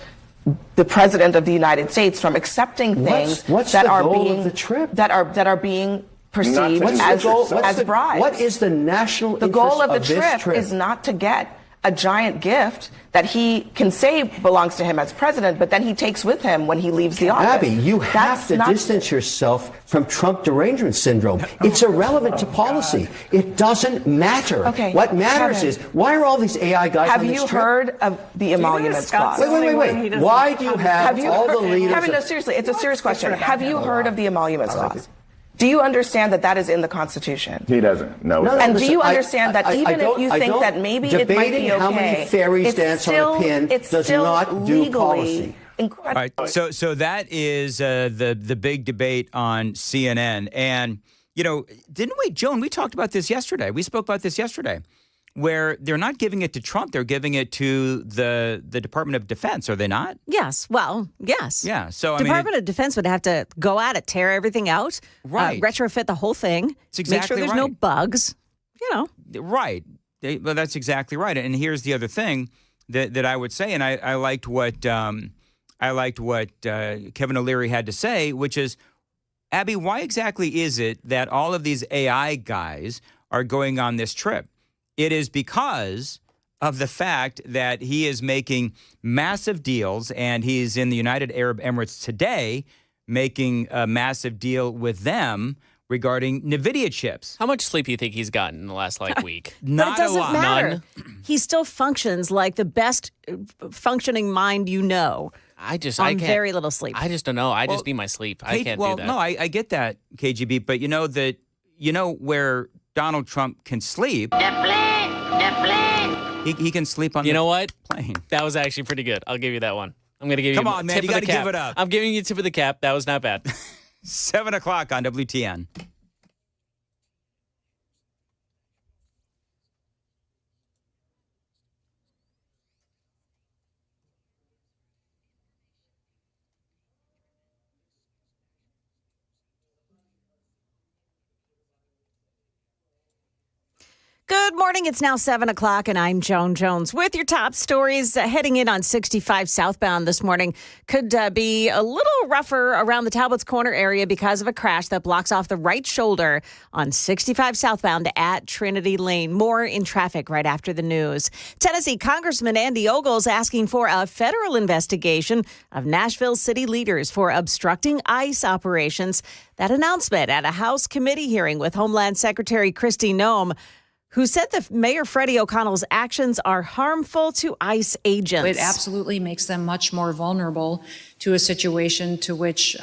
S9: the president of the United States from accepting things that are being perceived as bribes.
S23: What is the national interest
S9: The goal of the
S23: this trip
S9: is not to get a giant gift that he can say belongs to him as president, but then he takes with him when he leaves the office.
S23: Abby, you have to distance yourself from Trump derangement syndrome. It's irrelevant to policy. It doesn't matter.
S9: Okay,
S23: what matters
S9: Kevin,
S23: is, why are all these AI guys
S9: have
S23: on this
S9: you
S23: trip?
S9: heard of the emoluments clause?
S23: Wait. Why do you have all the leaders?
S9: Kevin, no, seriously, it's a serious question. Have you heard of the emoluments clause? Do you understand that is in the Constitution?
S10: He doesn't. No.
S9: And do you understand that even if you think that maybe it might be okay,
S23: how many fairies dance on a pin does not do policy.
S5: All right. So that is the big debate on CNN. And, didn't we, Joan, we talked about this yesterday. We spoke about this yesterday, where they're not giving it to Trump. They're giving it to the Department of Defense, are they not?
S1: Yes. Well, yes.
S5: Yeah. So,
S1: Department of Defense would have to go at it, tear everything out,
S5: right.
S1: Retrofit the whole thing,
S5: it's exactly
S1: make sure there's
S5: right.
S1: no bugs,
S5: Right. Well, that's exactly right. And here's the other thing that I would say, and I liked what Kevin O'Leary had to say, which is, Abby, why exactly is it that all of these AI guys are going on this trip? It is because of the fact that he is making massive deals, and he's in the United Arab Emirates today making a massive deal with them regarding NVIDIA chips.
S11: How much sleep do you think he's gotten in the last week?
S1: But it doesn't
S11: a lot.
S1: matter. He still functions like the best functioning mind you know.
S11: I
S1: can't. Very little sleep.
S11: I just don't know. I just need my sleep. I can't do that.
S5: No, I get that, KGB, but where Donald Trump can sleep. He can sleep on the plane.
S11: That was actually pretty good. I'll give you that one. I'm going to give you
S5: Come on, man.
S11: tip
S5: You
S11: of
S5: got
S11: the
S5: to
S11: cap.
S5: give it up.
S11: I'm giving you tip of the cap. That was not bad.
S5: 7 o'clock on WTN.
S1: Good morning. It's now 7 o'clock, and I'm Joan Jones with your top stories. Heading in on 65 southbound this morning could be a little rougher around the Talbot's Corner area because of a crash that blocks off the right shoulder on 65 southbound at Trinity Lane. More in traffic right after the news. Tennessee Congressman Andy Ogles asking for a federal investigation of Nashville city leaders for obstructing ICE operations. That announcement at a House committee hearing with Homeland Secretary Kristi Noem, who said that Mayor Freddie O'Connell's actions are harmful to ICE agents.
S22: It absolutely makes them much more vulnerable to a situation to which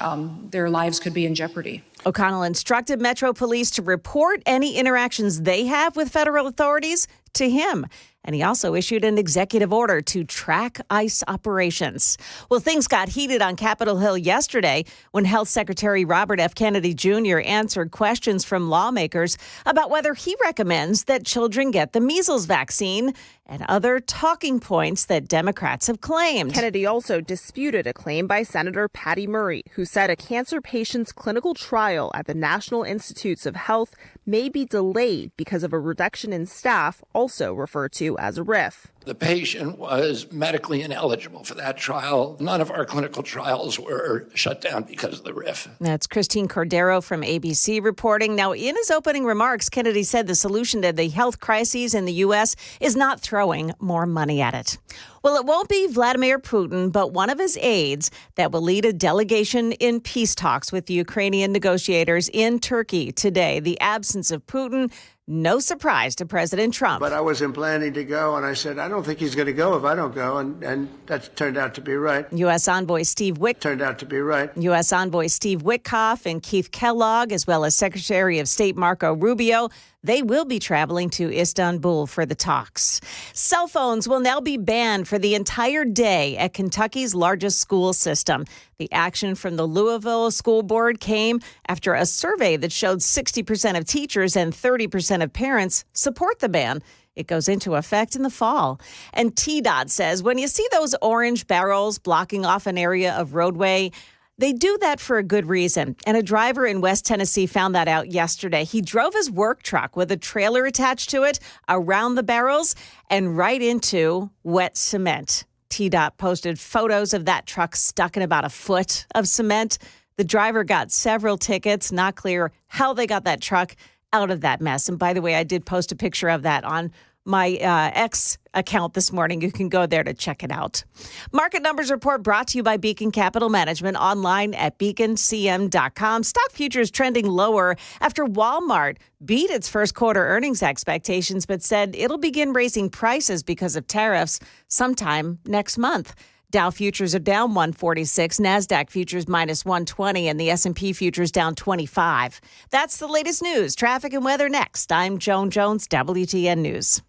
S22: their lives could be in jeopardy.
S1: O'Connell instructed Metro Police to report any interactions they have with federal authorities to him. And he also issued an executive order to track ICE operations. Well, things got heated on Capitol Hill yesterday when Health Secretary Robert F. Kennedy Jr. answered questions from lawmakers about whether he recommends that children get the measles vaccine and other talking points that Democrats have claimed.
S24: Kennedy also disputed a claim by Senator Patty Murray, who said a cancer patient's clinical trial at the National Institutes of Health may be delayed because of a reduction in staff, also referred to as a RIF.
S25: The patient was medically ineligible for that trial. None of our clinical trials were shut down because of the RIF.
S1: That's Christine Cordero from ABC reporting. Now, in his opening remarks, Kennedy said the solution to the health crises in the U.S. is not throwing more money at it. Well, it won't be Vladimir Putin, but one of his aides that will lead a delegation in peace talks with the Ukrainian negotiators in Turkey today. The absence of Putin No surprise to President Trump.
S7: But I wasn't planning to go, and I said, I don't think he's going to go if I don't go, and that turned out to be right.
S1: U.S. Envoy Steve U.S. Envoy Steve Witkoff and Keith Kellogg, as well as Secretary of State Marco Rubio, they will be traveling to Istanbul for the talks. Cell phones will now be banned for the entire day at Kentucky's largest school system. The action from the Louisville School Board came after a survey that showed 60% of teachers and 30% of parents support the ban. It goes into effect in the fall. And TDOT says when you see those orange barrels blocking off an area of roadway, they do that for a good reason. And a driver in West Tennessee found that out yesterday. He drove his work truck with a trailer attached to it around the barrels and right into wet cement. TDOT posted photos of that truck stuck in about a foot of cement. The driver got several tickets. Not clear how they got that truck out of that mess. And by the way, I did post a picture of that on my X account this morning. You can go there to check it out. Market Numbers Report brought to you by Beacon Capital Management, online at beaconcm.com. Stock futures trending lower after Walmart beat its first quarter earnings expectations, but said it'll begin raising prices because of tariffs sometime next month. Dow futures are down 146, NASDAQ futures minus 120, and the S&P futures down 25. That's the latest news. Traffic and weather next. I'm Joan Jones, WTN News.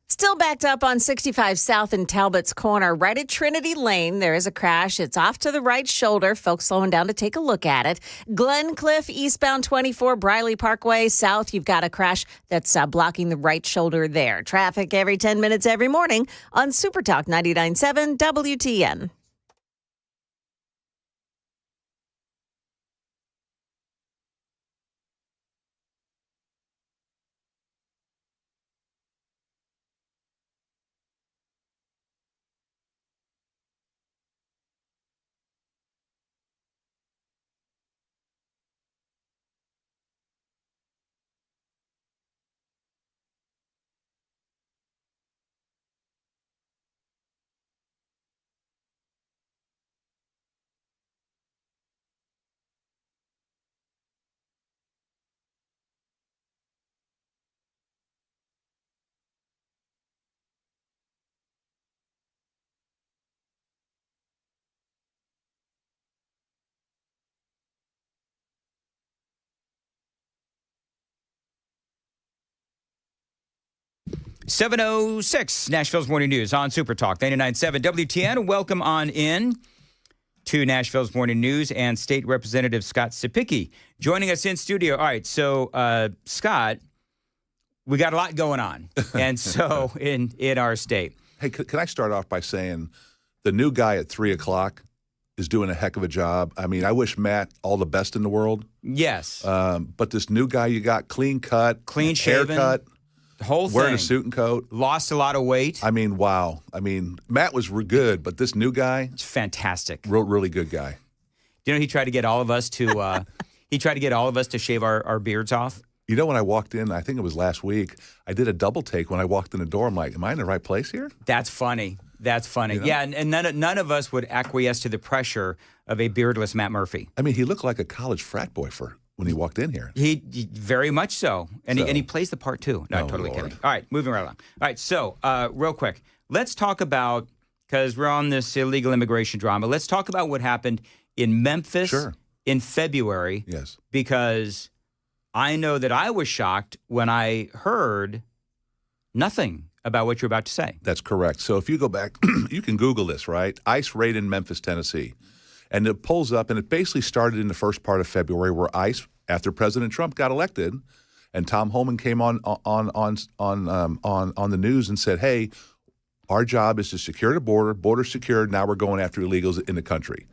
S1: Still backed up on 65 South in Talbot's Corner, right at Trinity Lane. There is a crash. It's off to the right shoulder. Folks slowing down to take a look at it. Glencliff, eastbound 24, Briley Parkway South. You've got a crash that's blocking the right shoulder there. Traffic every 10 minutes every morning on Super Talk 99.7 WTN.
S5: .706 Nashville's Morning News on Super Talk 99.7 WTN. Welcome on in to Nashville's Morning News, and State Representative Scott Sapicki joining us in studio. All right, so Scott, we got a lot going on, and so in our state.
S10: Hey, can I start off by saying the new guy at 3 o'clock is doing a heck of a job. I mean, I wish Matt all the best in the world.
S5: Yes.
S10: But this new guy you got, clean cut,
S5: clean shaven,
S10: haircut,
S5: the whole
S10: wearing
S5: thing.
S10: a suit and coat.
S5: Lost a lot of weight.
S10: I mean, wow. I mean, Matt was good, but this new guy,
S5: it's fantastic.
S10: Really good guy.
S5: Do you know he tried to get all of us to shave our beards off?
S10: You know, when I walked in, I think it was last week, I did a double take when I walked in the door. I'm like, am I in the right place here?
S5: That's funny. That's funny.
S10: You know?
S5: Yeah, and none of us would acquiesce to the pressure of a beardless Matt Murphy.
S10: I mean, he looked like a college frat boy when he walked in here.
S5: He very much so. And he plays the part too. No, totally
S10: Lord.
S5: kidding. All right, moving right along. All right, so real quick, let's talk about, because we're on this illegal immigration drama, let's talk about what happened in Memphis in February.
S10: Yes.
S5: Because I know that I was shocked when I heard nothing about what you're about to say.
S10: That's correct. So if you go back, you can Google this, right? ICE raid in Memphis, Tennessee. And it pulls up, and it basically started in the first part of February where ICE, after President Trump got elected, and Tom Homan came on the news and said, hey, our job is to secure the border secured, now we're going after illegals in the country.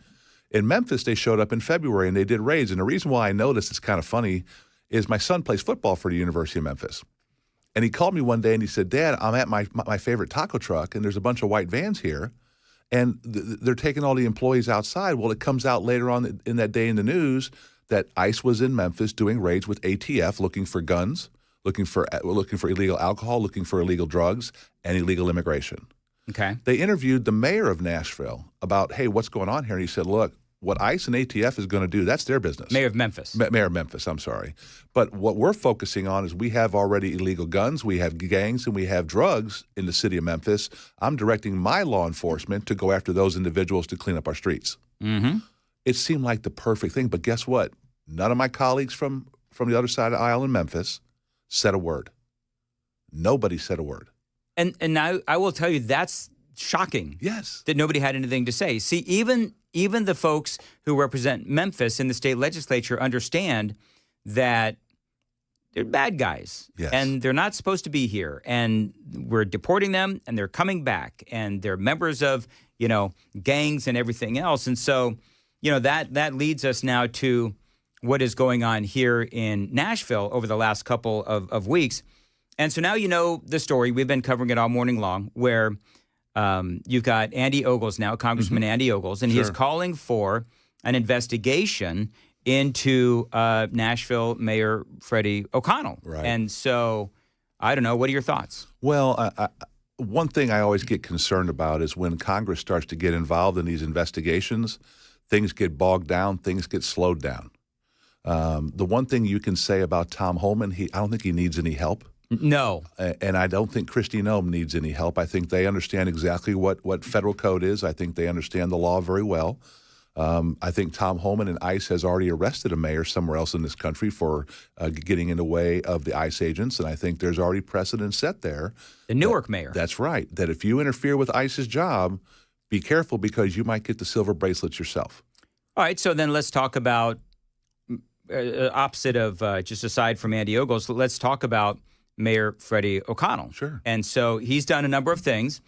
S10: In Memphis, they showed up in February, and they did raids. And the reason why I know this is kind of funny is my son plays football for the University of Memphis. And he called me one day and he said, Dad, I'm at my favorite taco truck, and there's a bunch of white vans here, and they're taking all the employees outside. Well, it comes out later on in that day in the news that ICE was in Memphis doing raids with ATF, looking for guns, looking for illegal alcohol, looking for illegal drugs, and illegal immigration.
S5: Okay.
S10: They interviewed the mayor of Nashville about, hey, what's going on here? And he said, look, what ICE and ATF is going to do, that's their business.
S5: Mayor of Memphis.
S10: Mayor of Memphis, I'm sorry. But what we're focusing on is we have already illegal guns, we have gangs, and we have drugs in the city of Memphis. I'm directing my law enforcement to go after those individuals to clean up our streets.
S5: Mm-hmm.
S10: It seemed like the perfect thing, but guess what? None of my colleagues from the other side of the aisle in Memphis said a word. Nobody said a word.
S5: And now I will tell you, that's shocking.
S10: Yes.
S5: That nobody had anything to say. See, even the folks who represent Memphis in the state legislature understand that they're bad guys.
S10: Yes.
S5: And they're not supposed to be here. And we're deporting them, and they're coming back. And they're members of, gangs and everything else. And so, that leads us now to what is going on here in Nashville over the last couple of weeks. And so now you know the story. We've been covering it all morning long, where you've got Andy Ogles now, Congressman Andy Ogles, and he is calling for an investigation into Nashville Mayor Freddie O'Connell.
S10: Right.
S5: And so, I don't know, what are your thoughts?
S10: Well, one thing I always get concerned about is when Congress starts to get involved in these investigations, things get bogged down, things get slowed down. The one thing you can say about Tom Homan, I don't think he needs any help.
S5: No.
S10: And I don't think Kristi Noem needs any help. I think they understand exactly what federal code is. I think they understand the law very well. I think Tom Homan and ICE has already arrested a mayor somewhere else in this country for getting in the way of the ICE agents, and I think there's already precedent set there.
S5: The Newark mayor.
S10: That's right. That if you interfere with ICE's job, be careful because you might get the silver bracelets yourself.
S5: All right, so then let's talk about, opposite of just aside from Andy Ogles, let's talk about Mayor Freddie O'Connell.
S10: Sure.
S5: And so he's done a number of things.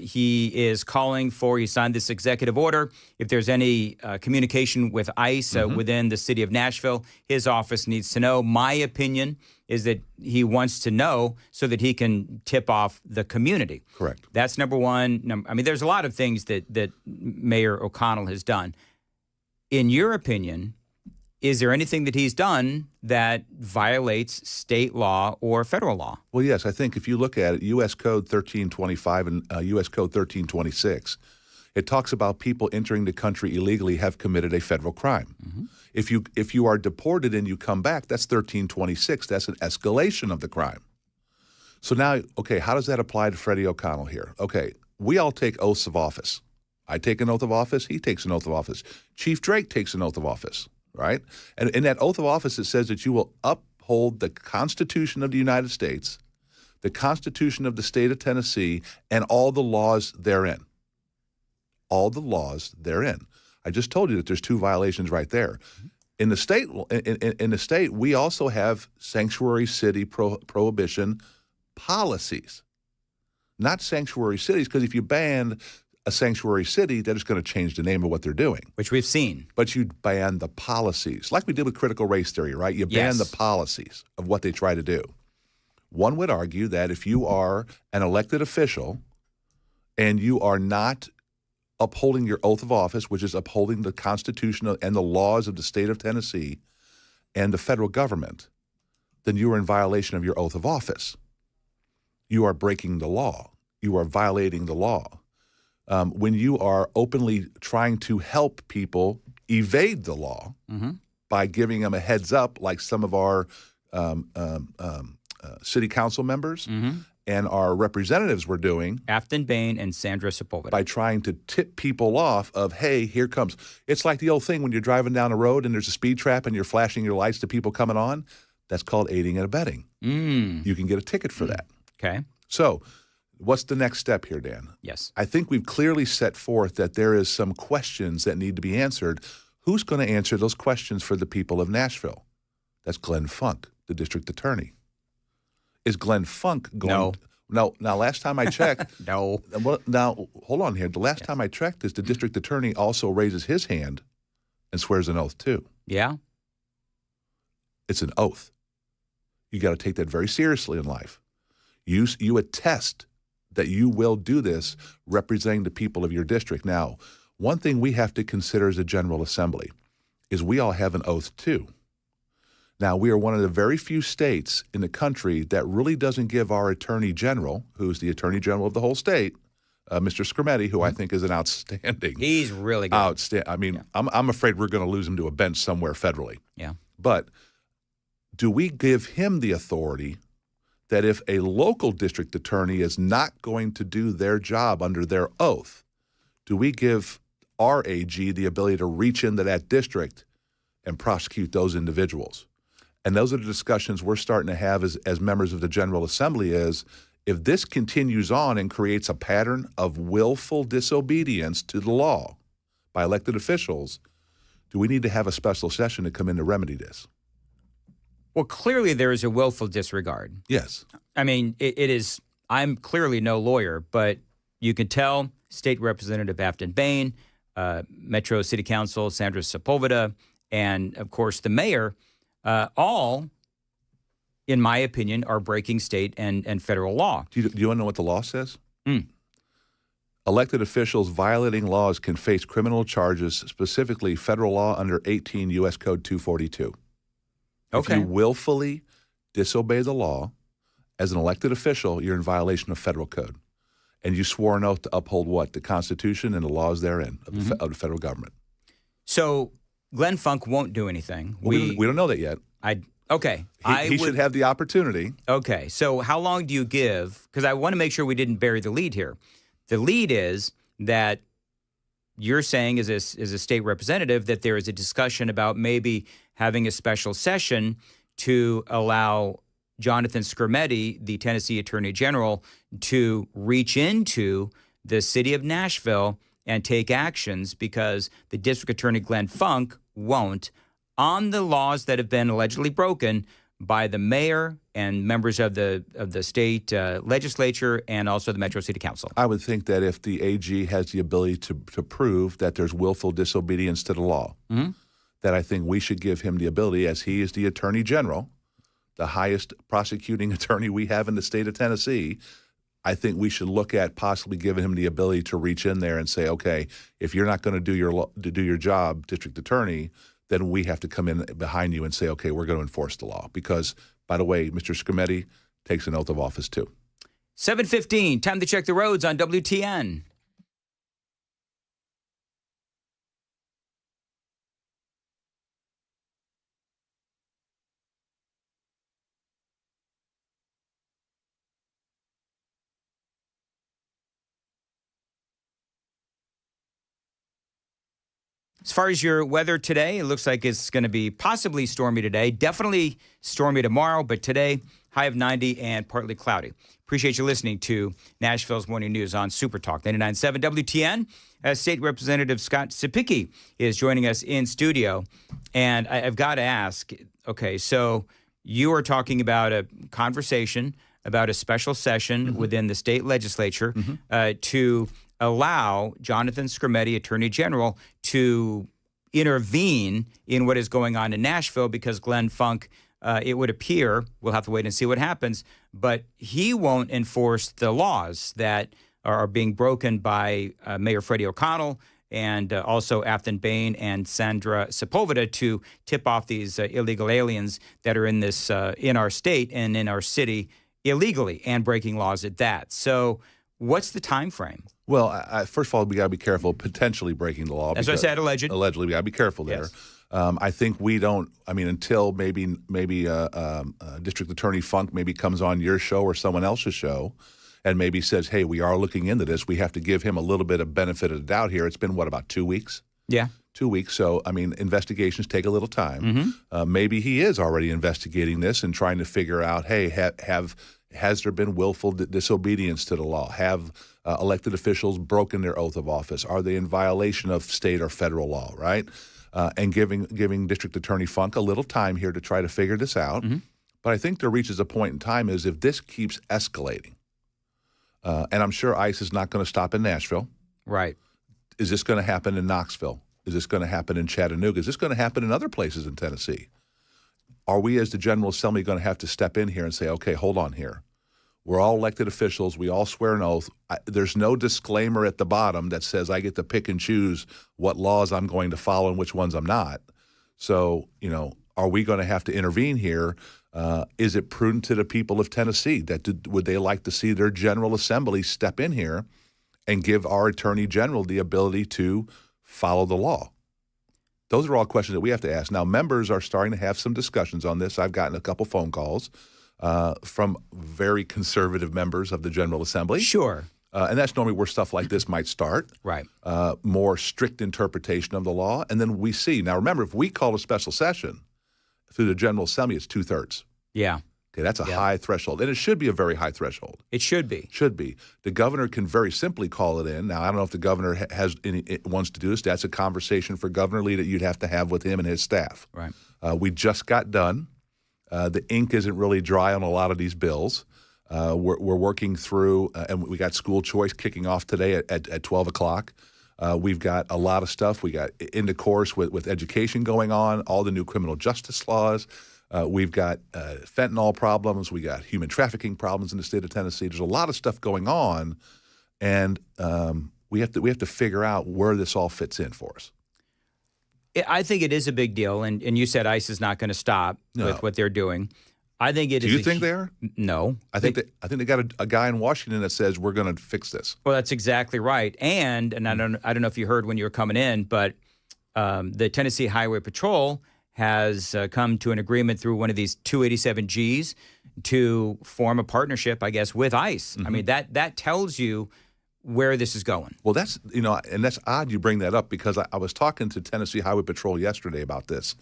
S5: He is calling for, he signed this executive order. If there's any communication with ICE within the city of Nashville, his office needs to know. My opinion is that he wants to know so that he can tip off the community.
S10: Correct.
S5: That's number one. I mean, there's a lot of things that Mayor O'Connell has done. In your opinion, is there anything that he's done that violates state law or federal law?
S10: Well, yes. I think if you look at it, U.S. Code 1325 and U.S. Code 1326, it talks about people entering the country illegally have committed a federal crime. If you are deported and you come back, that's 1326. That's an escalation of the crime. So now, okay, how does that apply to Freddie O'Connell here? Okay, we all take oaths of office. I take an oath of office. He takes an oath of office. Chief Drake takes an oath of office. Right? And in that oath of office, it says that you will uphold the Constitution of the United States, the Constitution of the state of Tennessee, and all the laws therein. All the laws therein. I just told you that there's 2 violations right there. In the state, in the state, we also have sanctuary city prohibition policies, not sanctuary cities. Because if you ban a sanctuary city, they're just going to change the name of what they're doing,
S5: which we've seen.
S10: But you ban the policies, like we did with critical race theory, right? You ban the policies of what they try to do. One would argue that if you are an elected official and you are not upholding your oath of office, which is upholding the Constitution and the laws of the state of Tennessee and the federal government, then you are in violation of your oath of office. You are breaking the law. You are violating the law. When you are openly trying to help people evade the law by giving them a heads up, like some of our city council members and our representatives were doing.
S5: Afton Bain and Sandra Sepulveda.
S10: By trying to tip people off of, hey, here comes. It's like the old thing when you're driving down the road and there's a speed trap and you're flashing your lights to people coming on. That's called aiding and abetting. You can get a ticket for that.
S5: Okay.
S10: So what's the next step here, Dan?
S5: Yes.
S10: I think we've clearly set forth that there is some questions that need to be answered. Who's going to answer those questions for the people of Nashville? That's Glenn Funk, the district attorney. Is Glenn Funk going? No. Now, last time I checked.
S5: No.
S10: Well, now, hold on here. The last time I checked is the district attorney also raises his hand and swears an oath too.
S5: Yeah.
S10: It's an oath. You got to take that very seriously in life. You attest that you will do this representing the people of your district. Now, one thing we have to consider as a General Assembly is we all have an oath too. Now, we are one of the very few states in the country that really doesn't give our Attorney General, who's the Attorney General of the whole state, Mr. Scrimeti, who I think is an outstanding.
S5: He's really good.
S10: Outstanding. I mean, I'm afraid we're going to lose him to a bench somewhere federally.
S5: Yeah.
S10: But do we give him the authority that if a local district attorney is not going to do their job under their oath, do we give our AG the ability to reach into that district and prosecute those individuals? And those are the discussions we're starting to have as members of the General Assembly is, if this continues on and creates a pattern of willful disobedience to the law by elected officials, do we need to have a special session to come in to remedy this?
S5: Well, clearly there is a willful disregard.
S10: Yes.
S5: I mean, it is, I'm clearly no lawyer, but you can tell State Representative Afton Bain, Metro City Council Sandra Sepulveda, and of course the mayor, all, in my opinion, are breaking state and federal law.
S10: Do you want to know what the law says? Elected officials violating laws can face criminal charges, specifically federal law under 18 U.S. Code 242.
S5: Okay.
S10: If you willfully disobey the law as an elected official, you're in violation of federal code. And you swore an oath to uphold what? The Constitution and the laws therein of, of the federal government.
S5: So Glenn Funk won't do anything.
S10: We don't know that yet.
S5: Okay.
S10: He should have the opportunity.
S5: Okay. So how long do you give? Because I want to make sure we didn't bury the lead here. The lead is that you're saying as a state representative that there is a discussion about maybe having a special session to allow Jonathan Scrimeti, the Tennessee Attorney General, to reach into the city of Nashville and take actions because the District Attorney Glenn Funk won't on the laws that have been allegedly broken by the mayor and members of the state legislature and also the Metro City Council.
S10: I would think that if the AG has the ability to prove that there's willful disobedience to the law, that I think we should give him the ability, as he is the Attorney General, the highest prosecuting attorney we have in the state of Tennessee, I think we should look at possibly giving him the ability to reach in there and say, okay, if you're not going to do your job, district attorney, then we have to come in behind you and say, okay, we're going to enforce the law. Because, by the way, Mr. Scrimeti takes an oath of office too.
S5: 7:15, time to check the roads on WTN. As far as your weather today, it looks like it's going to be possibly stormy today, definitely stormy tomorrow, but today high of 90 and partly cloudy. Appreciate you listening to Nashville's Morning News on Super Talk 99.7 WTN. State Representative Scott Cepicky is joining us in studio. And I've got to ask, okay, so you are talking about a conversation about a special session within the state legislature to allow Jonathan Skrmetti, Attorney General, to intervene in what is going on in Nashville because Glenn Funk, it would appear, we'll have to wait and see what happens, but he won't enforce the laws that are being broken by Mayor Freddie O'Connell and also Afton Bain and Sandra Sepulveda to tip off these illegal aliens that are in this in our state and in our city illegally and breaking laws at that. So what's the time frame?
S10: Well, first of all, we got to be careful potentially breaking the law.
S5: As I said, alleged.
S10: Allegedly, we got to be careful there.
S5: Yes.
S10: I think we don't. I mean, until maybe District Attorney Funk maybe comes on your show or someone else's show, and maybe says, "Hey, we are looking into this." We have to give him a little bit of benefit of the doubt here. It's been what, about 2 weeks?
S5: Yeah.
S10: 2 weeks. So, I mean, investigations take a little time. Maybe he is already investigating this and trying to figure out, hey, has there been willful disobedience to the law? Have elected officials broken their oath of office? Are they in violation of state or federal law, right? And giving District Attorney Funk a little time here to try to figure this out. But I think there reaches a point in time is if this keeps escalating, and I'm sure ICE is not going to stop in Nashville.
S5: Right.
S10: Is this going to happen in Knoxville? Is this going to happen in Chattanooga? Is this going to happen in other places in Tennessee? Are we as the General Assembly going to have to step in here and say, okay, hold on here. We're all elected officials. We all swear an oath. There's no disclaimer at the bottom that says I get to pick and choose what laws I'm going to follow and which ones I'm not. So, are we going to have to intervene here? Is it prudent to the people of Tennessee would they like to see their General Assembly step in here and give our Attorney General the ability to follow the law? Those are all questions that we have to ask. Now, members are starting to have some discussions on this. I've gotten a couple phone calls from very conservative members of the General Assembly.
S5: Sure.
S10: And that's normally where stuff like this might start.
S5: Right.
S10: More strict interpretation of the law. And then we see. Now, remember, if we call a special session through the General Assembly, it's 2/3.
S5: Yeah.
S10: Okay, that's a high threshold. And it should be a very high threshold.
S5: It should be.
S10: Should be. The governor can very simply call it in. Now, I don't know if the governor wants to do this. That's a conversation for Governor Lee that you'd have to have with him and his staff.
S5: Right.
S10: We just got done. The ink isn't really dry on a lot of these bills. We're working through, and we got school choice kicking off today at 12 o'clock. We've got a lot of stuff. We got into course with education going on, all the new criminal justice laws. We've got fentanyl problems. We got human trafficking problems in the state of Tennessee. There's a lot of stuff going on, and we have to figure out where this all fits in for us.
S5: I think it is a big deal, and you said ICE is not going to stop with what they're doing. I think it is.
S10: Do you think they are?
S5: No.
S10: I think they got a guy in Washington that says we're going to fix this.
S5: Well, that's exactly right. And I don't know if you heard when you were coming in, but the Tennessee Highway Patrol has come to an agreement through one of these 287Gs to form a partnership, I guess, with ICE. I mean, that tells you where this is going.
S10: Well, that's, and that's odd you bring that up because I was talking to Tennessee Highway Patrol yesterday about this,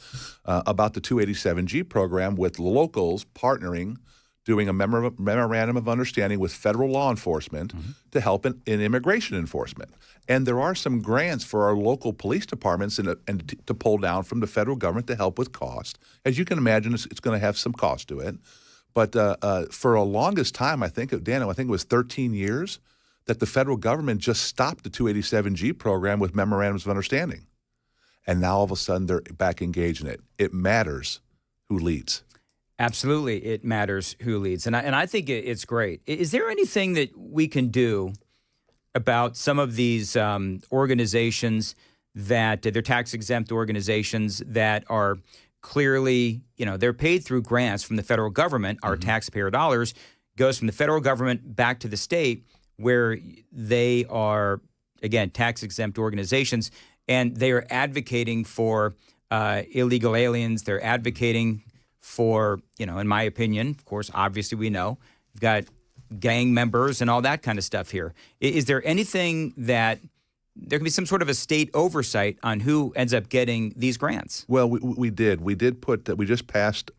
S10: about the 287G program with locals partnering, doing a memorandum of understanding with federal law enforcement to help in immigration enforcement. And there are some grants for our local police departments and to pull down from the federal government to help with cost. As you can imagine, it's going to have some cost to it. But for a longest time, I think it was 13 years, that the federal government just stopped the 287G program with memorandums of understanding. And now all of a sudden they're back engaged in it. It matters who leads.
S5: Absolutely, it matters who leads. And I think it's great. Is there anything that we can do about some of these organizations that they're tax-exempt organizations that are clearly, they're paid through grants from the federal government, our taxpayer dollars, goes from the federal government back to the state, where they are, again, tax-exempt organizations, and they are advocating for illegal aliens. They're advocating for, in my opinion, of course, obviously we know, you've got gang members and all that kind of stuff here. Is there anything that there can be some sort of a state oversight on who ends up getting these grants?
S10: Well, we did. We did put – we just passed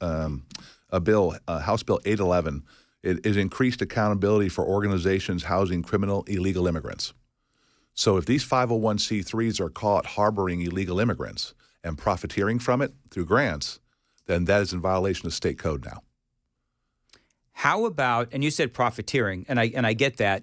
S10: a bill, House Bill 811. It is increased accountability for organizations housing criminal illegal immigrants. So if these 501c3s are caught harboring illegal immigrants and profiteering from it through grants, then that is in violation of state code now.
S5: How about, and you said profiteering, and I get that.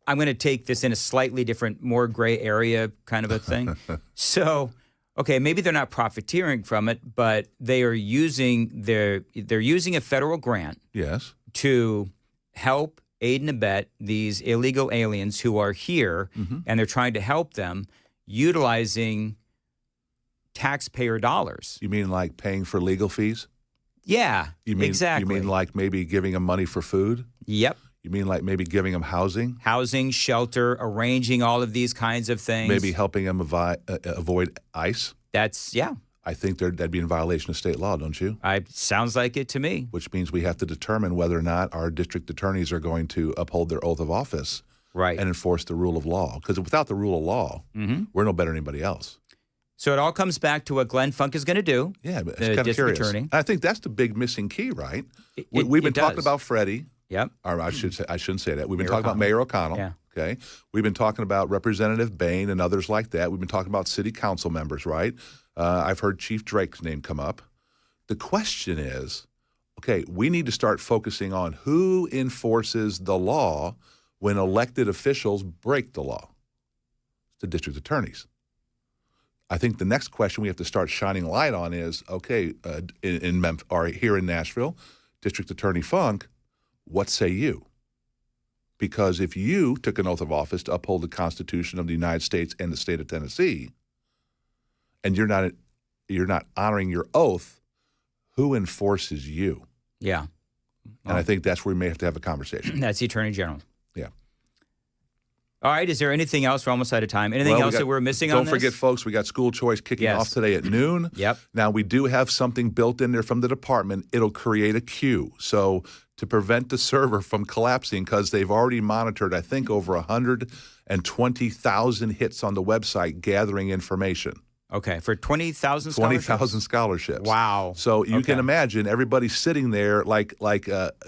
S5: I'm going to take this in a slightly different, more gray area kind of a thing. So, okay, maybe they're not profiteering from it, but they are they're using a federal grant.
S10: Yes.
S5: To help aid and abet these illegal aliens who are here, and they're trying to help them utilizing taxpayer dollars.
S10: You mean like paying for legal fees?
S5: Yeah, exactly.
S10: You mean like maybe giving them money for food?
S5: Yep.
S10: You mean like maybe giving them housing?
S5: Housing, shelter, arranging all of these kinds of things.
S10: Maybe helping them avoid ICE?
S5: Yeah.
S10: I think that'd be in violation of state law, don't you?
S5: Sounds like it to me.
S10: Which means we have to determine whether or not our district attorneys are going to uphold their oath of office and enforce the rule of law. Because without the rule of law, we're no better than anybody else.
S5: So it all comes back to what Glenn Funk is going to do.
S10: Yeah, but
S5: the
S10: it's kind of curious.
S5: Attorney.
S10: I think that's the big missing key, right? We've been talking about Freddie.
S5: Yep.
S10: Or I shouldn't say that. We've been talking about Mayor O'Connell.
S5: Yeah.
S10: Okay. We've been talking about Representative Bain and others like that. We've been talking about city council members, right? I've heard Chief Drake's name come up. The question is, okay, we need to start focusing on who enforces the law when elected officials break the law. It's the district attorneys. I think the next question we have to start shining light on is, okay, in Memphis or here in Nashville, District Attorney Funk, what say you? Because if you took an oath of office to uphold the Constitution of the United States and the state of Tennessee, and you're not honoring your oath, who enforces you?
S5: Yeah.
S10: And I think that's where we may have to have a conversation.
S5: That's the Attorney General.
S10: Yeah.
S5: All right. Is there anything else? We're almost out of time. Anything else that we're missing on this?
S10: Don't forget, folks, we got school choice kicking off today at noon.
S5: Yep.
S10: Now, we do have something built in there from the department. It'll create a queue. So to prevent the server from collapsing, because they've already monitored, I think, over 120,000 hits on the website gathering information.
S5: Okay, for 20,000 scholarships?
S10: 20,000 scholarships.
S5: Wow.
S10: So you can imagine everybody sitting there like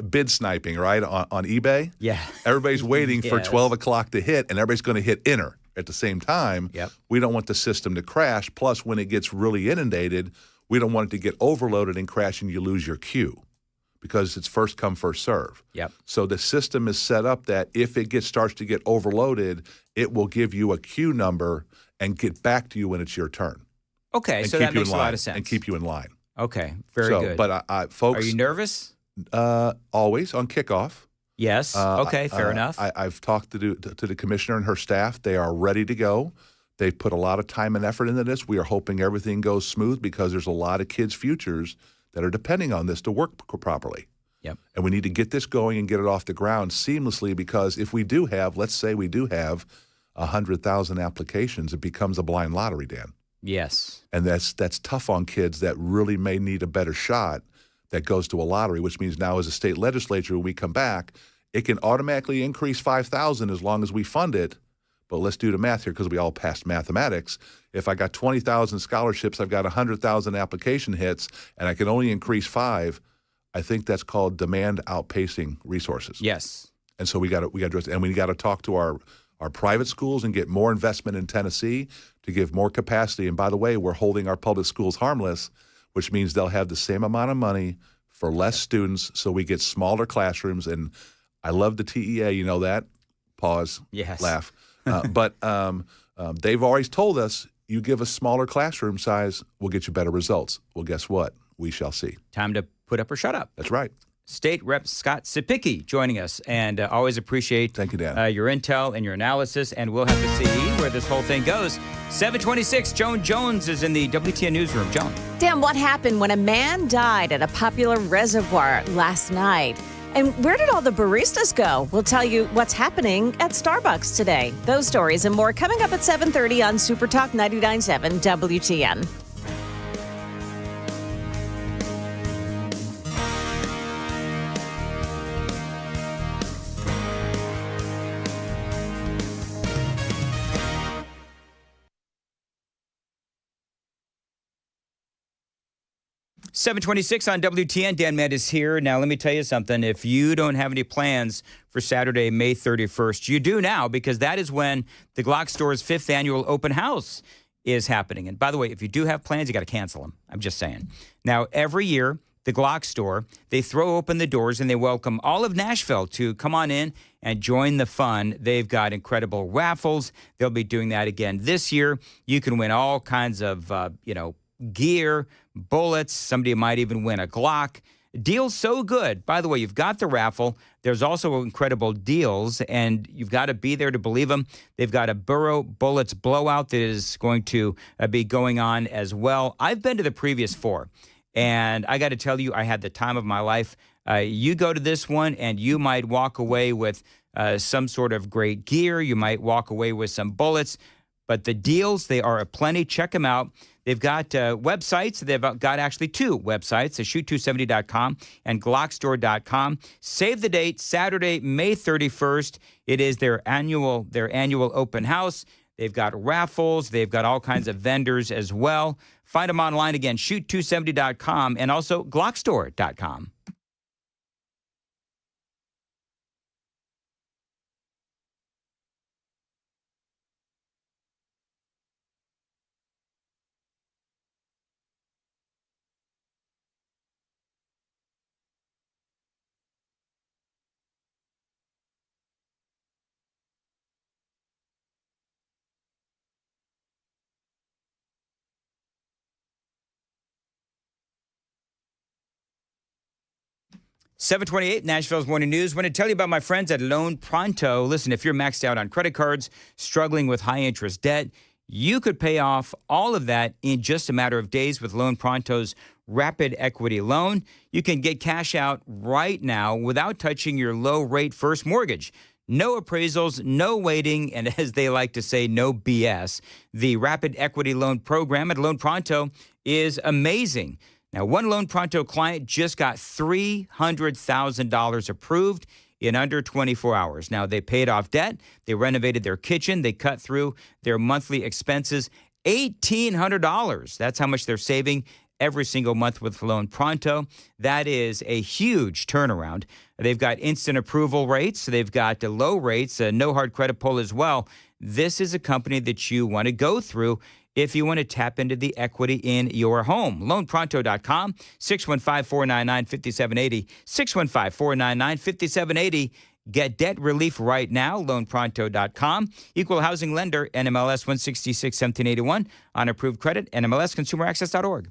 S10: bid sniping, right, on eBay?
S5: Yeah.
S10: Everybody's waiting for 12 o'clock to hit, and everybody's going to hit enter at the same time.
S5: Yep.
S10: We don't want the system to crash. Plus, when it gets really inundated, we don't want it to get overloaded and crash and you lose your queue because it's first come, first serve.
S5: Yep.
S10: So the system is set up that if it starts to get overloaded, it will give you a queue number and get back to you when it's your turn.
S5: Okay, so that makes a lot of sense.
S10: And keep you in line.
S5: Okay, very good.
S10: But folks,
S5: are you nervous?
S10: Always on kickoff.
S5: Yes. Okay, fair enough.
S10: I've talked to the commissioner and her staff. They are ready to go. They've put a lot of time and effort into this. We are hoping everything goes smooth because there's a lot of kids' futures that are depending on this to work properly.
S5: Yep.
S10: And we need to get this going and get it off the ground seamlessly because if we do have, let's say we do have 100,000 applications, it becomes a blind lottery, Dan.
S5: Yes.
S10: And that's tough on kids that really may need a better shot that goes to a lottery, which means now as a state legislature, when we come back, it can automatically increase 5,000 as long as we fund it. But let's do the math here because we all passed mathematics. If I got 20,000 scholarships, I've got 100,000 application hits, and I can only increase 5. I think that's called demand outpacing resources.
S5: Yes.
S10: And so we got to address it. And we got to talk to our private schools and get more investment in Tennessee to give more capacity. And by the way, we're holding our public schools harmless, which means they'll have the same amount of money for less students, so we get smaller classrooms. And I love the TEA, you know that? Pause.
S5: Yes.
S10: Laugh. But they've always told us, you give us smaller classroom size, we'll get you better results. Well, guess what? We shall see.
S5: Time to put up or shut up.
S10: That's right.
S5: State Rep Scott Sipicki joining us, and always appreciate
S10: Thank you, Dan.
S5: Your intel and your analysis, and we'll have to see where this whole thing goes. 726, Joan Jones is in the WTN Newsroom. Joan.
S1: Dan, what happened when a man died at a popular reservoir last night? And where did all the baristas go? We'll tell you what's happening at Starbucks today. Those stories and more coming up at 7:30 on Super Talk 99.7 WTN.
S5: 726 on WTN. Dan Mendes here. Now, let me tell you something. If you don't have any plans for Saturday, May 31st, you do now, because that is when the Glock Store's 5th annual open house is happening. And by the way, if you do have plans, you got to cancel them. I'm just saying. Now, every year, the Glock Store, they throw open the doors and they welcome all of Nashville to come on in and join the fun. They've got incredible raffles. They'll be doing that again this year. You can win all kinds of, gear, bullets. Somebody might even win a Glock. Deals so good. By the way, you've got the raffle. There's also incredible deals, and you've got to be there to believe them. They've got a Burrow Bullets blowout that is going to be going on as well. I've been to the previous 4, and I got to tell you, I had the time of my life. You go to this one, and you might walk away with some sort of great gear. You might walk away with some bullets. But the deals, they are aplenty. Check them out. They've got websites. They've got actually 2 websites, shoot270.com and glockstore.com. Save the date, Saturday, May 31st. It is their annual open house. They've got raffles. They've got all kinds of vendors as well. Find them online again, shoot270.com and also glockstore.com. .728, Nashville's Morning News. Want to tell you about my friends at Loan Pronto. Listen, if you're maxed out on credit cards, struggling with high-interest debt, you could pay off all of that in just a matter of days with Loan Pronto's Rapid Equity Loan. You can get cash out right now without touching your low-rate first mortgage. No appraisals, no waiting, and as they like to say, no BS. The Rapid Equity Loan program at Loan Pronto is amazing. Now, one Loan Pronto client just got $300,000 approved in under 24 hours. Now, they paid off debt, they renovated their kitchen, they cut through their monthly expenses, $1,800. That's how much they're saving every single month with Loan Pronto. That is a huge turnaround. They've got instant approval rates. They've got low rates, no hard credit pull as well. This is a company that you want to go through if you want to tap into the equity in your home. LoanPronto.com, 615-499-5780, 615-499-5780. Get debt relief right now, LoanPronto.com. Equal housing lender, NMLS 166-1781. On approved credit, NMLSConsumerAccess.org.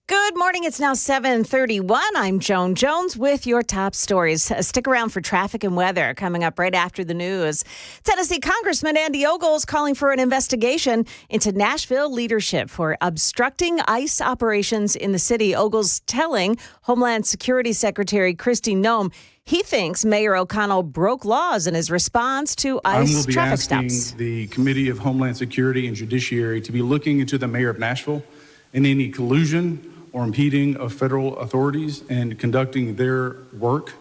S1: Good morning. It's now 7:31. I'm Joan Jones with your top stories. Stick around for traffic and weather coming up right after the news. Tennessee Congressman Andy Ogles calling for an investigation into Nashville leadership for obstructing ICE operations in the city. Ogles telling Homeland Security Secretary Kristi Noem he thinks Mayor O'Connell broke laws in his response to ICE traffic stops.
S3: I will be asking the Committee of Homeland Security and Judiciary to be looking into the mayor of Nashville and any collusion or impeding of federal authorities and conducting their work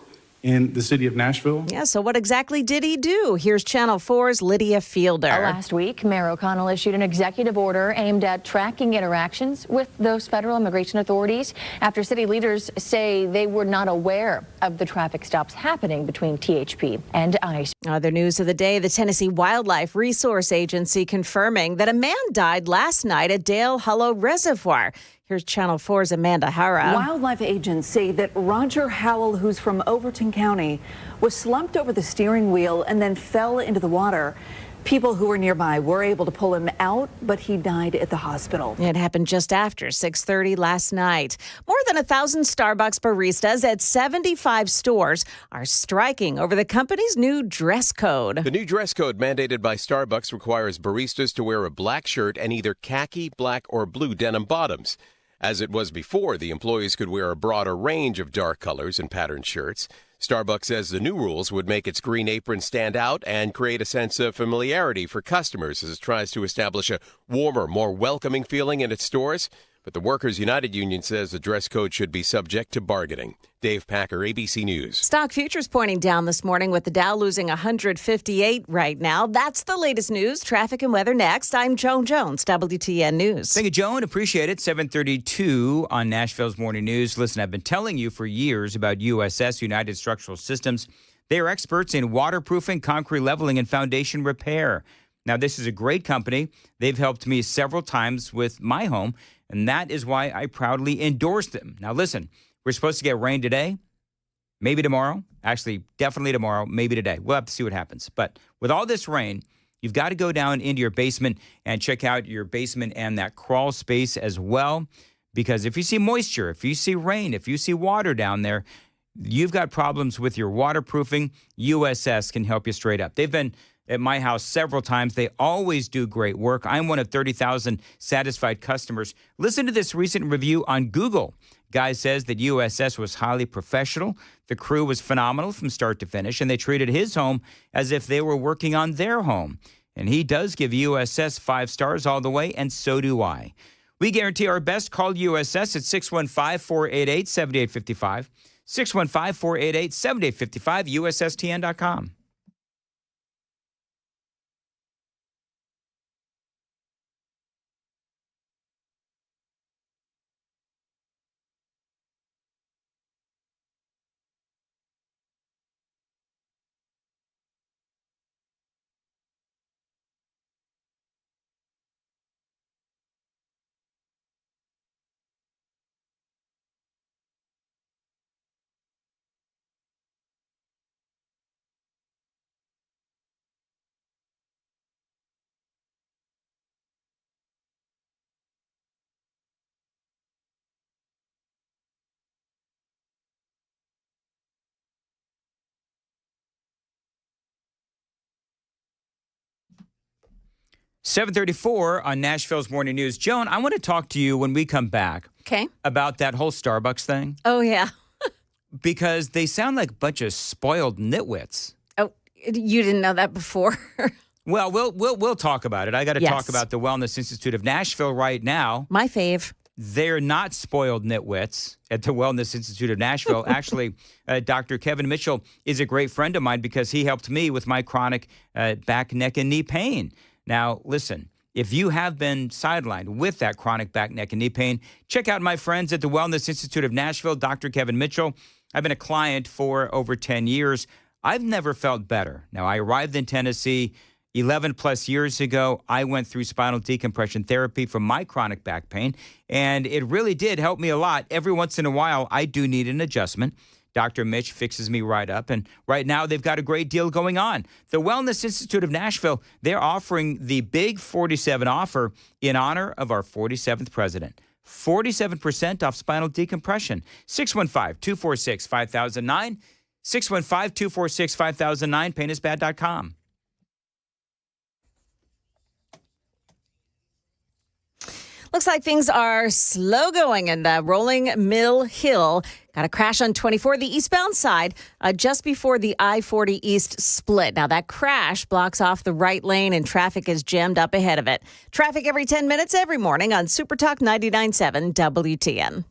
S3: in the city of Nashville.
S1: Yeah, so what exactly did he do? Here's Channel 4's Lydia Fielder.
S12: Last week, Mayor O'Connell issued an executive order aimed at tracking interactions with those federal immigration authorities after city leaders say they were not aware of the traffic stops happening between THP and ICE.
S1: Other news of the day, the Tennessee Wildlife Resource Agency confirming that a man died last night at Dale Hollow Reservoir. Here's Channel 4's Amanda Hara.
S13: Wildlife agents say that Roger Howell, who's from Overton County, was slumped over the steering wheel and then fell into the water. People who were nearby were able to pull him out, but he died at the hospital.
S1: It happened just after 6:30 last night. More than 1,000 Starbucks baristas at 75 stores are striking over the company's new dress code.
S14: The new dress code mandated by Starbucks requires baristas to wear a black shirt and either khaki, black, or blue denim bottoms. As it was before, the employees could wear a broader range of dark colors and patterned shirts. Starbucks says the new rules would make its green apron stand out and create a sense of familiarity for customers as it tries to establish a warmer, more welcoming feeling in its stores. But the Workers United Union says the dress code should be subject to bargaining. Dave Packer, ABC News.
S1: Stock futures pointing down this morning with the Dow losing 158 right now. That's the latest news. Traffic and weather next. I'm Joan Jones, WTN News.
S5: Thank you, Joan. Appreciate it. 7:32 on Nashville's Morning News. Listen, I've been telling you for years about USS, United Structural Systems. They are experts in waterproofing, concrete leveling, and foundation repair. Now, this is a great company. They've helped me several times with my home, and that is why I proudly endorse them. Now, listen, we're supposed to get rain today, maybe tomorrow. Actually, definitely tomorrow, maybe today. We'll have to see what happens. But with all this rain, you've got to go down into your basement and check out your basement and that crawl space as well. Because if you see moisture, if you see rain, if you see water down there, you've got problems with your waterproofing. USS can help you straight up. They've been at my house several times. They always do great work. I'm one of 30,000 satisfied customers. Listen to this recent review on Google. Guy says that USS was highly professional. The crew was phenomenal from start to finish, and they treated his home as if they were working on their home. And he does give USS 5 stars all the way, and so do I. We guarantee our best. Call USS at 615-488-7855. 615-488-7855, USSTN.com. .34 on Nashville's Morning News. Joan, I want to talk to you when we come back.
S1: Okay.
S5: About that whole Starbucks thing.
S1: Oh, yeah.
S5: Because they sound like a bunch of spoiled nitwits.
S1: Oh, you didn't know that before?
S5: Well, we'll talk about it. I got to
S1: Yes.
S5: talk about the Wellness Institute of Nashville right now.
S1: My fave.
S5: They're not spoiled nitwits at the Wellness Institute of Nashville. Actually, Dr. Kevin Mitchell is a great friend of mine because he helped me with my chronic back, neck, and knee pain. Now, listen, if you have been sidelined with that chronic back, neck, and knee pain, check out my friends at the Wellness Institute of Nashville, Dr. Kevin Mitchell. I've been a client for over 10 years. I've never felt better. Now, I arrived in Tennessee 11 plus years ago. I went through spinal decompression therapy for my chronic back pain, and it really did help me a lot. Every once in a while, I do need an adjustment. Dr. Mitch fixes me right up, and right now they've got a great deal going on. The Wellness Institute of Nashville, they're offering the Big 47 offer in honor of our 47th president. 47% off spinal decompression. 615-246-5009. 615-246-5009. Painisbad.com.
S1: Looks like things are slow going in Rolling Mill Hill. Got a crash on 24, the eastbound side, just before the I-40 East split. Now, that crash blocks off the right lane and traffic is jammed up ahead of it. Traffic every 10 minutes every morning on Super Talk 99.7 WTN.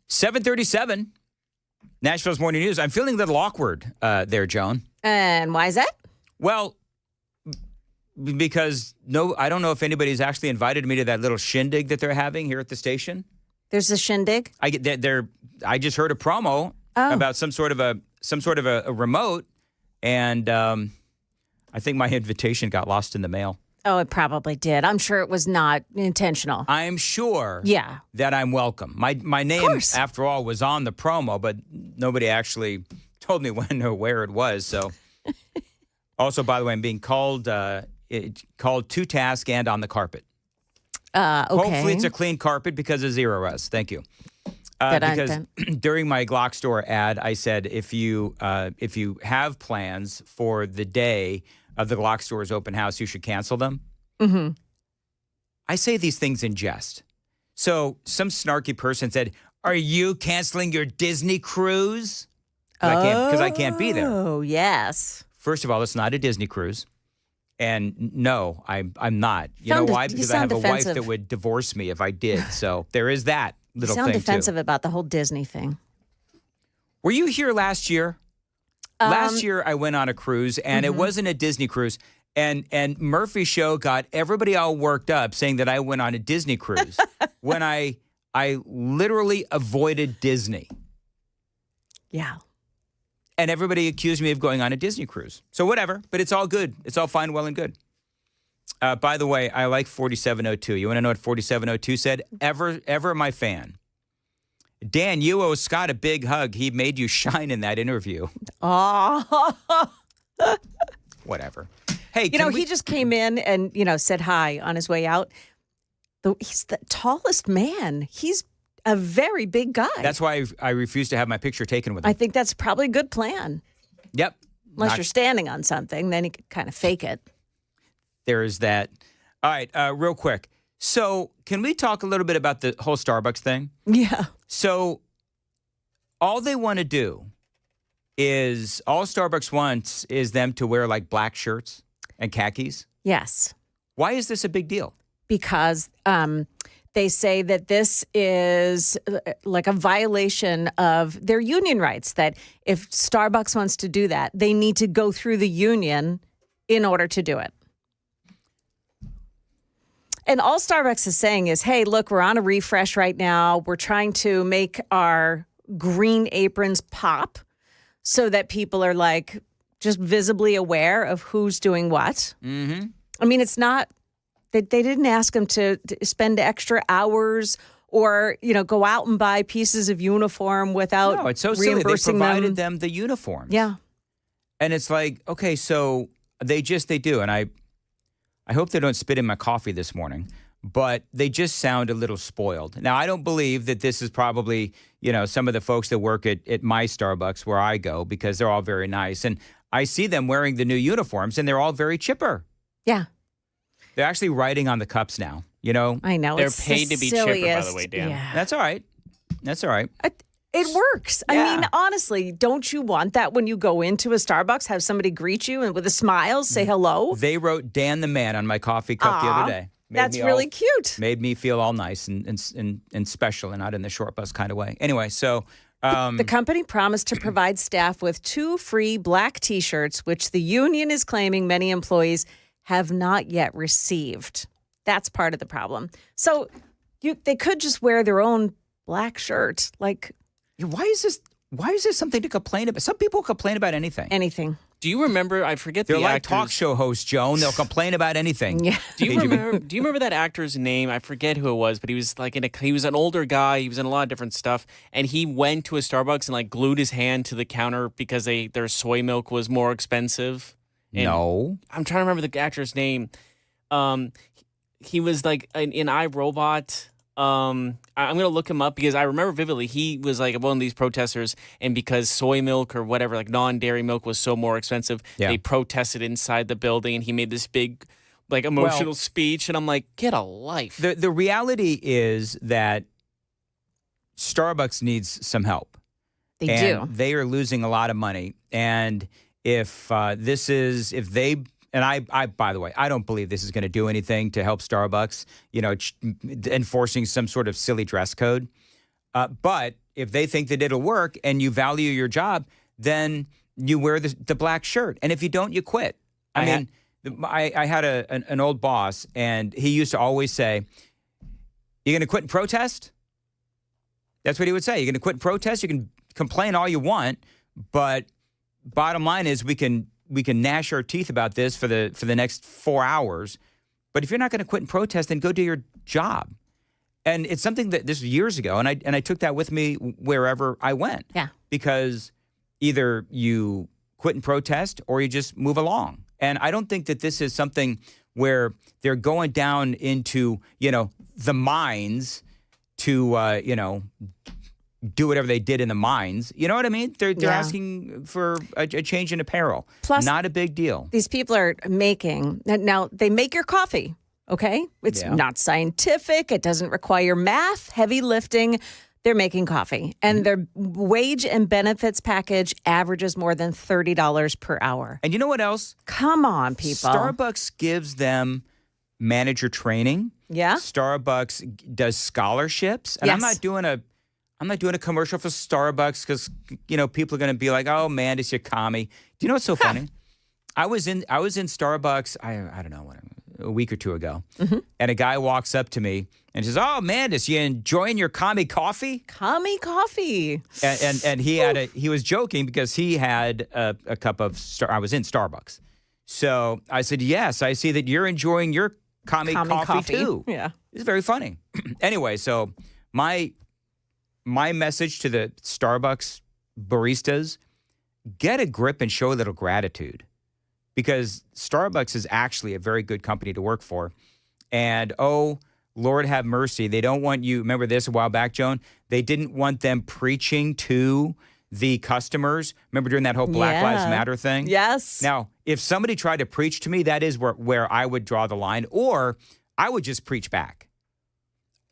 S5: 7:37. Nashville's Morning News. I'm feeling a little awkward there, Joan.
S1: And why is that?
S5: Well, because I don't know if anybody's actually invited me to that little shindig that they're having here at the station.
S1: There's a shindig?
S5: I just heard a promo about some sort of a remote, and I think my invitation got lost in the mail.
S1: Oh, it probably did. I'm sure it was not intentional.
S5: I'm sure
S1: Yeah.
S5: that I'm welcome. My name, after all, was on the promo, but nobody actually told me when or where it was. So, also, by the way, I'm being called to task and on the carpet.
S1: Okay.
S5: Hopefully it's a clean carpet because of Zero Rust. Thank you. Because during my Glock store ad, I said if you have plans for the day of the Glock store's open house, you should cancel them.
S1: Mm-hmm.
S5: I say these things in jest. So some snarky person said, "Are you canceling your Disney cruise?" Because I can't be there.
S1: Oh, yes.
S5: First of all, it's not a Disney cruise. And no, I'm not. You know why? Because I have a wife that would divorce me if I did. So there is that little thing,
S1: too. You sound defensive about the whole Disney thing.
S5: Were you here last year? Last year, I went on a cruise, and it wasn't a Disney cruise. And Murphy's show got everybody all worked up saying that I went on a Disney cruise when I literally avoided Disney.
S1: Yeah.
S5: And everybody accused me of going on a Disney cruise. So whatever, but it's all good. It's all fine, well, and good. By the way, I like 4702. You want to know what 4702 said? Ever my fan. Dan, you owe Scott a big hug. He made you shine in that interview.
S1: Oh.
S5: Whatever. Hey,
S1: he just came in and, said hi on his way out. He's the tallest man. He's a very big guy.
S5: That's why I refuse to have my picture taken with him.
S1: I think that's probably a good plan.
S5: Yep.
S1: Unless you're standing on something, then you could kind of fake it.
S5: There is that. All right, real quick. So can we talk a little bit about the whole Starbucks thing?
S1: Yeah.
S5: So all they want to do is, all Starbucks wants is them to wear like black shirts and khakis.
S1: Yes.
S5: Why is this a big deal?
S1: Because they say that this is like a violation of their union rights, that if Starbucks wants to do that, they need to go through the union in order to do it. And all Starbucks is saying is, hey, look, we're on a refresh right now. We're trying to make our green aprons pop so that people are like just visibly aware of who's doing what.
S5: Mm-hmm.
S1: I mean, it's not, they didn't ask them to spend extra hours or, go out and buy pieces of uniform without
S5: No, it's so silly. They provided them the uniforms.
S1: Yeah.
S5: And it's like, okay, so they do. And I hope they don't spit in my coffee this morning, but they just sound a little spoiled. Now, I don't believe that this is probably, some of the folks that work at my Starbucks where I go, because they're all very nice. And I see them wearing the new uniforms, and they're all very chipper.
S1: Yeah.
S5: They're actually writing on the cups now,
S1: I know.
S11: They're
S1: it's
S11: paid
S1: the
S11: to be chipper, by the way,
S1: silliest.
S11: Dan.
S1: Yeah.
S5: That's all right. That's all right.
S1: It works.
S5: Yeah.
S1: I mean, honestly, don't you want that when you go into a Starbucks, have somebody greet you and with a smile say hello?
S5: They wrote Dan the Man on my coffee cup the other day.
S1: That's really cute.
S5: Made me feel all nice and special, and not in the short bus kind of way. Anyway, so
S1: the company promised to provide staff with 2 free black T-shirts, which the union is claiming many employees have not yet received. That's part of the problem. So they could just wear their own black shirt. Like,
S5: why is this something to complain about? Some people complain about anything.
S1: Anything.
S11: Do you remember? I forget
S5: They're
S11: the
S5: like
S11: actor's...
S5: talk show hosts, Joan. They'll complain about anything.
S1: Yeah.
S11: Do you remember that actor's name? I forget who it was, but he was like he was an older guy. He was in a lot of different stuff, and he went to a Starbucks and like glued his hand to the counter because their soy milk was more expensive. And
S5: no,
S11: I'm trying to remember the actor's name. He was like in iRobot. I'm going to look him up because I remember vividly he was like one of these protesters, and because soy milk or whatever, like non-dairy milk was so more expensive, they protested inside the building, and he made this big like emotional speech, and I'm like, get a life.
S5: The reality is that Starbucks needs some help.
S1: They
S5: do.
S1: They
S5: are losing a lot of money, and if they And I, by the way, I don't believe this is going to do anything to help Starbucks, enforcing some sort of silly dress code. But if they think that it'll work and you value your job, then you wear the black shirt. And if you don't, you quit. I had an old boss, and he used to always say, "You're going to quit and protest?" That's what he would say. You're going to quit and protest? You can complain all you want, but bottom line is we can gnash our teeth about this for the next 4 hours. But if you're not going to quit and protest, then go do your job. And it's something that this was years ago, and I took that with me wherever I went.
S1: Yeah. Because
S5: either you quit and protest or you just move along. And I don't think that this is something where they're going down into, the mines to, do whatever they did in the mines. You know what I mean? They're asking for a change in apparel.
S1: Plus,
S5: not a big deal.
S1: These people are making, now they make your coffee, okay? It's not scientific. It doesn't require math, heavy lifting. They're making coffee. And their wage and benefits package averages more than $30 per hour.
S5: And you know what else?
S1: Come on, people.
S5: Starbucks gives them manager training.
S1: Yeah.
S5: Starbucks does scholarships. And I'm not doing a commercial for Starbucks because, people are going to be like, "Oh, man, it's your commie." Do you know what's so funny? I was in Starbucks, I don't know, a week or two ago, and a guy walks up to me and says, "Oh, Mandis, you enjoying your commie coffee?"
S1: Commie coffee.
S5: And he was joking because he had a cup of I was in Starbucks. So I said, "Yes, I see that you're enjoying your commie coffee too."
S1: Yeah.
S5: It's very funny. Anyway, so my message to the Starbucks baristas, get a grip and show a little gratitude, because Starbucks is actually a very good company to work for. And, oh, Lord have mercy, they don't want you, remember this a while back, Joan? They didn't want them preaching to the customers. Remember during that whole Black Lives Matter thing?
S1: Yes.
S5: Now, if somebody tried to preach to me, that is where I would draw the line, or I would just preach back.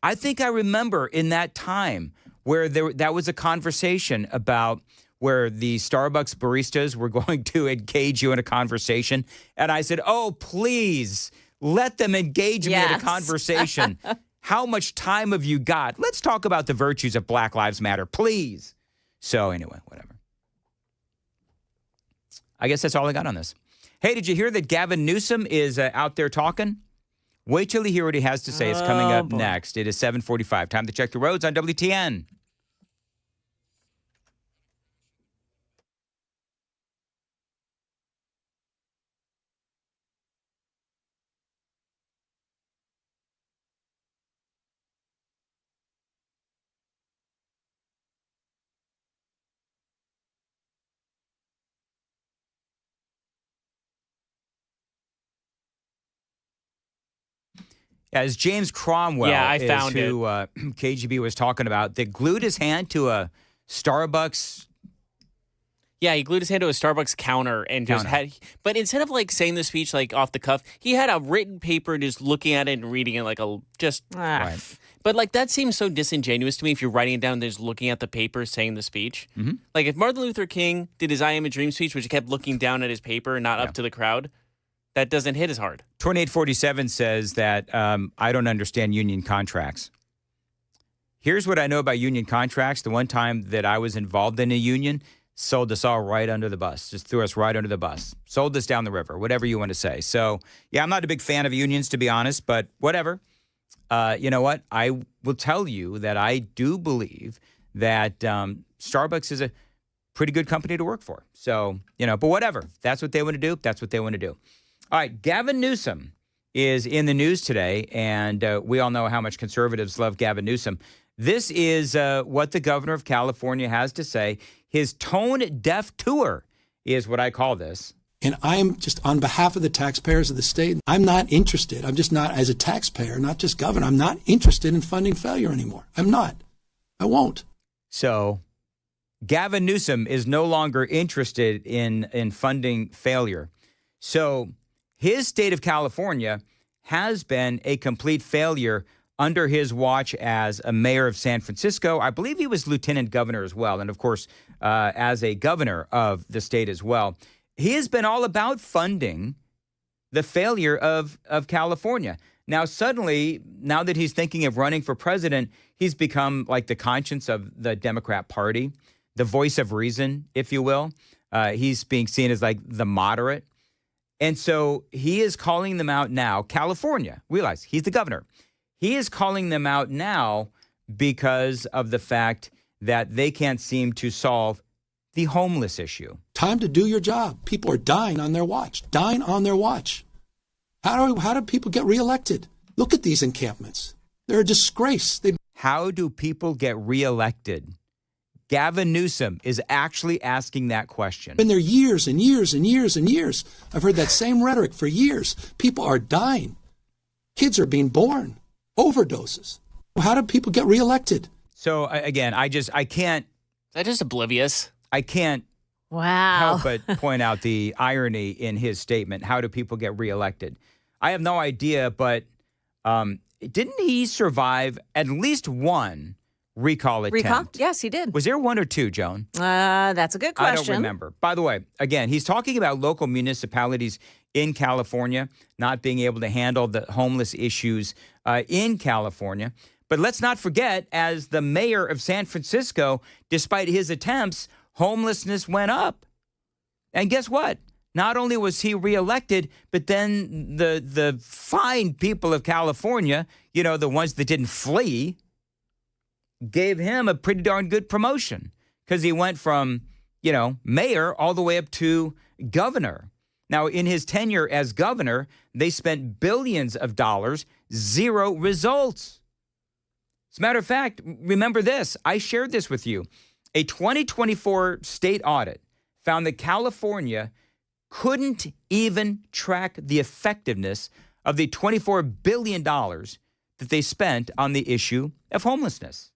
S5: I think I remember in that time where that was a conversation about where the Starbucks baristas were going to engage you in a conversation. And I said, "Oh, please, let them engage me in a conversation. How much time have you got? Let's talk about the virtues of Black Lives Matter, please." So anyway, whatever. I guess that's all I got on this. Hey, did you hear that Gavin Newsom is out there talking? Wait till you hear what he has to say. It's coming up next. It is 7:45. Time to check the roads on WTN. As James Cromwell,
S11: I found
S5: who KGB was talking about, that glued his hand to a Starbucks.
S11: Yeah, he glued his hand to a Starbucks counter and just had. But instead of saying the speech off the cuff, he had a written paper, just looking at it and reading it
S5: Right.
S11: But that seems so disingenuous to me. If you're writing it down, and just looking at the paper, saying the speech.
S5: Mm-hmm.
S11: If Martin Luther King did his "I Am a Dream" speech, which he kept looking down at his paper and not up to the crowd, that doesn't hit as hard. 2847 says that I don't understand union contracts. Here's what I know about union contracts. The one time that I was involved in a union, sold us all right under the bus, just threw us right under the bus, sold us down the river, whatever you want to say. So, yeah, I'm not a big fan of unions, to be honest, but whatever. You know what? I will tell you that I do believe that Starbucks is a pretty good company to work for. So, but whatever. That's what they want to do. That's what they want to do. All right, Gavin Newsom is in the news today, and we all know how much conservatives love Gavin Newsom. This is what the governor of California has to say. His tone-deaf tour is what I call this.
S15: And I am just, on behalf of the taxpayers of the state, I'm not interested. I'm just not, as a taxpayer, not just governor, I'm not interested in funding failure anymore. I'm not. I won't.
S5: So Gavin Newsom is no longer interested in funding failure. So his state of California has been a complete failure under his watch as a mayor of San Francisco. I believe he was lieutenant governor as well. And, of course, as a governor of the state as well. He has been all about funding the failure of California. Now, suddenly, now that he's thinking of running for president, he's become like the conscience of the Democrat Party, the voice of reason, if you will. He's being seen as like the moderate. And so he is calling them out now. California, realize he's the governor. He is calling them out now because of the fact that they can't seem to solve the homeless issue.
S15: Time to do your job. People are dying on their watch. Dying on their watch. How do people get reelected? Look at these encampments. They're a disgrace.
S5: How do people get reelected? Gavin Newsom is actually asking that question.
S15: Been there years and years and years and years. I've heard that same rhetoric for years. People are dying. Kids are being born. Overdoses. How do people get reelected?
S5: So again, I can't.
S11: Is that just oblivious?
S5: I can't help but point out the irony in his statement. How do people get reelected? I have no idea, but didn't he survive at least one recall attempt?
S1: Recall? Yes, he did.
S5: Was there one or two, Joan?
S1: That's a good question.
S5: I don't remember. By the way, again, he's talking about local municipalities in California not being able to handle the homeless issues in California. But let's not forget, as the mayor of San Francisco, despite his attempts, homelessness went up. And guess what? Not only was he reelected, but then the fine people of California, you know, the ones that didn't flee, gave him a pretty darn good promotion because he went from, you know, mayor all the way up to governor. Now, in his tenure as governor, they spent billions of dollars, zero results. As a matter of fact, remember this. I shared this with you. A 2024 state audit found that California couldn't even track the effectiveness of the $24 billion that they spent on the issue of homelessness.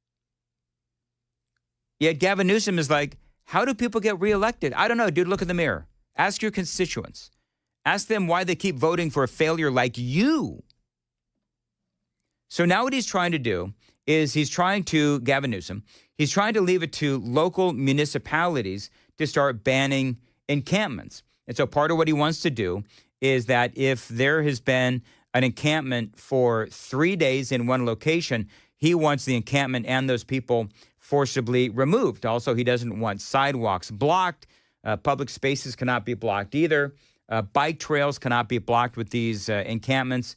S5: Yet Gavin Newsom is like, how do people get reelected? I don't know, dude, look in the mirror. Ask your constituents. Ask them why they keep voting for a failure like you. So now what he's trying to do is Gavin Newsom, he's trying to leave it to local municipalities to start banning encampments. And so part of what he wants to do is that if there has been an encampment for 3 days in one location, he wants the encampment and those people forcibly removed. Also, he doesn't want sidewalks blocked. Public spaces cannot be blocked either. Bike trails cannot be blocked with these encampments.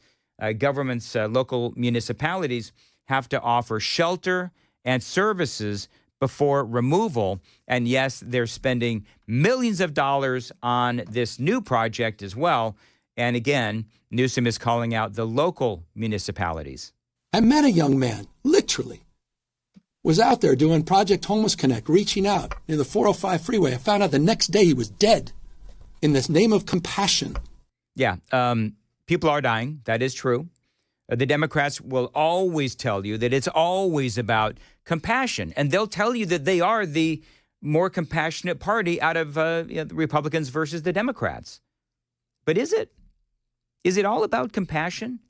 S5: Governments, local municipalities have to offer shelter and services before removal. And yes, they're spending millions of dollars on this new project as well. And again, Newsom is calling out the local municipalities.
S15: I met a young man, literally, was out there doing Project Homeless Connect, reaching out near the 405 freeway. I found out the next day he was dead in the name of compassion.
S5: Yeah, people are dying. That is true. The Democrats will always tell you that it's always about compassion. And they'll tell you that they are the more compassionate party out of the Republicans versus the Democrats. But is it? Is it all about compassion?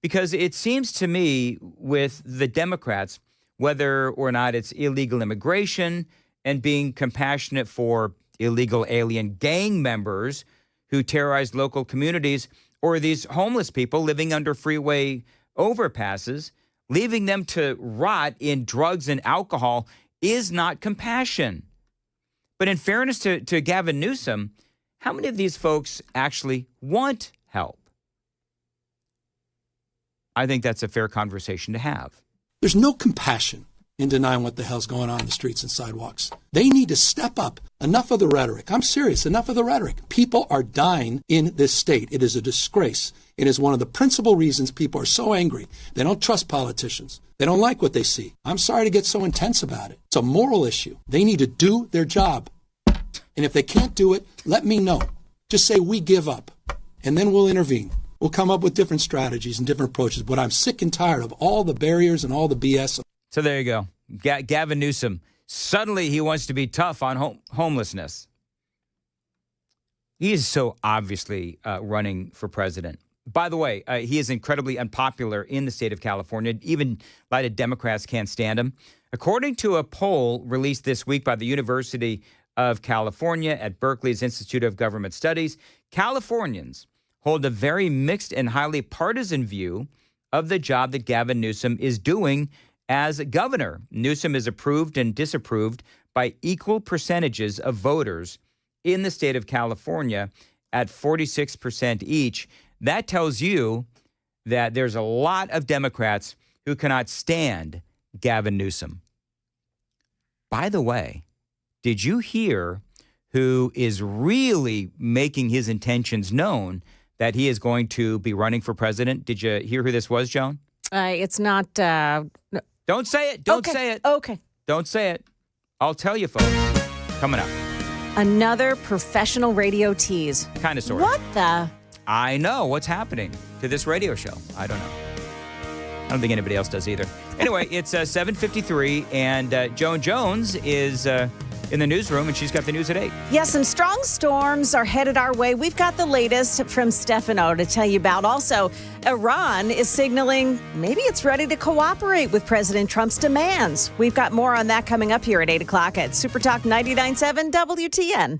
S5: Because it seems to me with the Democrats, whether or not it's illegal immigration and being compassionate for illegal alien gang members who terrorize local communities, or these homeless people living under freeway overpasses, leaving them to rot in drugs and alcohol is not compassion. But in fairness to Gavin Newsom, how many of these folks actually want help? I think that's a fair conversation to have.
S15: There's no compassion in denying what the hell's going on in the streets and sidewalks. They need to step up. Enough of the rhetoric. I'm serious. Enough of the rhetoric. People are dying in this state. It is a disgrace. It is one of the principal reasons people are so angry. They don't trust politicians. They don't like what they see. I'm sorry to get so intense about it. It's a moral issue. They need to do their job. And if they can't do it, let me know. Just say we give up. And then we'll intervene. We'll come up with different strategies and different approaches. But I'm sick and tired of all the barriers and all the BS.
S5: So there you go. Gavin Newsom, suddenly he wants to be tough on homelessness. He is so obviously running for president. By the way, he is incredibly unpopular in the state of California. Even a lot of Democrats can't stand him. According to a poll released this week by the University of California at Berkeley's Institute of Government Studies, Californians hold a very mixed and highly partisan view of the job that Gavin Newsom is doing as governor. Newsom is approved and disapproved by equal percentages of voters in the state of California at 46% each. That tells you that there's a lot of Democrats who cannot stand Gavin Newsom. By the way, did you hear who is really making his intentions known that he is going to be running for president? Did you hear who this was, Joan?
S1: It's not.
S5: Don't say it. Don't say it.
S1: Okay.
S5: Don't say it. I'll tell you, folks. Coming up.
S1: Another professional radio tease.
S5: Kind of, sort of.
S1: What the?
S5: I know what's happening to this radio show. I don't know. I don't think anybody else does either. Anyway, it's 7:53, and Joan Jones is in the newsroom, and she's got the news at 8.
S1: Yes, some strong storms are headed our way. We've got the latest from Stefano to tell you about. Also, Iran is signaling maybe it's ready to cooperate with President Trump's demands. We've got more on that coming up here at 8 o'clock at Super Talk 99.7 WTN.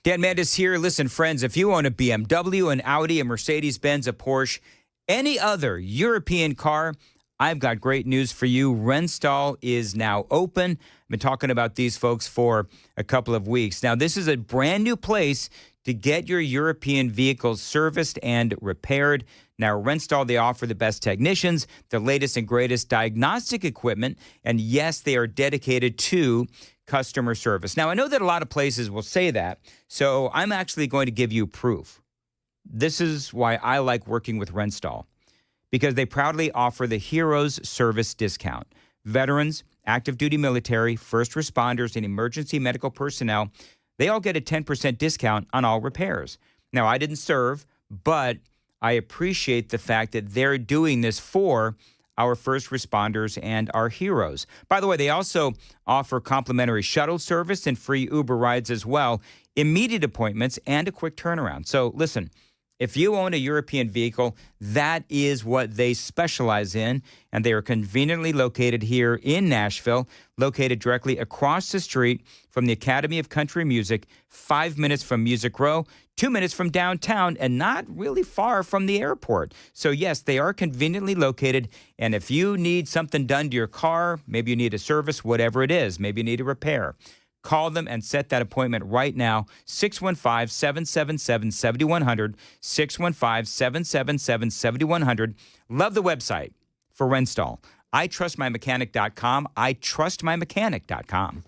S5: Dan Mandis here. Listen, friends, if you own a BMW, an Audi, a Mercedes-Benz, a Porsche, any other European car, I've got great news for you. Renstall is now open. I've been talking about these folks for a couple of weeks. Now, this is a brand new place to get your European vehicles serviced and repaired. Now, Renstall, they offer the best technicians, the latest and greatest diagnostic equipment, and yes, they are dedicated to customer service. Now, I know that a lot of places will say that, so I'm actually going to give you proof. This is why I like working with Renstall, because they proudly offer the Heroes Service Discount. Veterans, active duty military, first responders, and emergency medical personnel, they all get a 10% discount on all repairs. Now, I didn't serve, but I appreciate the fact that they're doing this for our first responders and our heroes. By the way, they also offer complimentary shuttle service and free Uber rides as well, immediate appointments, and a quick turnaround. So listen, if you own a European vehicle, that is what they specialize in, and they are conveniently located here in Nashville, located directly across the street from the Academy of Country Music, 5 minutes from Music Row, 2 minutes from downtown, and not really far from the airport. So yes, they are conveniently located, and if you need something done to your car, maybe you need a service, whatever it is, maybe you need a repair, call them and set that appointment right now, 615-777-7100, 615-777-7100. Love the website for Renstall. itrustmymechanic.com. itrustmymechanic.com.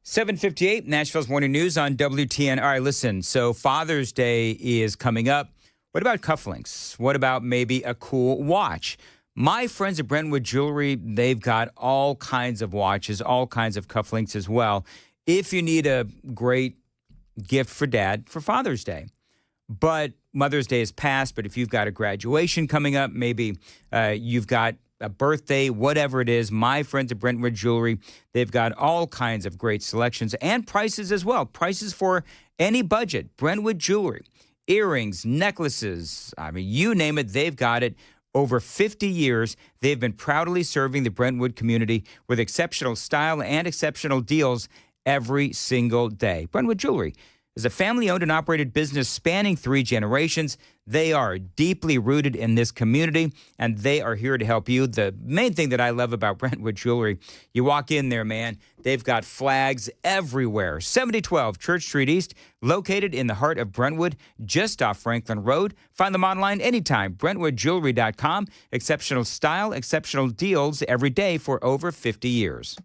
S5: 7:58, Nashville's Morning News on WTN. All right, listen, so Father's Day is coming up. What about cufflinks? What about maybe a cool watch? My friends at Brentwood Jewelry, they've got all kinds of watches, all kinds of cufflinks as well. If you need a great gift for Dad for Father's Day. But Mother's Day is past, but if you've got a graduation coming up, maybe you've got a birthday, whatever it is, my friends at Brentwood Jewelry, they've got all kinds of great selections and prices as well. Prices for any budget. Brentwood Jewelry, earrings, necklaces, I mean, you name it, they've got it. Over 50 years, they've been proudly serving the Brentwood community with exceptional style and exceptional deals every single day. Brentwood Jewelry is a family-owned and operated business spanning 3 generations. They are deeply rooted in this community, and they are here to help you. The main thing that I love about Brentwood Jewelry, you walk in there, man, they've got flags everywhere. 7012 Church Street East, located in the heart of Brentwood, just off Franklin Road. Find them online anytime, BrentwoodJewelry.com. Exceptional style, exceptional deals every day for over 50 years.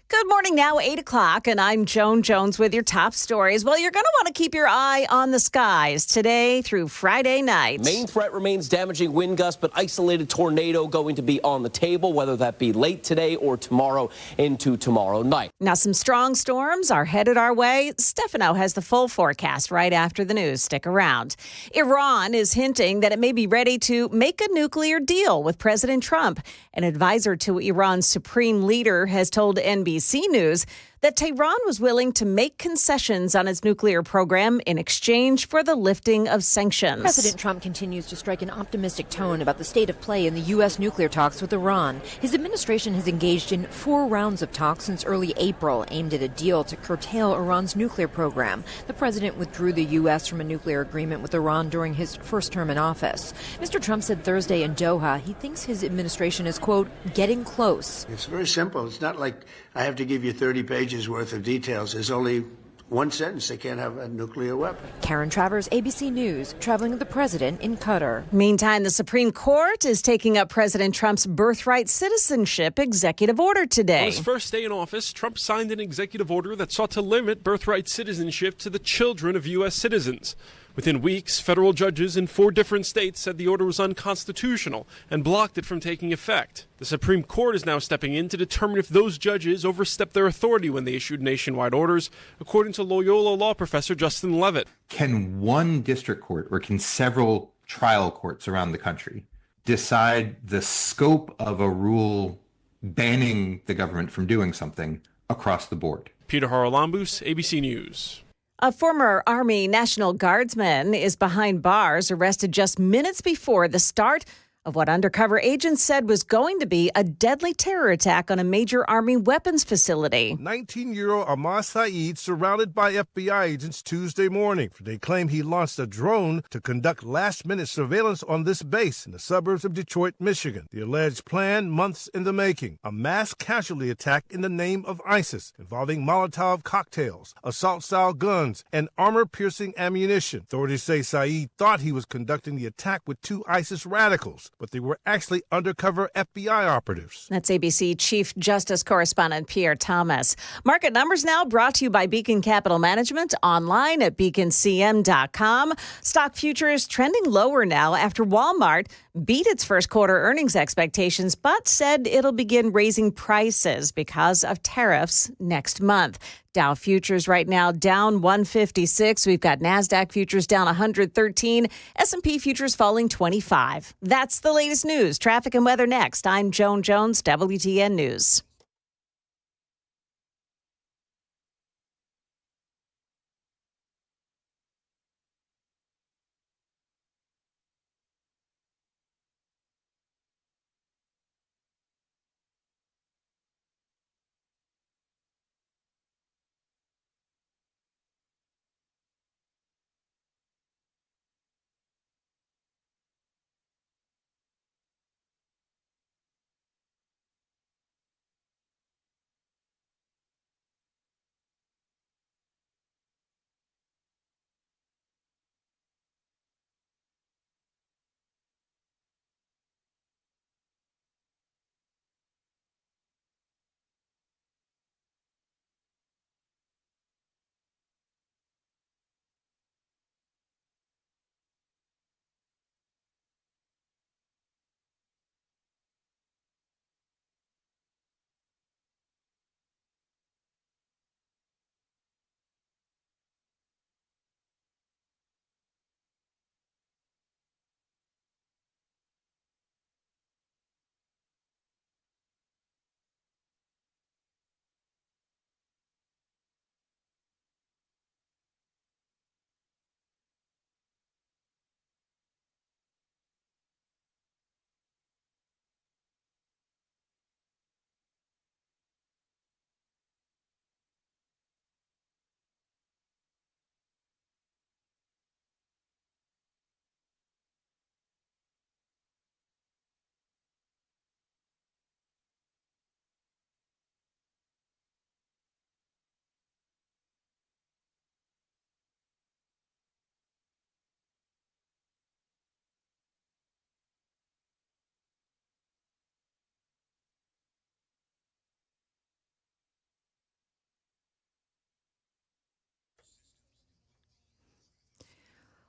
S1: Good morning now, 8 o'clock, and I'm Joan Jones with your top stories. Well, you're going to want to keep your eye on the skies today through Friday night.
S21: Main threat remains damaging wind gusts, but isolated tornado going to be on the table, whether that be late today or tomorrow into tomorrow night.
S1: Now, some strong storms are headed our way. Stefano has the full forecast right after the news. Stick around. Iran is hinting that it may be ready to make a nuclear deal with President Trump. An advisor to Iran's supreme leader has told NBC News that Tehran was willing to make concessions on its nuclear program in exchange for the lifting of sanctions.
S16: President Trump continues to strike an optimistic tone about the state of play in the U.S. nuclear talks with Iran. His administration has engaged in 4 rounds of talks since early April, aimed at a deal to curtail Iran's nuclear program. The president withdrew the U.S. from a nuclear agreement with Iran during his first term in office. Mr. Trump said Thursday in Doha he thinks his administration is, quote, getting close.
S7: It's very simple. It's not like I have to give you 30 pages worth of details. There's only one sentence: they can't have a nuclear weapon.
S16: Karen Travers, ABC News, traveling with the president in Qatar.
S1: Meantime, the Supreme Court is taking up President Trump's birthright citizenship executive order today.
S17: On his first day in office, Trump signed an executive order that sought to limit birthright citizenship to the children of U.S. citizens. Within weeks, federal judges in 4 different states said the order was unconstitutional and blocked it from taking effect. The Supreme Court is now stepping in to determine if those judges overstepped their authority when they issued nationwide orders, according to Loyola law professor Justin Levitt.
S18: Can one district court or can several trial courts around the country decide the scope of a rule banning the government from doing something across the board?
S17: Peter Haralambous, ABC News.
S1: A former Army National Guardsman is behind bars, arrested just minutes before the start of what undercover agents said was going to be a deadly terror attack on a major Army weapons facility.
S2: 19-year-old Ahmad Saeed surrounded by FBI agents Tuesday morning. They claim he launched a drone to conduct last-minute surveillance on this base in the suburbs of Detroit, Michigan. The alleged plan, months in the making. A mass casualty attack in the name of ISIS, involving Molotov cocktails, assault-style guns, and armor-piercing ammunition. Authorities say Saeed thought he was conducting the attack with 2 ISIS radicals, but they were actually undercover FBI operatives.
S1: That's ABC Chief Justice Correspondent Pierre Thomas. Market numbers now brought to you by Beacon Capital Management, online at beaconcm.com. Stock futures trending lower now after Walmart beat its first quarter earnings expectations, but said it'll begin raising prices because of tariffs next month. Dow futures right now down 156. We've got NASDAQ futures down 113. S&P futures falling 25. That's the latest news. Traffic and weather next. I'm Joan Jones, WTN News.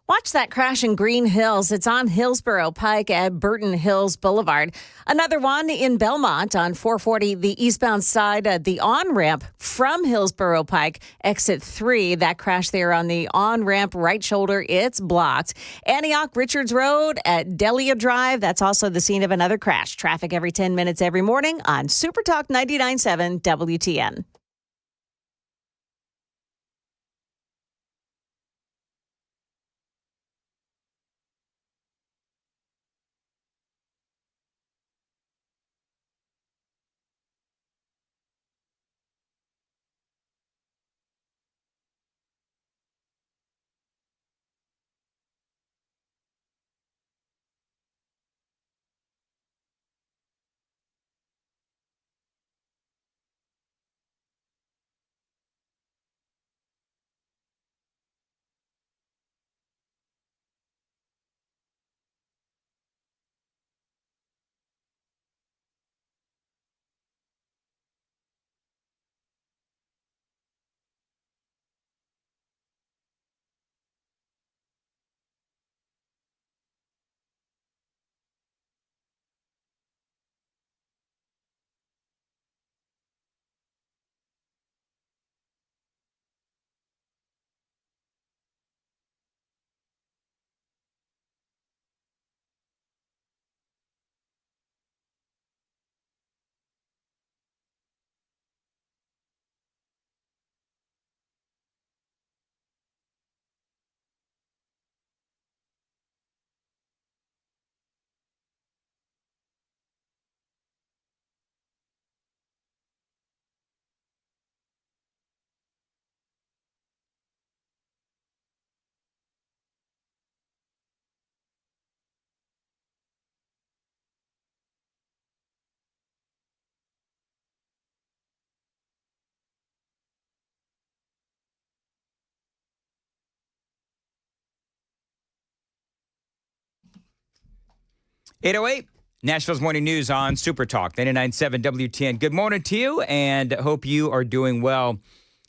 S1: Watch that crash in Green Hills. It's on Hillsborough Pike at Burton Hills Boulevard. Another one in Belmont on 440, the eastbound side, the on-ramp from Hillsborough Pike, exit 3. That crash there on the on-ramp right shoulder, it's blocked. Antioch Richards Road at Delia Drive, that's also the scene of another crash. Traffic every 10 minutes every morning on Super Talk 99.7 WTN.
S5: 8:08, Nashville's Morning News on Super Talk, 99.7 WTN. Good morning to you, and hope you are doing well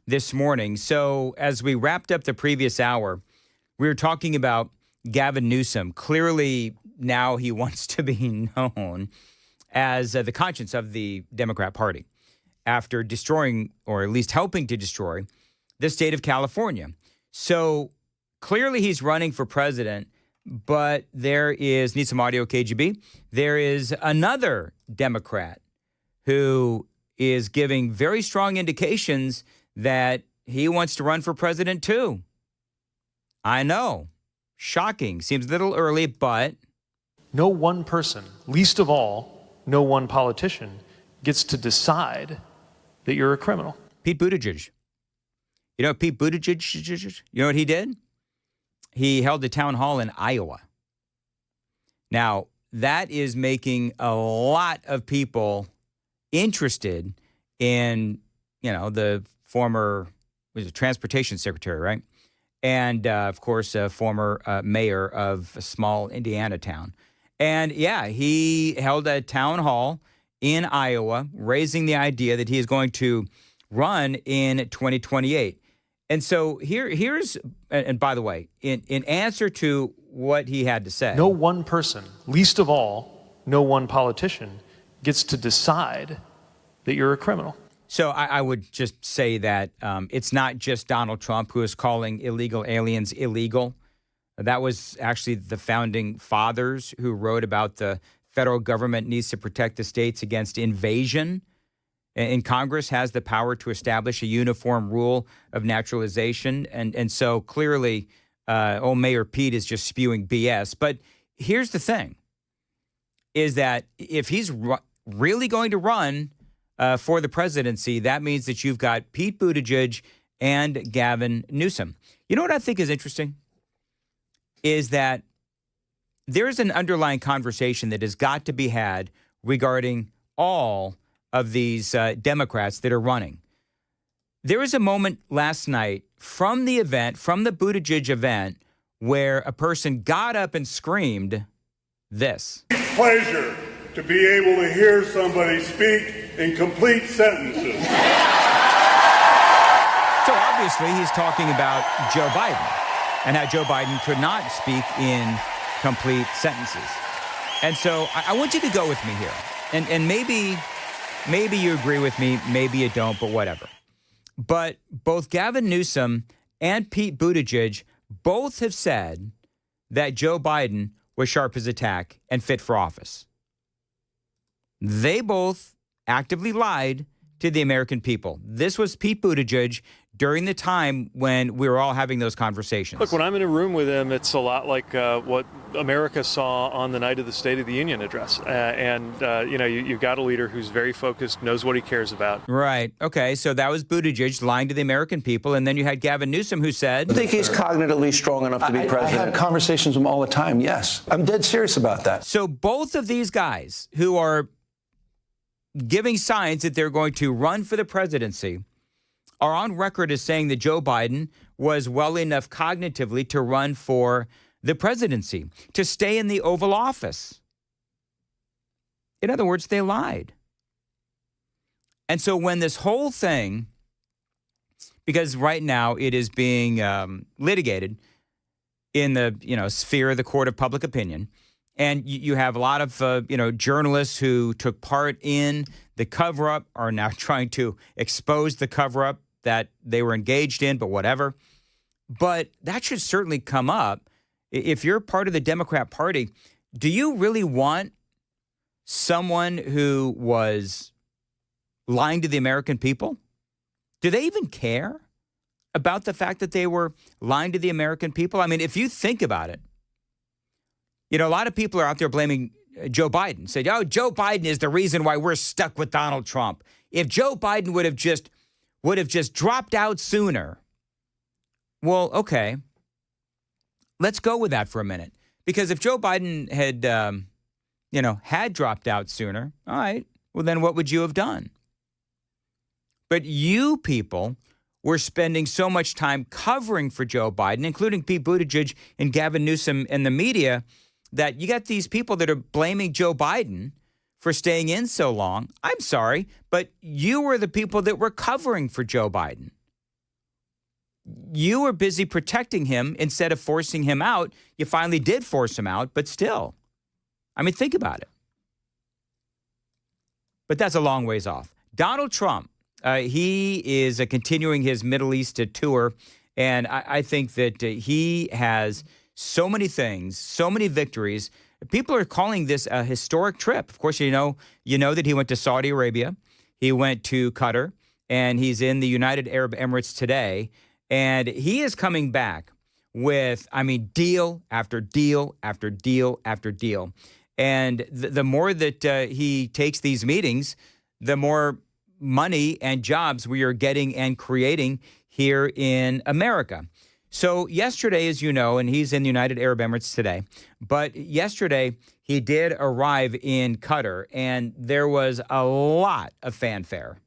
S5: this morning. So as we wrapped up the previous hour, we were talking about Gavin Newsom. Clearly, now he wants to be known as the conscience of the Democrat Party after destroying, or at least helping to destroy, the state of California. So clearly he's running for president, but there is, need some audio, KGB, there is another Democrat who is giving very strong indications that he wants to run for president too. I know. Shocking. Seems a little early, but...
S4: No one person, least of all, no one politician, gets to decide that you're a criminal.
S5: Pete Buttigieg. You know Pete Buttigieg, you know what he did? He held a town hall in Iowa. Now, that is making a lot of people interested in, the former transportation secretary, right? And, of course, a former mayor of a small Indiana town. And, yeah, he held a town hall in Iowa, raising the idea that he is going to run in 2028. And so here's, and by the way, in answer to what he had to say.
S4: No one person, least of all, no one politician, gets to decide that you're a criminal.
S5: So I would just say that it's not just Donald Trump who is calling illegal aliens illegal. That was actually the founding fathers who wrote about the federal government needs to protect the states against invasion. And Congress has the power to establish a uniform rule of naturalization. And so clearly, old Mayor Pete is just spewing BS. But here's the thing, is that if he's really going to run for the presidency, that means that you've got Pete Buttigieg and Gavin Newsom. You know what I think is interesting? Is that there's an underlying conversation that has got to be had regarding all of these Democrats that are running. There was a moment last night from the event, from the Buttigieg event, where a person got up and screamed this.
S6: Pleasure to be able to hear somebody speak in complete sentences.
S5: So obviously he's talking about Joe Biden and how Joe Biden could not speak in complete sentences. And so I want you to go with me here. And maybe you agree with me, maybe you don't, but whatever. But both Gavin Newsom and Pete Buttigieg both have said that Joe Biden was sharp as a tack and fit for office. They both actively lied to the American people. This was Pete Buttigieg during the time when we were all having those conversations.
S4: Look, when I'm in a room with him, it's a lot like what America saw on the night of the State of the Union address. You've got a leader who's very focused, knows what he cares about.
S5: Right. Okay. So that was Buttigieg lying to the American people. And then you had Gavin Newsom who said...
S8: I think he's cognitively strong enough to be president. I have conversations with him all the time, yes. I'm dead serious about that.
S5: So both of these guys who are giving signs that they're going to run for the presidency are on record as saying that Joe Biden was well enough cognitively to run for the presidency, to stay in the Oval Office. In other words, they lied. And so when this whole thing, because right now it is being litigated in the sphere of the court of public opinion, and you have a lot of journalists who took part in the cover-up are now trying to expose the cover-up that they were engaged in, but whatever. But that should certainly come up. If you're part of the Democrat Party, do you really want someone who was lying to the American people? Do they even care about the fact that they were lying to the American people? I mean, if you think about it, a lot of people are out there blaming Joe Biden. Say, Joe Biden is the reason why we're stuck with Donald Trump. If Joe Biden would have just dropped out sooner. Well, okay. Let's go with that for a minute. Because if Joe Biden had, had dropped out sooner, all right, well, then what would you have done? But you people were spending so much time covering for Joe Biden, including Pete Buttigieg and Gavin Newsom and the media, that you got these people that are blaming Joe Biden for staying in so long. I'm sorry, but you were the people that were covering for Joe Biden. You were busy protecting him instead of forcing him out. You finally did force him out, but still. I mean, think about it. But that's a long ways off. Donald Trump, he is continuing his Middle East tour, and I think that he has so many things, so many victories. People are calling this a historic trip. Of course, you know that he went to Saudi Arabia, he went to Qatar, and he's in the United Arab Emirates today. And he is coming back with, I mean, deal after deal after deal after deal. And the more that he takes these meetings, the more money and jobs we are getting and creating here in America. So yesterday, as you know, and he's in the United Arab Emirates today, but yesterday he did arrive in Qatar, and there was a lot of fanfare.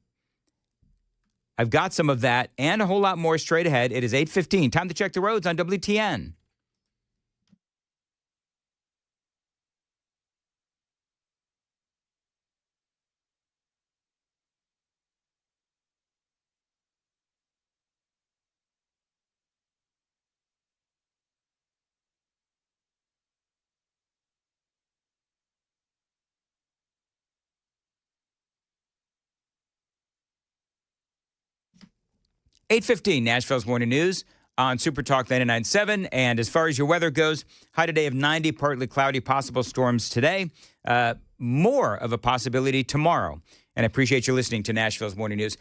S5: I've got some of that and a whole lot more straight ahead. It is 8:15. Time to check the roads on WTN. (8:15) Nashville's Morning News on Super Talk 99.7. And as far as your weather goes, high today of 90, partly cloudy, possible storms today. More of a possibility tomorrow. And I appreciate you listening to Nashville's Morning News.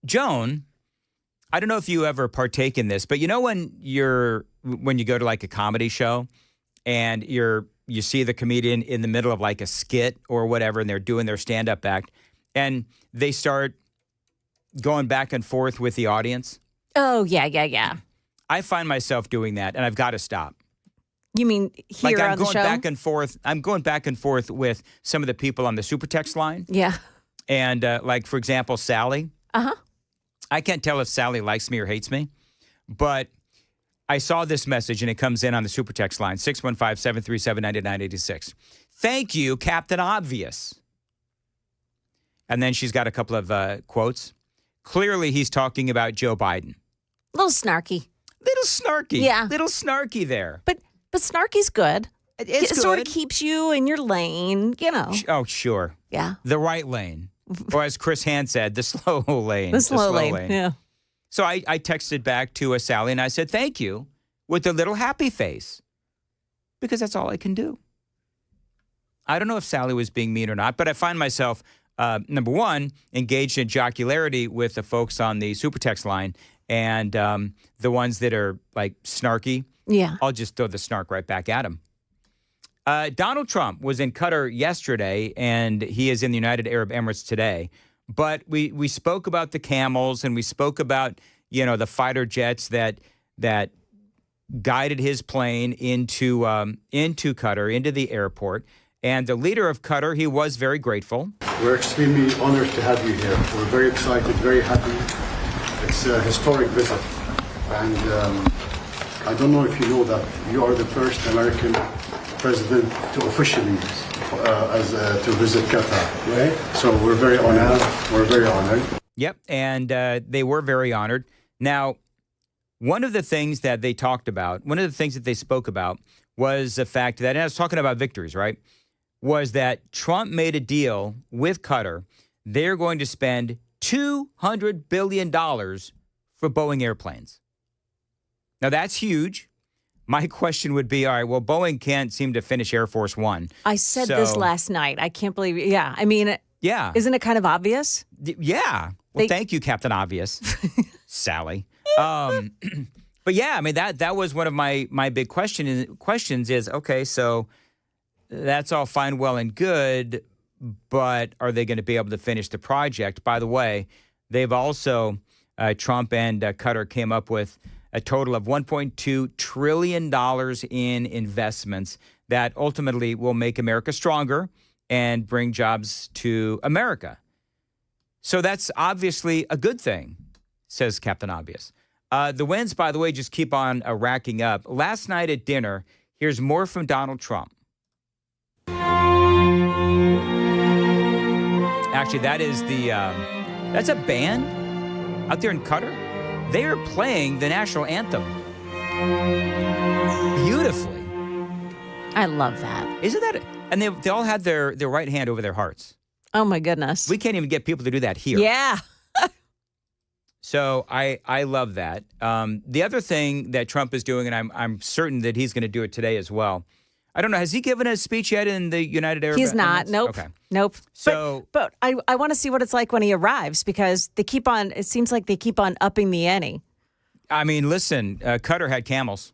S5: Joan, I don't know if you ever partake in this, but you know when you go to like a comedy show and you see the comedian in the middle of like a skit or whatever, and they're doing their stand-up act, and they start going back and forth with the audience?
S1: Oh, yeah.
S5: I find myself doing that, and I've got to stop.
S1: You mean here on the show?
S5: I'm going back and forth with some of the people on the super text line.
S1: Yeah.
S5: And like, for example, Sally.
S1: Uh-huh.
S5: I can't tell if Sally likes me or hates me, but I saw this message, and it comes in on the super text line, 615-737-9986. Thank you, Captain Obvious. And then she's got a couple of quotes. Clearly, he's talking about Joe Biden.
S1: A little snarky.
S5: Yeah. Little snarky there.
S1: But snarky's good.
S5: It's
S1: It sort of keeps you in your lane, you know.
S5: Oh, sure.
S1: Yeah.
S5: The right lane. Or as Chris Hand said, the slow lane.
S1: The slow lane. Yeah.
S5: So I texted back to Sally, and I said, thank you, with a little happy face. Because that's all I can do. I don't know if Sally was being mean or not, but I find myself, number one, engaged in jocularity with the folks on the super text line, and the ones that are like snarky.
S1: Yeah.
S5: I'll just throw the snark right back at them. Donald Trump was in Qatar yesterday, and he is in the United Arab Emirates today. But we spoke about the camels, and we spoke about, the fighter jets that guided his plane into Qatar, into the airport. And the leader of Qatar, he was very grateful.
S9: We're extremely honored to have you here. We're very excited, very happy. It's a historic visit. And I don't know if you know that you are the first American president to officially to visit Qatar. Right? So we're very honored.
S5: Yep, and they were very honored. Now, one of the things that they talked about, one of the things that they spoke about was the fact that, and I was talking about victories, right, was that Trump made a deal with Qatar. They're going to spend $200 billion for Boeing airplanes. Now, that's huge. My question would be, all right, well, Boeing can't seem to finish Air Force One.
S1: I said this last night. I can't believe it. Yeah. I mean,
S5: yeah.
S1: Isn't it kind of obvious?
S5: Yeah. Well, thank you, Captain Obvious, Sally. But yeah, I mean, that was one of my big questions is, okay, so that's all fine, well, and good, but are they going to be able to finish the project? By the way, they've also, Trump and Qatar came up with a total of $1.2 trillion in investments that ultimately will make America stronger and bring jobs to America. So that's obviously a good thing, says Captain Obvious. The wins, by the way, just keep on racking up. Last night at dinner, Here's more from Donald Trump. Actually, that's a band out there in Qatar. They are playing the national anthem beautifully.
S1: I love that.
S5: Isn't that? And they all had their right hand over their hearts.
S1: Oh, my goodness.
S5: We can't even get people to do that here.
S1: Yeah.
S5: So I love that. The other thing that Trump is doing, and I'm certain that he's going to do it today as well. I don't know. Has he given a speech yet in the United Arab Emirates?
S1: He's not. Nope.
S5: Okay.
S1: Nope.
S5: So,
S1: but I want to see what it's like when he arrives because it seems like they keep on upping the ante.
S5: I mean, listen, Qatar had camels.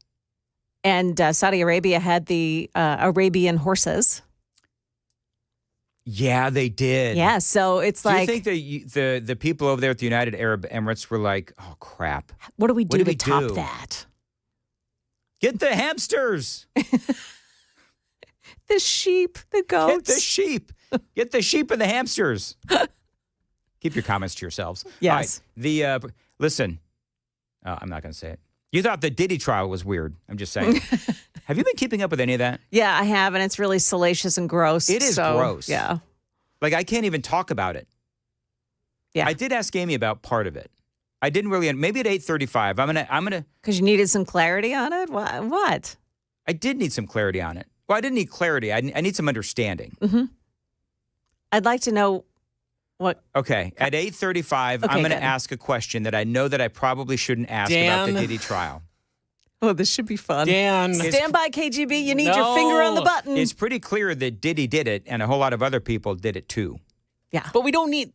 S1: And Saudi Arabia had the Arabian horses.
S5: Yeah, they did.
S1: Yeah, so it's
S5: do
S1: like...
S5: Do you think the people over there at the United Arab Emirates were like, oh, crap.
S1: What do we do to top that?
S5: Get the hamsters.
S1: The sheep, the goats.
S5: Get the sheep. Get the sheep and the hamsters. Keep your comments to yourselves.
S1: Yes.
S5: All right, listen, I'm not going to say it. You thought the Diddy trial was weird. I'm just saying. Have you been keeping up with any of that?
S1: Yeah, I have, and it's really salacious and gross.
S5: It is gross.
S1: Yeah.
S5: Like, I can't even talk about it.
S1: Yeah.
S5: I did ask Amy about part of it. I didn't really, maybe at 8:35, I'm gonna.
S1: Because you needed some clarity on it? What?
S5: I did need some clarity on it. Well, I didn't need clarity. I need some understanding.
S1: Mm-hmm. I'd like to know what.
S5: Okay. At 8:35, I'm going to ask a question that I know that I probably shouldn't ask about the Diddy trial.
S1: Oh, this should be fun.
S11: Dan.
S1: Stand by, KGB. You need your finger on the button.
S5: It's pretty clear that Diddy did it, and a whole lot of other people did it too.
S1: Yeah.
S11: But we don't need...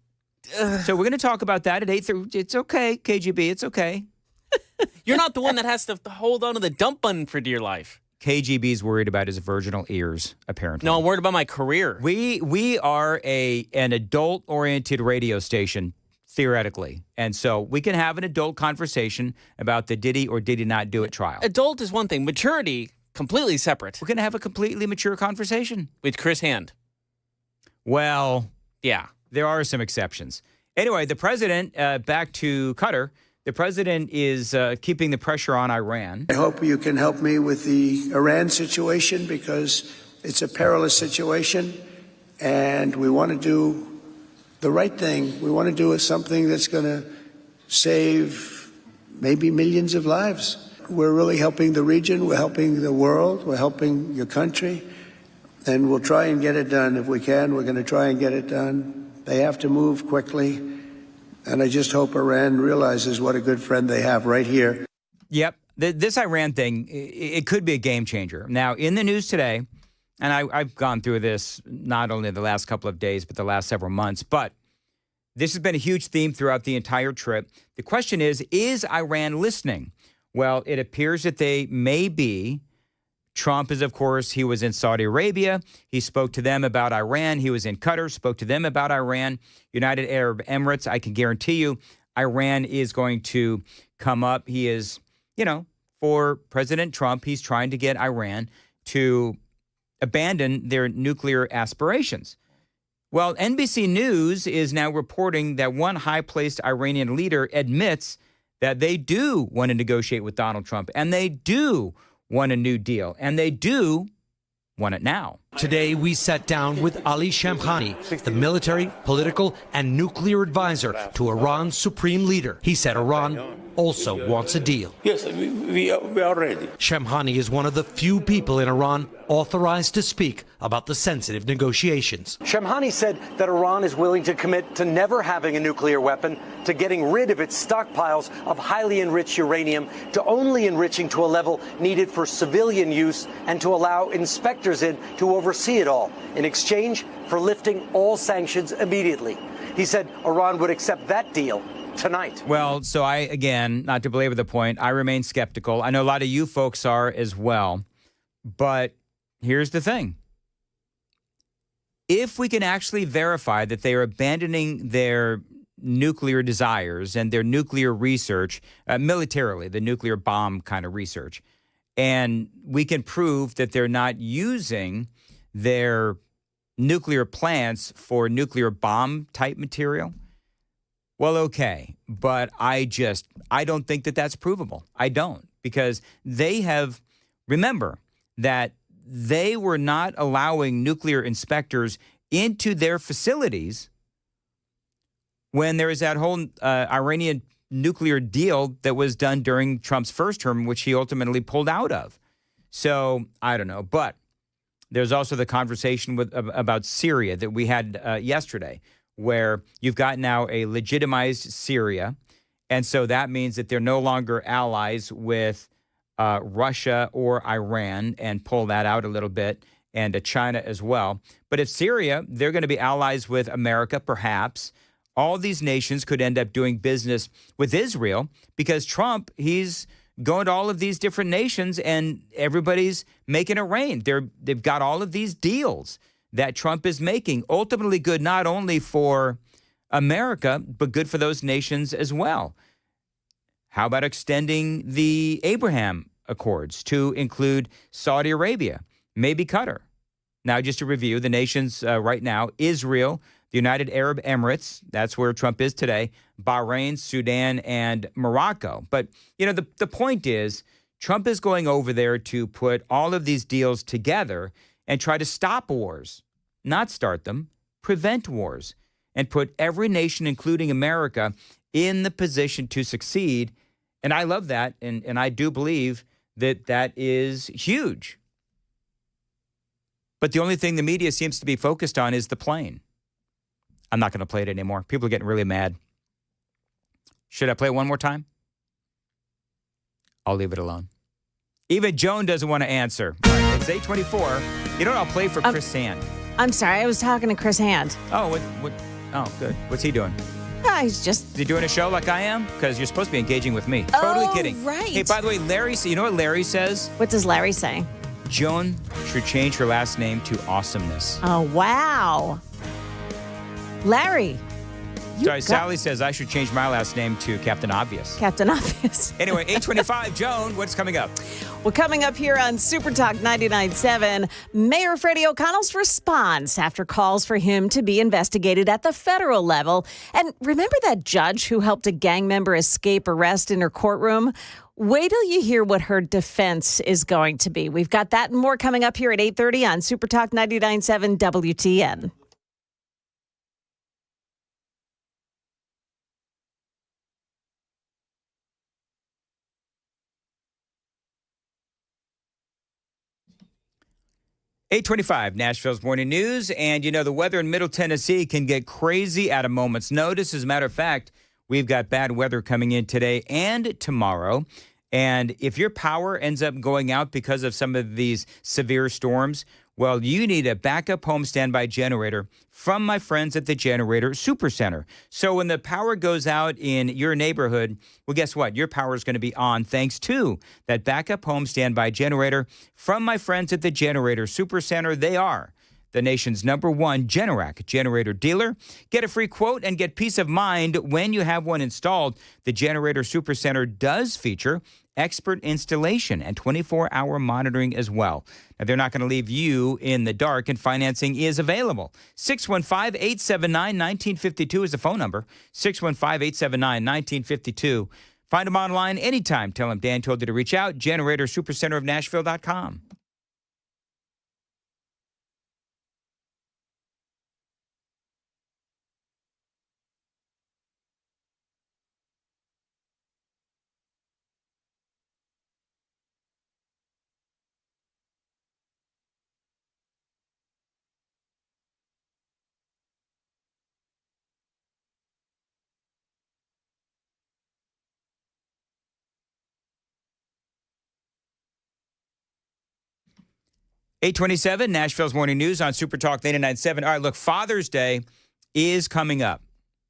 S5: So we're going to talk about that at 8:30. It's okay, KGB. It's okay.
S11: You're not the one that has to hold on to the dump button for dear life.
S5: KGB's worried about his virginal ears, apparently.
S11: No, I'm worried about my career.
S5: We are an adult-oriented radio station, theoretically. And so we can have an adult conversation about the Diddy or Diddy not do it trial.
S11: Adult is one thing. Maturity, completely separate.
S5: We're going to have a completely mature conversation.
S11: With Chris Hand.
S5: Well,
S11: yeah.
S5: There are some exceptions. Anyway, the president, back to Qatar, the president is keeping the pressure on Iran.
S7: I hope you can help me with the Iran situation because it's a perilous situation and we want to do the right thing. We want to do something that's going to save maybe millions of lives. We're really helping the region. We're helping the world. We're helping your country. And we'll try and get it done. If we can, we're going to try and get it done. They have to move quickly. And I just hope Iran realizes what a good friend they have right here.
S5: Yep. This Iran thing, it could be a game changer. Now, in the news today, and I've gone through this not only the last couple of days, but the last several months, but this has been a huge theme throughout the entire trip. The question is Iran listening? Well, it appears that they may be. Trump is, of course, he was in Saudi Arabia. He spoke to them about Iran. He was in Qatar, spoke to them about Iran. United Arab Emirates, I can guarantee you, Iran is going to come up. He is, for President Trump, he's trying to get Iran to abandon their nuclear aspirations. Well, NBC News is now reporting that one high-placed Iranian leader admits that they do want to negotiate with Donald Trump, and they do want a new deal, and they do want it now.
S19: Today, we sat down with Ali Shamkhani, the military, political, and nuclear advisor to Iran's supreme leader. He said Iran also wants a deal.
S20: Yes, we are ready.
S19: Shamkhani is one of the few people in Iran authorized to speak about the sensitive negotiations.
S22: Shamkhani said that Iran is willing to commit to never having a nuclear weapon, to getting rid of its stockpiles of highly enriched uranium, to only enriching to a level needed for civilian use, and to allow inspectors in to oversee it all, in exchange for lifting all sanctions immediately. He said Iran would accept that deal tonight.
S5: Well, so again, not to belabor the point, I remain skeptical. I know a lot of you folks are as well. But here's the thing. If we can actually verify that they are abandoning their nuclear desires and their nuclear research, militarily, the nuclear bomb kind of research, and we can prove that they're not using their nuclear plants for nuclear bomb type material, well, okay. But I don't think that that's provable. I don't, because they have, remember, that they were not allowing nuclear inspectors into their facilities when there was that whole Iranian nuclear deal that was done during Trump's first term, which he ultimately pulled out of. So I don't know. But there's also the conversation about Syria that we had yesterday, where you've got now a legitimized Syria. And so that means that they're no longer allies with Russia or Iran, and pull that out a little bit, and China as well. But if Syria, they're going to be allies with America, perhaps. All these nations could end up doing business with Israel because Trump, he's going to all of these different nations and everybody's making it rain. They've got all of these deals that Trump is making, ultimately good not only for America, but good for those nations as well. How about extending the Abraham Accords to include Saudi Arabia, maybe Qatar? Now, just to review, the nations right now, Israel, the United Arab Emirates, that's where Trump is today, Bahrain, Sudan, and Morocco. But, the point is, Trump is going over there to put all of these deals together and try to stop wars, not start them, prevent wars, and put every nation, including America, in the position to succeed. And I love that, and I do believe that is huge. But the only thing the media seems to be focused on is the plane. I'm not going to play it anymore. People are getting really mad. Should I play it one more time? I'll leave it alone. Even Joan doesn't want to answer. All right, it's 8:24. You know what? I'll play for Chris Sand.
S1: I'm sorry. I was talking to Chris Hand.
S5: Oh, what? Oh, good. What's he doing?
S1: He's just...
S5: Is he doing a show like I am? Because you're supposed to be engaging with me. Totally kidding.
S1: Right.
S5: Hey, by the way, Larry, you know what Larry says?
S1: What does Larry say?
S5: Joan should change her last name to Awesomeness.
S1: Oh, wow. Larry.
S5: Sorry, Sally says I should change my last name to Captain Obvious.
S1: Captain Obvious.
S5: Anyway, 8:25, Joan, what's coming up?
S1: Well, coming up here on Super Talk 99.7, Mayor Freddie O'Connell's response after calls for him to be investigated at the federal level. And remember that judge who helped a gang member escape arrest in her courtroom? Wait till you hear what her defense is going to be. We've got that and more coming up here at 8:30 on Super Talk 99.7 WTN.
S5: $8:25, Nashville's Morning News. And, the weather in Middle Tennessee can get crazy at a moment's notice. As a matter of fact, we've got bad weather coming in today and tomorrow. And if your power ends up going out because of some of these severe storms, well, you need a backup home standby generator from my friends at the Generator Supercenter. So when the power goes out in your neighborhood, well, guess what? Your power is going to be on thanks to that backup home standby generator from my friends at the Generator Supercenter. They are the nation's #1 Generac generator dealer. Get a free quote and get peace of mind when you have one installed. The Generator Supercenter does feature expert installation and 24-hour monitoring as well. Now, they're not going to leave you in the dark, and financing is available. 615-879-1952 is the phone number. 615-879-1952. Find them online anytime. Tell them Dan told you to reach out. GeneratorSuperCenterofNashville.com. $8:27, Nashville's Morning News on Super Talk 99.7. All right, look, Father's Day is coming up.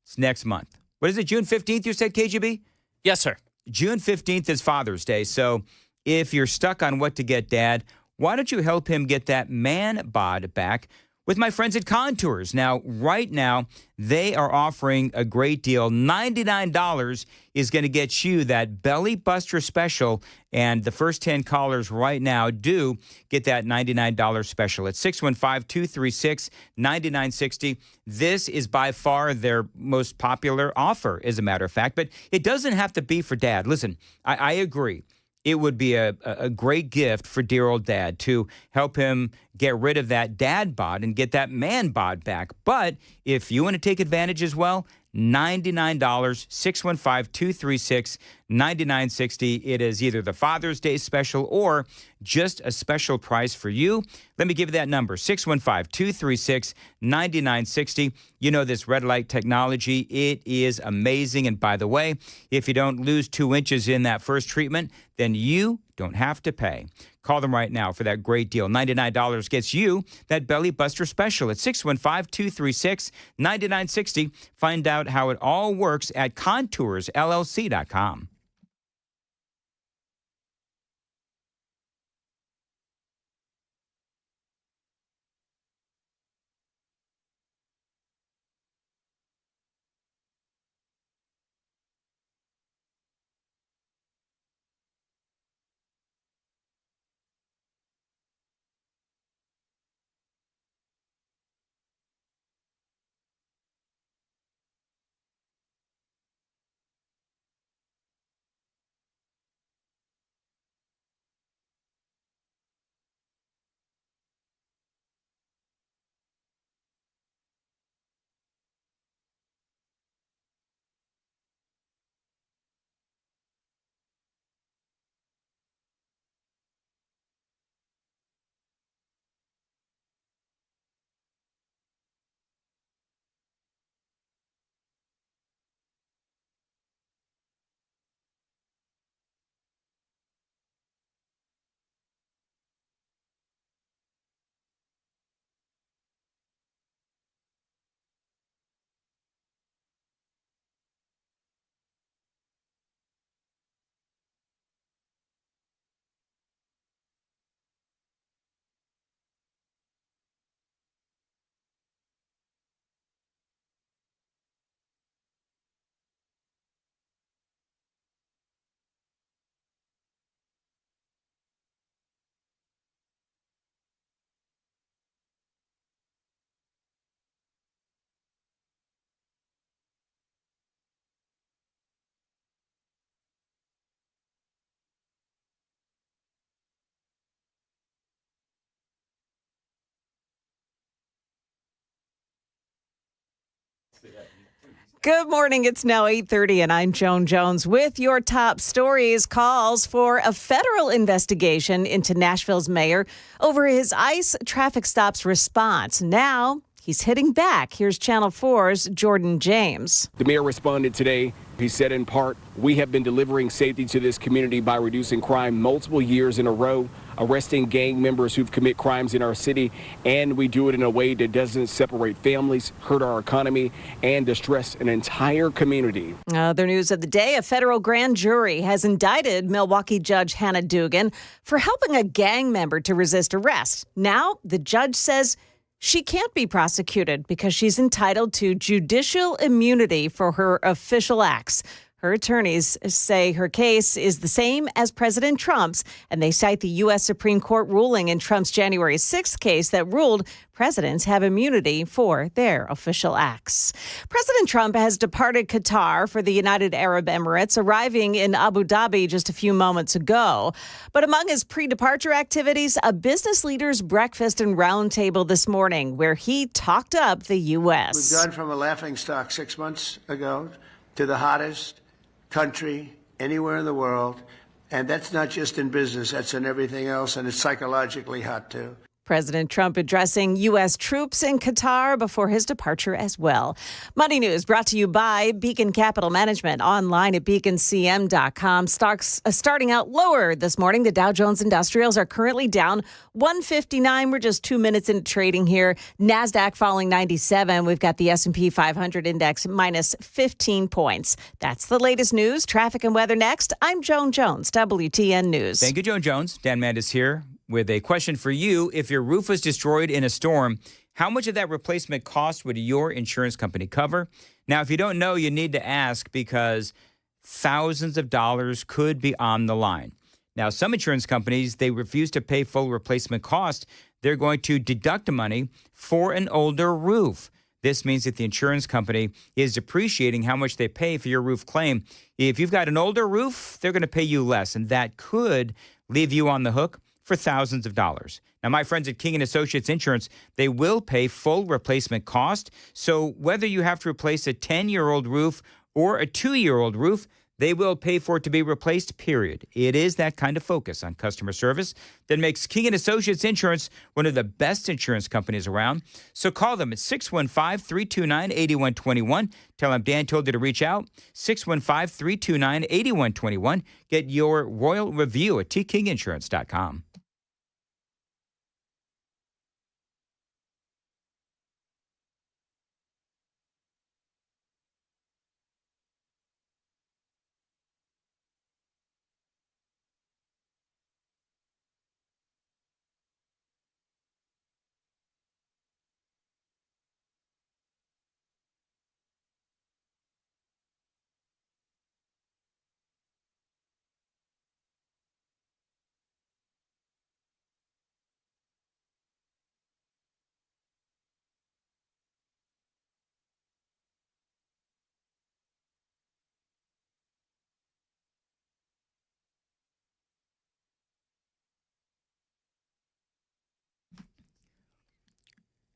S5: It's next month. What is it, June 15th, you said, KGB?
S11: Yes, sir.
S5: June 15th is Father's Day. So if you're stuck on what to get Dad, why don't you help him get that man bod back with my friends at Contours? Now, right now, they are offering a great deal. $99 is going to get you that Belly Buster special, and the first 10 callers right now do get that $99 special. It's 615-236-9960. This is by far their most popular offer, as a matter of fact, but it doesn't have to be for Dad. Listen, I agree. it would be a great gift for dear old dad to help him get rid of that dad bod and get that man bod back. But if you want to take advantage as well, $99, 615-236-9960. It is either the Father's Day special or just a special price for you. Let me give you that number, 615-236-9960. You know this red light technology. It is amazing. And by the way, if you don't lose 2 inches in that first treatment, then you don't have to pay. Call them right now for that great deal. $99 gets you that Belly Buster special at 615-236-9960. Find out how it all works at ContoursLLC.com.
S1: Good morning. It's now 8:30, and I'm Joan Jones with your top stories. Calls for a federal investigation into Nashville's mayor over his ICE traffic stops response. Now he's hitting back. Here's Channel 4's Jordan James.
S3: The mayor responded today. He said, in part, we have been delivering safety to this community by reducing crime multiple years in a row, arresting gang members who've commit crimes in our city, and we do it in a way that doesn't separate families, hurt our economy, and distress an entire community.
S1: Other news of the day, a federal grand jury has indicted Milwaukee Judge Hannah Dugan for helping a gang member to resist arrest. Now, the judge says she can't be prosecuted because she's entitled to judicial immunity for her official acts. Her attorneys say her case is the same as President Trump's, and they cite the U.S. Supreme Court ruling in Trump's January 6th case that ruled presidents have immunity for their official acts. President Trump has departed Qatar for the United Arab Emirates, arriving in Abu Dhabi just a few moments ago. But among his pre-departure activities, a business leaders breakfast and roundtable this morning where he talked up the U.S.
S7: We've gone from a laughingstock 6 months ago to the hottest country anywhere in the world, and that's not just in business, that's in everything else, and it's psychologically hot too.
S1: President Trump addressing U.S. troops in Qatar before his departure as well. Money News brought to you by Beacon Capital Management, online at beaconcm.com. Stocks starting out lower this morning. The Dow Jones Industrials are currently down 159. We're just 2 minutes into trading here. NASDAQ falling 97. We've got the S&P 500 index minus 15 points. That's the latest news. Traffic and weather next. I'm Joan Jones, WTN News.
S5: Thank you, Joan Jones. Dan Mandis here with a question for you. If your roof was destroyed in a storm, how much of that replacement cost would your insurance company cover? Now, if you don't know, you need to ask because thousands of dollars could be on the line. Now, some insurance companies, they refuse to pay full replacement cost. They're going to deduct the money for an older roof. This means that the insurance company is depreciating how much they pay for your roof claim. If you've got an older roof, they're going to pay you less, and that could leave you on the hook for thousands of dollars. Now, my friends at King & Associates Insurance, they will pay full replacement cost. So whether you have to replace a 10-year-old roof or a 2-year-old roof, they will pay for it to be replaced, period. It is that kind of focus on customer service that makes King & Associates Insurance one of the best insurance companies around. So call them at 615-329-8121. Tell them Dan told you to reach out. 615-329-8121. Get your royal review at tkinginsurance.com.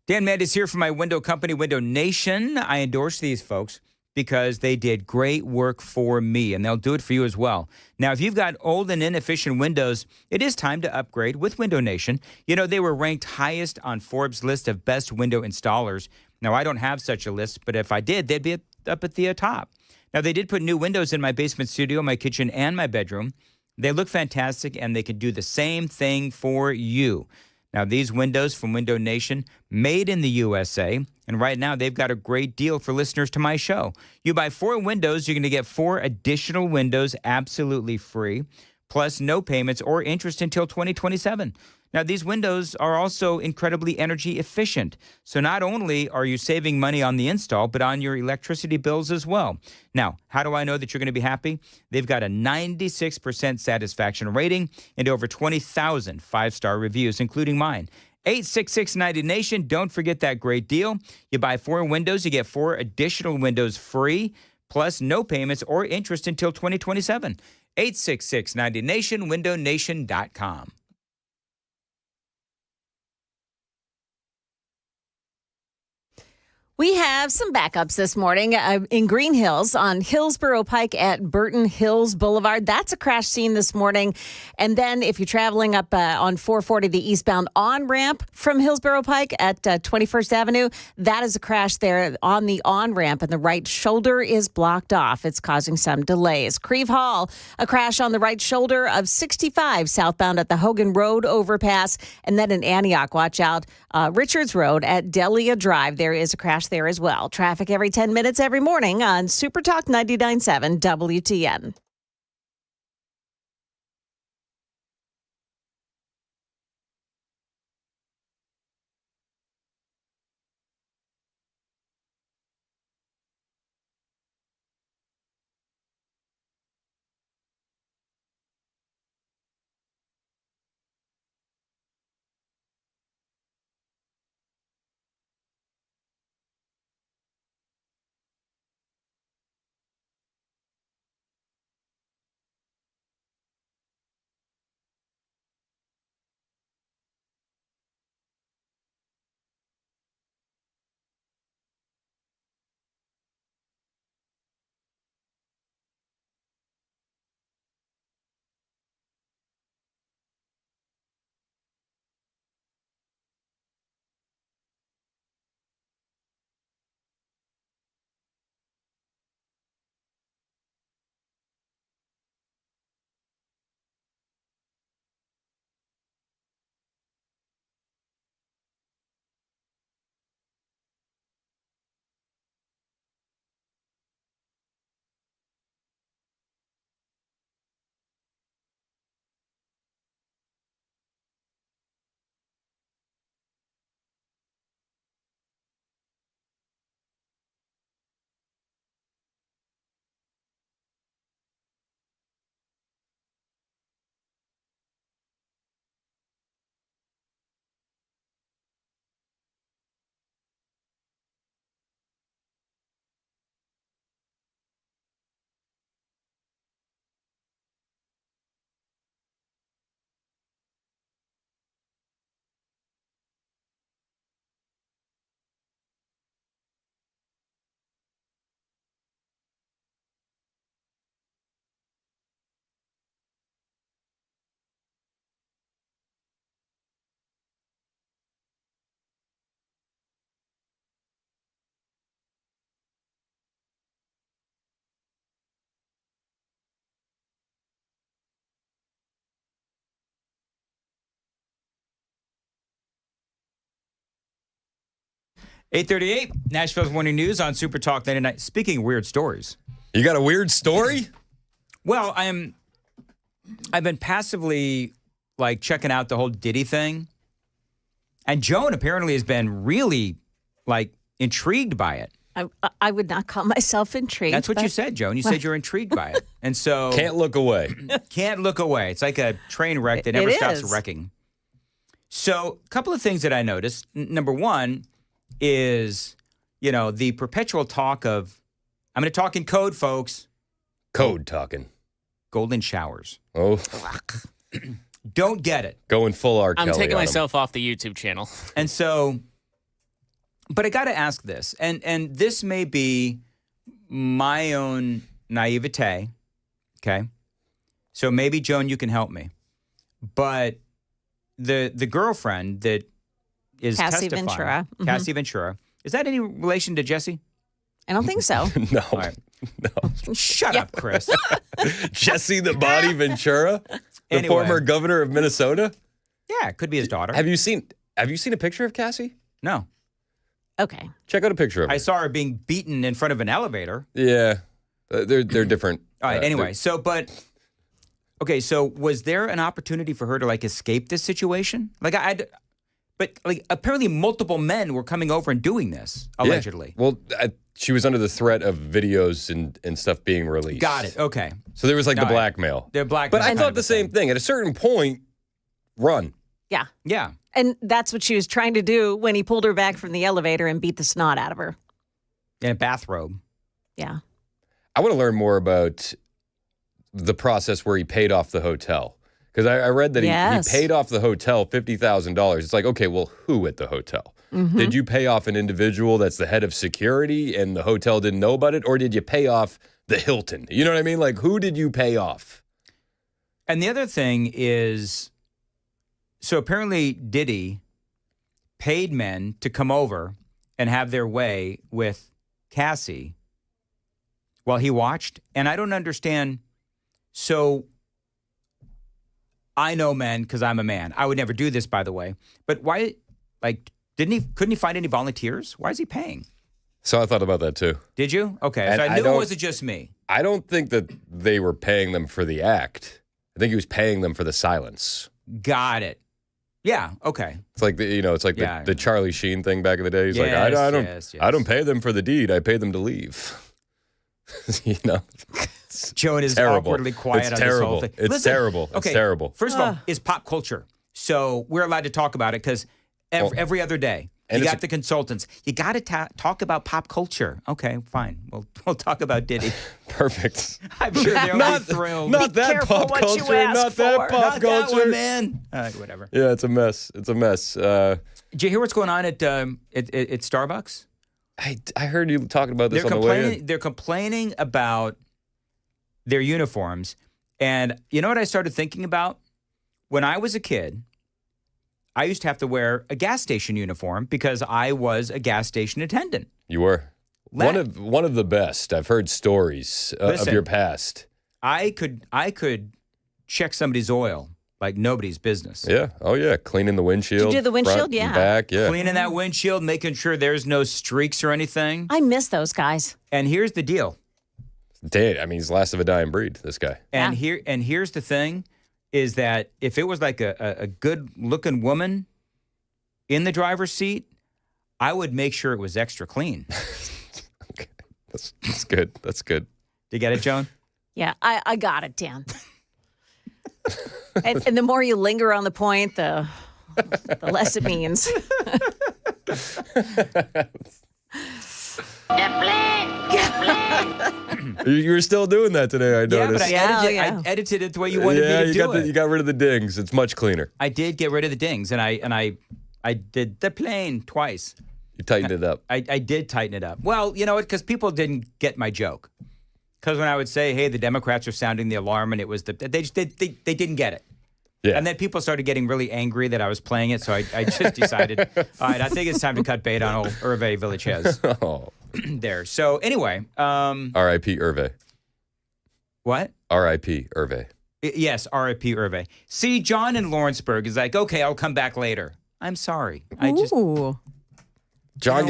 S5: Dan Mandis here from my window company, Window Nation. I endorse these folks because they did great work for me, and they'll do it for you as well. Now, if you've got old and inefficient windows, it is time to upgrade with Window Nation. You know, they were ranked highest on Forbes' list of best window installers. Now, I don't have such a list, but if I did, they'd be up at the top. Now, they did put new windows in my basement studio, my kitchen, and my bedroom. They look fantastic, and they could do the same thing for you. Now, these windows from Window Nation, made in the USA, and right now they've got a great deal for listeners to my show. You buy 4 windows, you're going to get 4 additional windows absolutely free, plus no payments or interest until 2027. Now, these windows are also incredibly energy efficient. So not only are you saving money on the install, but on your electricity bills as well. Now, how do I know that you're going to be happy? They've got a 96% satisfaction rating and over 20,000 5-star reviews, including mine. 866-90-NATION. Don't forget that great deal. You buy 4 windows, you get 4 additional windows free, plus no payments or interest until 2027. 866-90-NATION, windownation.com.
S1: We have some backups this morning in Green Hills on Hillsborough Pike at Burton Hills Boulevard. That's a crash scene this morning. And then if you're traveling up on 440, the eastbound on-ramp from Hillsborough Pike at 21st Avenue, that is a crash there on the on-ramp, and the right shoulder is blocked off. It's causing some delays. Creve Hall, a crash on the right shoulder of 65 southbound at the Hogan Road overpass. And then in Antioch, watch out, Richards Road at Delia Drive. There is a crash there as well. Traffic every 10 minutes every morning on Super Talk 99.7 WTN.
S5: 8:38, Nashville's Morning News on Super Talk 99. Speaking of weird stories.
S10: You got a weird story?
S5: Well, I've been passively, checking out the whole Diddy thing. And Joan apparently has been really, intrigued by it.
S1: I would not call myself intrigued.
S5: That's what you said, Joan. You said you're intrigued by it. And so...
S10: Can't look away.
S5: Can't look away. It's like a train wreck that never stops wrecking. So a couple of things that I noticed. Number one is, the perpetual talk of... I'm going to talk in code, folks.
S10: Code talking.
S5: Golden showers.
S10: Oh.
S5: Don't get it.
S10: Going full R.
S11: I'm
S10: Kelly
S11: taking
S10: on
S11: myself off the YouTube channel.
S5: And so... But I got to ask this, and this may be my own naivete, okay? So maybe, Joan, you can help me. But the girlfriend that is
S1: Cassie
S5: testifying,
S1: Ventura. Mm-hmm.
S5: Cassie Ventura, is that any relation to Jesse?
S1: I don't think so.
S10: No.
S5: All right. No. Shut up, Chris.
S10: Jesse the Body Ventura? The
S5: Anyway.
S10: former governor of Minnesota?
S5: Yeah, it could be his daughter.
S10: Have you seen a picture of Cassie?
S5: No.
S1: Okay.
S10: Check out a picture of her.
S5: I saw her being beaten in front of an elevator.
S10: Yeah. They're different.
S5: All right, anyway, so was there an opportunity for her to escape this situation? But apparently multiple men were coming over and doing this, allegedly.
S10: Yeah. Well, she was under the threat of videos and stuff being released.
S5: Got it. Okay.
S10: So there was the blackmail.
S5: The blackmail.
S10: But I thought the same thing. At a certain point, run.
S1: Yeah.
S5: Yeah.
S1: And that's what she was trying to do when he pulled her back from the elevator and beat the snot out of her.
S5: In a bathrobe.
S1: Yeah.
S10: I want to learn more about the process where he paid off the hotel. Because I read that he paid off the hotel $50,000. It's like, okay, well, who at the hotel?
S1: Mm-hmm.
S10: Did you pay off an individual that's the head of security and the hotel didn't know about it? Or did you pay off the Hilton? You know what I mean? Who did you pay off?
S5: And the other thing is... So apparently Diddy paid men to come over and have their way with Cassie while he watched. And I don't understand. So I know men because I'm a man. I would never do this, by the way. But why, couldn't he find any volunteers? Why is he paying?
S10: So I thought about that too.
S5: Did you? Okay.
S10: And
S5: so I knew it wasn't just me.
S10: I don't think that they were paying them for the act. I think he was paying them for the silence.
S5: Got it. Yeah. Okay.
S10: It's like the Charlie Sheen thing back in the day. He's
S5: Yes,
S10: I don't pay them for the deed. I pay them to leave.
S5: Joan is
S10: terrible.
S5: Awkwardly quiet
S10: it's
S5: on
S10: terrible.
S5: this whole thing.
S10: It's
S5: Listen,
S10: terrible. It's
S5: okay,
S10: terrible.
S5: First of all, it's pop culture. So we're allowed to talk about it because every other day. You got the consultants. You got to talk about pop culture. Okay, fine. We'll talk about Diddy.
S10: Perfect.
S5: I'm sure they'll be thrilled.
S10: Not that pop culture. Not that pop culture.
S5: That one, man. Whatever.
S10: Yeah, it's a mess. It's a mess.
S5: Did you hear what's going on at Starbucks?
S10: I heard you talking about this on the way in.
S5: They're complaining about their uniforms. And you know what I started thinking about? When I was a kid, I used to have to wear a gas station uniform because I was a gas station attendant.
S10: You were one of the best. I've heard stories of your past.
S5: I could check somebody's oil like nobody's business.
S10: Yeah. Oh yeah. Cleaning the windshield.
S1: Did you do the windshield?
S10: Front
S1: Yeah.
S10: and back. Yeah.
S5: Cleaning that windshield, making sure there's no streaks or anything.
S1: I miss those guys.
S5: And here's the deal.
S10: He's the last of a dying breed. This guy.
S5: And here's the thing, is that if it was like a good looking woman in the driver's seat, I would make sure it was extra clean.
S10: Okay. That's good. That's good.
S5: Did you get it, Joan?
S1: Yeah, I got it, Dan. and the more you linger on the point, the less it means.
S10: You were still doing that today, I noticed.
S5: Yeah, but I edited it the way you wanted me to do it.
S10: You got rid of the dings. It's much cleaner.
S5: I did get rid of the dings, and I did the plane twice.
S10: You tightened it up.
S5: I did tighten it up. Well, you know what? Because people didn't get my joke. Because when I would say, "Hey, the Democrats are sounding the alarm," and it was they didn't get it.
S10: Yeah.
S5: And then people started getting really angry that I was playing it, so I just decided, all right, I think it's time to cut bait on old Hervé Villachez.
S10: Oh.
S5: There. So anyway.
S10: R.I.P. Hervé.
S5: What?
S10: R.I.P. Hervé.
S5: Yes, R.I.P. Hervé. See, John in Lawrenceburg is like, okay, I'll come back later. I'm sorry.
S10: John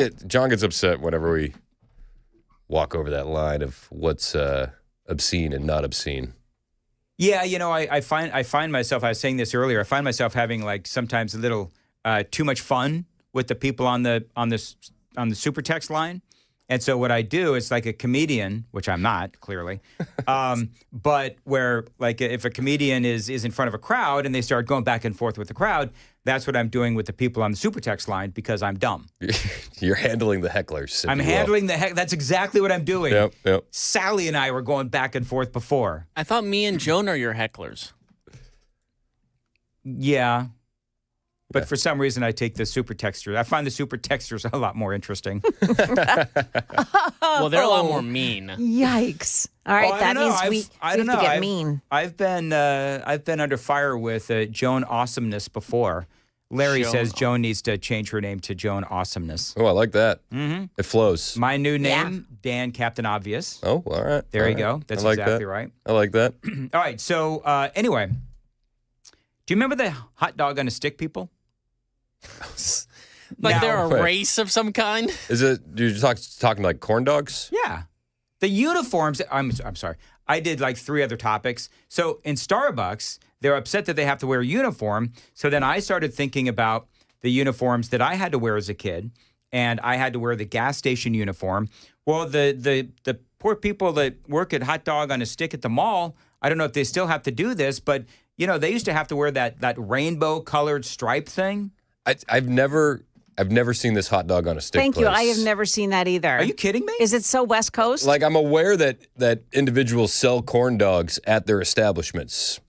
S10: gets upset whenever we walk over that line of what's obscene and not obscene.
S5: Yeah, I find myself. I was saying this earlier. I find myself having like sometimes a little too much fun with the people on the super text line. And so what I do is like a comedian, which I'm not, clearly, but where like if a comedian is in front of a crowd and they start going back and forth with the crowd, that's what I'm doing with the people on the super text line because I'm dumb.
S10: You're handling the hecklers.
S5: I'm handling the heck. That's exactly what I'm doing.
S10: Yep.
S5: Sally and I were going back and forth before.
S11: I thought me and Joan are your hecklers.
S5: Yeah. But for some reason, I take the super texters. I find the super texters a lot more interesting.
S11: Well, they're a lot more mean.
S1: Yikes! All right, that means we have to get mean.
S5: I've been under fire with Joan Awesomeness before. Larry says Joan needs to change her name to Joan Awesomeness.
S10: Oh, I like that.
S5: Mm-hmm.
S10: It flows.
S5: My new name, Dan Captain Obvious.
S10: Oh, all right.
S5: There you go. That's exactly right.
S10: I like that.
S5: All right. So anyway, do you remember the hot dog on a stick people?
S11: Like they're a race of some kind?
S10: Is it? You're talking like corn dogs?
S5: Yeah. The uniforms. I'm sorry. I did like 3 other topics. So in Starbucks, they're upset that they have to wear a uniform. So then I started thinking about the uniforms that I had to wear as a kid, and I had to wear the gas station uniform. Well, the poor people that work at Hot Dog on a Stick at the mall, I don't know if they still have to do this, but they used to have to wear that rainbow colored stripe thing.
S10: I've never seen this hot dog on a stick.
S1: Thank you. I have never seen that either.
S5: Are you kidding me?
S1: Is it so West Coast?
S10: Like, I'm aware that individuals sell corn dogs at their establishments.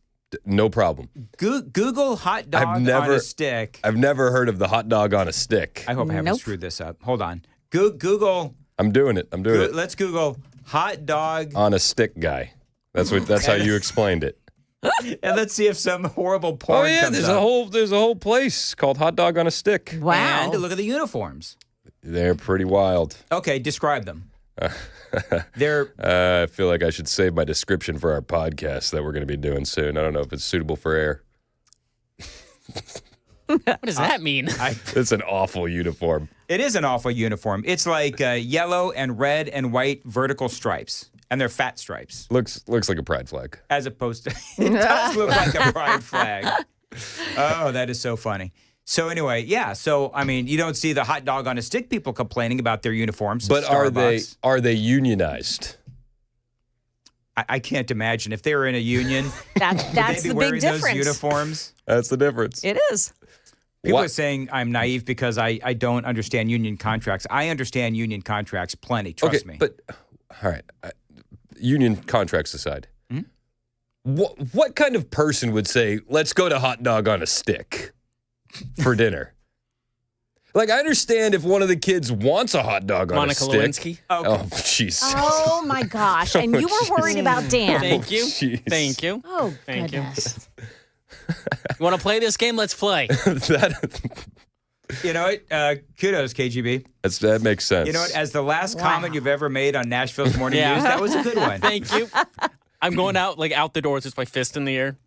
S10: No problem.
S5: Google hot dog on a stick.
S10: I've never heard of the hot dog on a stick.
S5: I hope I haven't screwed this up. Hold on. Google.
S10: I'm doing it.
S5: Let's Google hot dog
S10: on a stick guy. That's how you explained it.
S5: And let's see if some horrible porn comes
S10: there's
S5: up.
S10: There's a whole place called Hot Dog on a Stick.
S1: Wow.
S5: And look at the uniforms.
S10: They're pretty wild.
S5: Okay, describe them. They're
S10: I feel like I should save my description for our podcast that we're going to be doing soon. I don't know if it's suitable for air.
S11: What does that mean?
S10: It's an awful uniform.
S5: It is an awful uniform. It's like yellow and red and white vertical stripes. And they're fat stripes.
S10: Looks like a pride flag.
S5: As opposed to, it does look like a pride flag. Oh, that is so funny. So anyway, yeah. So, I mean, you don't see the hot dog on a stick people complaining about their uniforms.
S10: But are they unionized?
S5: I can't imagine. If they were in a union,
S1: that's the big difference.
S5: Those uniforms?
S10: That's the difference.
S1: It is.
S5: People are saying I'm naive because I don't understand union contracts. I understand union contracts plenty. Trust me.
S10: But, all right. Union contracts aside, what kind of person would say, let's go to Hot Dog on a Stick for dinner? Like, I understand if one of the kids wants a hot dog on a stick.
S11: Monica Lewinsky?
S10: Oh, jeez.
S1: Oh, my gosh. And you were worried about Dan.
S11: Thank you.
S10: Geez.
S11: Thank you.
S1: Oh,
S11: Thank
S1: goodness.
S11: You want to play this game? Let's play.
S5: You know what? Kudos, KGB.
S10: That makes sense.
S5: You know what? As the last comment you've ever made on Nashville's Morning News, that was a good one.
S11: Thank you. I'm going out the door with just my fist in the air.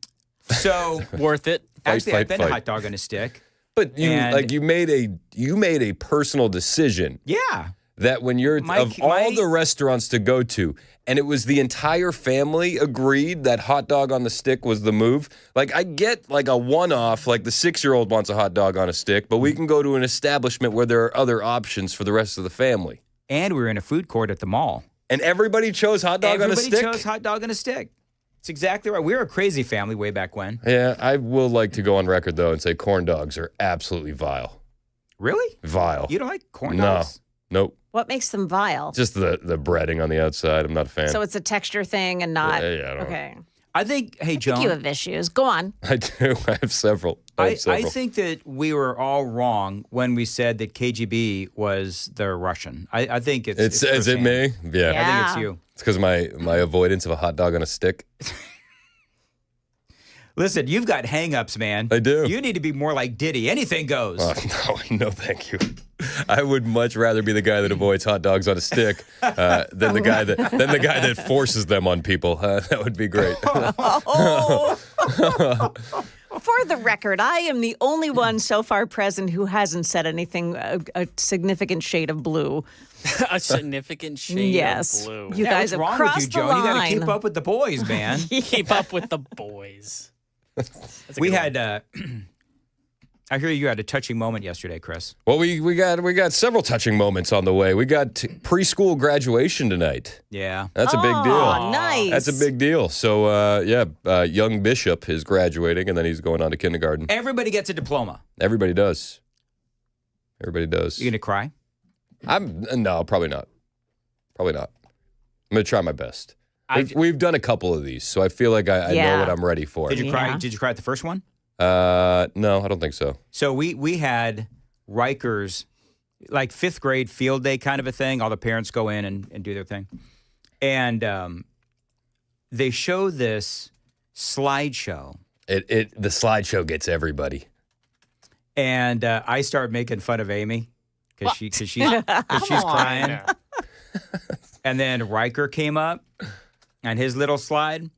S5: So
S11: worth it.
S5: Actually, I've been to Hot Dog on a Stick.
S10: But you made a personal decision.
S5: Yeah.
S10: That when you're all the restaurants to go to, and it was the entire family agreed that hot dog on the stick was the move. Like, I get like a one-off, like the 6-year-old wants a hot dog on a stick, but we can go to an establishment where there are other options for the rest of the family.
S5: And we were in a food court at the mall.
S10: And everybody chose hot dog on a stick?
S5: Everybody chose hot dog on a stick. It's exactly right. We were a crazy family way back when.
S10: Yeah, I will like to go on record, though, and say corn dogs are absolutely vile.
S5: Really?
S10: Vile.
S5: You don't like corn dogs?
S10: No. Nope.
S1: What makes them vile?
S10: Just the breading on the outside. I'm not a fan.
S1: So it's a texture thing and not...
S10: Yeah, I don't
S1: okay.
S5: I think, hey, Joan.
S1: I think you have issues. Go on.
S10: I do. I have several.
S5: I think that we were all wrong when we said that KGB was the Russian. I think it's
S10: is it me? Yeah.
S5: I think it's you.
S10: It's because my avoidance of a hot dog on a stick.
S5: Listen, you've got hang-ups, man.
S10: I do.
S5: You need to be more like Diddy. Anything goes.
S10: No, thank you. I would much rather be the guy that avoids hot dogs on a stick than the guy that forces them on people. That would be great.
S1: For the record, I am the only one so far present who hasn't said anything a significant shade of blue.
S11: A significant shade of blue.
S1: You guys have
S5: what's wrong
S1: crossed
S5: with you,
S1: the
S5: Joan? You got
S1: line.
S5: to keep up with the boys, man.
S11: Keep up with the boys.
S5: We had. I hear you had a touching moment yesterday, Chris.
S10: Well, we got several touching moments on the way. We got preschool graduation tonight.
S5: Yeah,
S10: that's a big deal.
S1: Nice.
S10: That's a big deal. So young Bishop is graduating, and then he's going on to kindergarten.
S5: Everybody gets a diploma.
S10: Everybody does. Everybody does.
S5: You gonna cry?
S10: No, probably not. Probably not. I'm gonna try my best. We've done a couple of these, so I feel like I know what I'm ready for.
S5: Did you cry? Did you cry at the first one?
S10: No, I don't think so.
S5: So we had Rikers, like 5th grade field day kind of a thing. All the parents go in and do their thing. And they show this slideshow.
S10: The slideshow gets everybody.
S5: And I start making fun of Amy because she's crying. And then Riker came up on his little slide.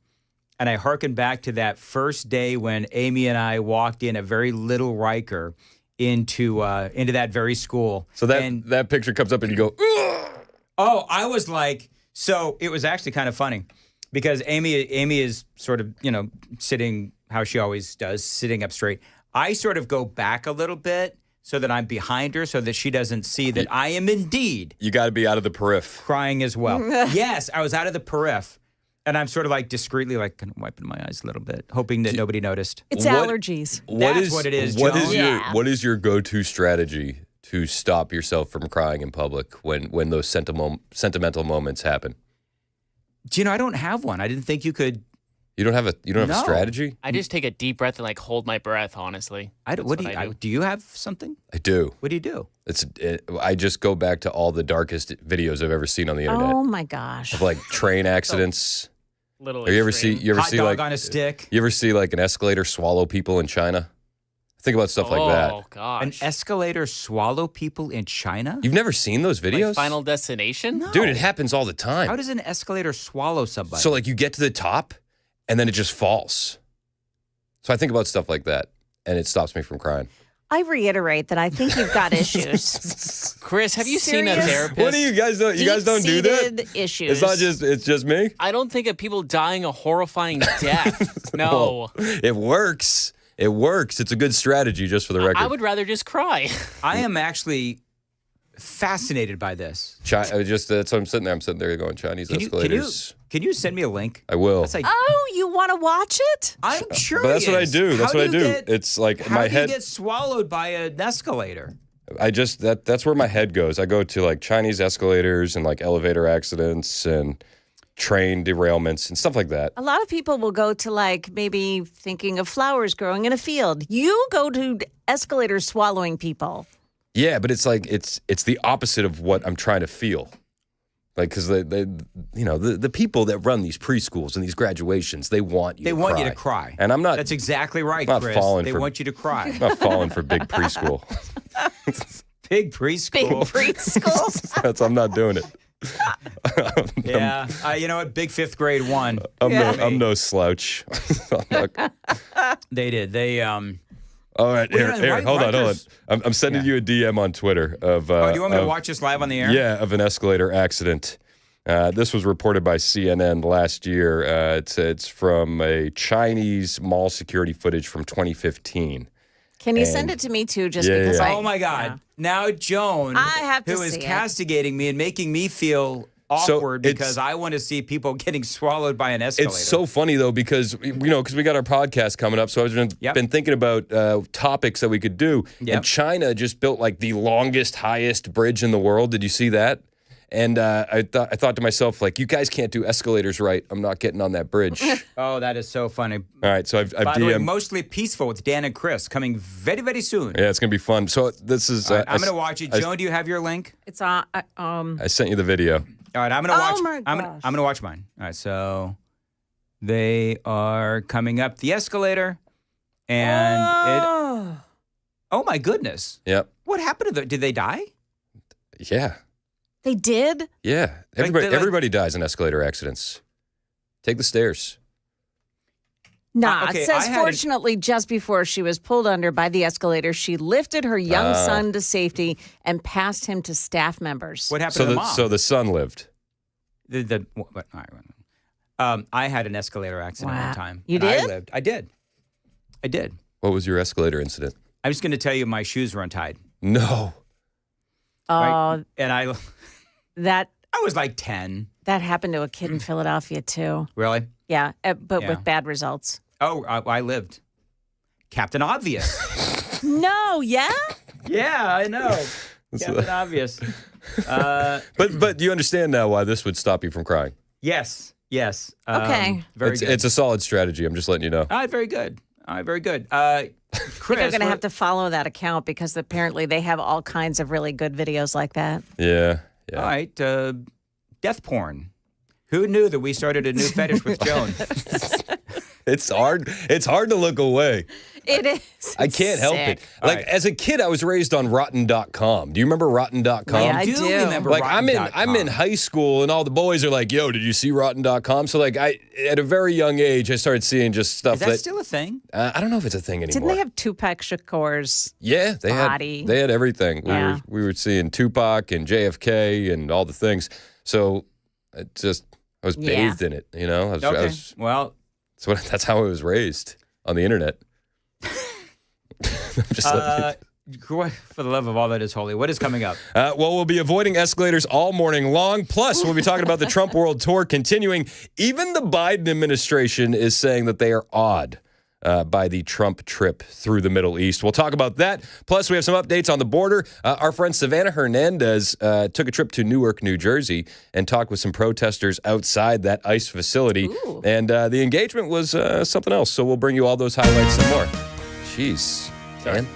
S5: And I hearkened back to that first day when Amy and I walked in a very little Riker into that very school.
S10: So that picture comes up and you go, ugh!
S5: Oh, I was like, so it was actually kind of funny because Amy is sort of, sitting how she always does, sitting up straight. I sort of go back a little bit so that I'm behind her so that she doesn't see that I am indeed.
S10: You got to be out of the periph.
S5: Crying as well. Yes, I was out of the periph. And I'm sort of like discreetly like kind of wiping my eyes a little bit, hoping that nobody noticed.
S1: It's allergies.
S5: That's what it is,
S10: What is your go-to strategy to stop yourself from crying in public when those sentimental moments happen?
S5: Do you know, I don't have one. I didn't think you could.
S10: You don't have a strategy?
S11: I just take a deep breath and like hold my breath, honestly.
S5: Do you have something?
S10: I do.
S5: What do you do?
S10: I just go back to all the darkest videos I've ever seen on the internet.
S1: Oh my gosh.
S10: Of like train accidents.
S11: Little.
S10: You ever see
S5: hot dog
S10: like
S5: on a stick?
S10: You ever see like an escalator swallow people in China? Think about stuff like that.
S11: Oh gosh.
S5: An escalator swallow people in China?
S10: You've never seen those videos?
S11: Like Final Destination?
S5: No.
S10: Dude, it happens all the time.
S5: How does an escalator swallow somebody?
S10: So like you get to the top and then it just falls. So I think about stuff like that and it stops me from crying.
S1: I reiterate that I think you've got issues.
S11: Chris, have you seen a therapist?
S10: What do you guys do? You guys don't do that?
S1: Deep-seated issues.
S10: It's just me?
S11: I don't think of people dying a horrifying death. No.
S10: Well, it works. It works. It's a good strategy, just for the record.
S11: I would rather just cry.
S5: I am actually fascinated by this.
S10: That's what I'm sitting there. I'm sitting there going, Chinese escalators.
S5: Can you send me a link?
S10: I will.
S1: Oh, you want to watch it?
S5: I'm sure.
S10: But that's what I do. That's what I do. It's like my head.
S5: How do you get swallowed by an escalator?
S10: That's where my head goes. I go to like Chinese escalators and like elevator accidents and train derailments and stuff like that.
S1: A lot of people will go to like maybe thinking of flowers growing in a field. You go to escalators swallowing people.
S10: Yeah, but it's like it's the opposite of what I'm trying to feel. Like, because the people that run these preschools and these graduations, they want you.
S5: They want you to cry,
S10: and I'm not.
S5: That's exactly right,
S10: not
S5: Chris.
S10: Falling
S5: they
S10: for,
S5: want you to cry.
S10: I'm not falling for big preschool.
S5: Big preschool.
S1: Big preschool.
S10: I'm not doing it.
S5: Yeah, you know what? Big 5th grade one.
S10: I'm no slouch.
S5: They did. They
S10: All right, here, hold on. I'm sending you a DM on Twitter of.
S5: do you want me to watch this live on the air?
S10: Yeah, of an escalator accident. This was reported by CNN last year. It's from a Chinese mall security footage from 2015.
S1: Can you send it to me too? Just because.
S5: Oh my God!
S1: Yeah.
S5: Now Joan, who is castigating me and making me feel awkward because I want to see people getting swallowed by an escalator.
S10: It's so funny though because we got our podcast coming up, so I've been thinking about topics that we could do.
S5: Yep.
S10: And China just built like the longest, highest bridge in the world. Did you see that? And I thought to myself, like, you guys can't do escalators right. I'm not getting on that bridge.
S5: Oh, that is so funny.
S10: All right, so I've
S5: By
S10: DM'd.
S5: the way, Mostly Peaceful with Dan and Chris coming very, very soon.
S10: Yeah, it's gonna be fun. So this is.
S5: All right, I'm gonna watch it. Joan, do you have your link?
S1: It's on.
S10: I sent you the video.
S5: All right, I'm gonna watch.
S1: Oh my
S5: I'm gonna watch mine. All right, so they are coming up the escalator, and oh my goodness!
S10: Yep.
S5: What happened to them? Did they die?
S10: Yeah.
S1: They did?
S10: Yeah. Everybody dies in escalator accidents. Take the stairs.
S1: Nah,
S5: Okay,
S1: it says
S5: I had
S1: fortunately, just before she was pulled under by the escalator, she lifted her young son to safety and passed him to staff members.
S5: What happened
S10: So
S5: to the
S10: the
S5: mom?
S10: so the son lived.
S5: I had an escalator accident one time.
S1: You
S5: and I
S1: did?
S5: lived. I did.
S10: What was your escalator incident?
S5: I'm just going to tell you my shoes were untied.
S10: No.
S1: Oh,
S5: And I was like 10.
S1: that happened to a kid in Philadelphia, too.
S5: Really?
S1: Yeah, but
S5: Yeah.
S1: with bad results.
S5: Oh, I lived. Captain Obvious.
S1: No, yeah?
S5: Yeah, I know. Captain Obvious.
S10: But do you understand now why this would stop you from crying?
S5: Yes.
S1: Okay.
S5: Very good.
S10: It's a solid strategy. I'm just letting you know.
S5: All right, very good. Chris,
S1: I think I'm going to have to follow that account because apparently they have all kinds of really good videos like that.
S10: Yeah.
S5: All right, death porn. Who knew that we started a new fetish with Joan?
S10: It's hard. It's hard to look away.
S1: It is.
S10: I can't help it. Like as a kid, I was raised on Rotten.com. Do you remember Rotten.com?
S1: Yeah, I do.
S5: Remember
S10: Like
S5: Rotten.com.
S10: I'm in high school, and all the boys are like, "Yo, did you see Rotten.com?" So like, at a very young age, I started seeing just stuff
S5: Is that still a thing?
S10: I don't know if it's a thing anymore.
S1: Didn't they have Tupac Shakur's
S10: Yeah,
S1: body?
S10: they had everything.
S1: Yeah.
S10: We were seeing Tupac and JFK and all the things. So I was bathed in it. You know,
S5: Okay.
S10: Well, that's how I was raised on the internet. I'm just
S5: for the love of all that is holy, what is coming up?
S10: Well, we'll be avoiding escalators all morning long. Plus, we'll be talking about the Trump World Tour continuing. Even the Biden administration is saying that they are awed by the Trump trip through the Middle East. We'll talk about that. Plus, we have some updates on the border. Our friend Savannah Hernandez took a trip to Newark, New Jersey, and talked with some protesters outside that ICE facility.
S1: Ooh.
S10: And the engagement was something else. So we'll bring you all those highlights and more. Jeez.
S5: Sorry.
S10: Man.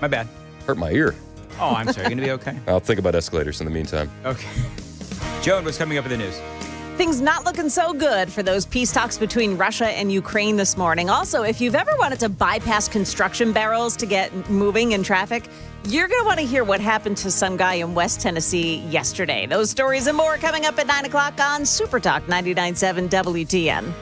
S5: My bad.
S10: Hurt my ear.
S5: Oh, I'm sorry. You're going to be okay?
S10: I'll think about escalators in the meantime.
S5: Okay. Joan, what's coming up in the news?
S1: Things not looking so good for those peace talks between Russia and Ukraine this morning. Also, if you've ever wanted to bypass construction barrels to get moving in traffic, you're going to want to hear what happened to some guy in West Tennessee yesterday. Those stories and more coming up at 9 o'clock on Super Talk 99.7 WTN.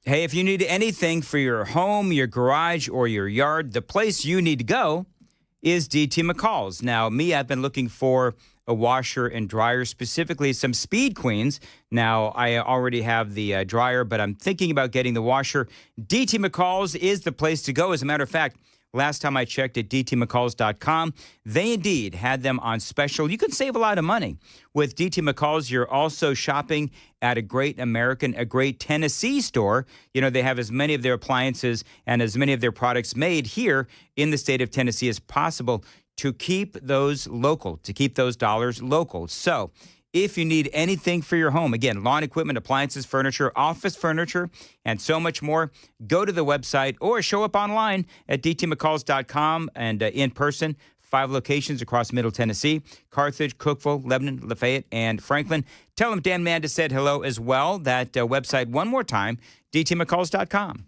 S5: Hey, if you need anything for your home, your garage, or your yard, the place you need to go is DT McCall's. Now, I've been looking for a washer and dryer, specifically some Speed Queens. Now, I already have the dryer, but I'm thinking about getting the washer. DT McCall's is the place to go. As a matter of fact, last time I checked at dtmccalls.com, they indeed had them on special. You can save a lot of money. With DT McCall's, you're also shopping at a great Tennessee store. You know, they have as many of their appliances and as many of their products made here in the state of Tennessee as possible to keep those local, to keep those dollars local. So if you need anything for your home, again, lawn equipment, appliances, furniture, office furniture, and so much more, go to the website or show up online at dtmccalls.com and in person. 5 locations across Middle Tennessee: Carthage, Cookeville, Lebanon, Lafayette, and Franklin. Tell them Dan Mandis said hello as well. That website one more time, dtmccalls.com.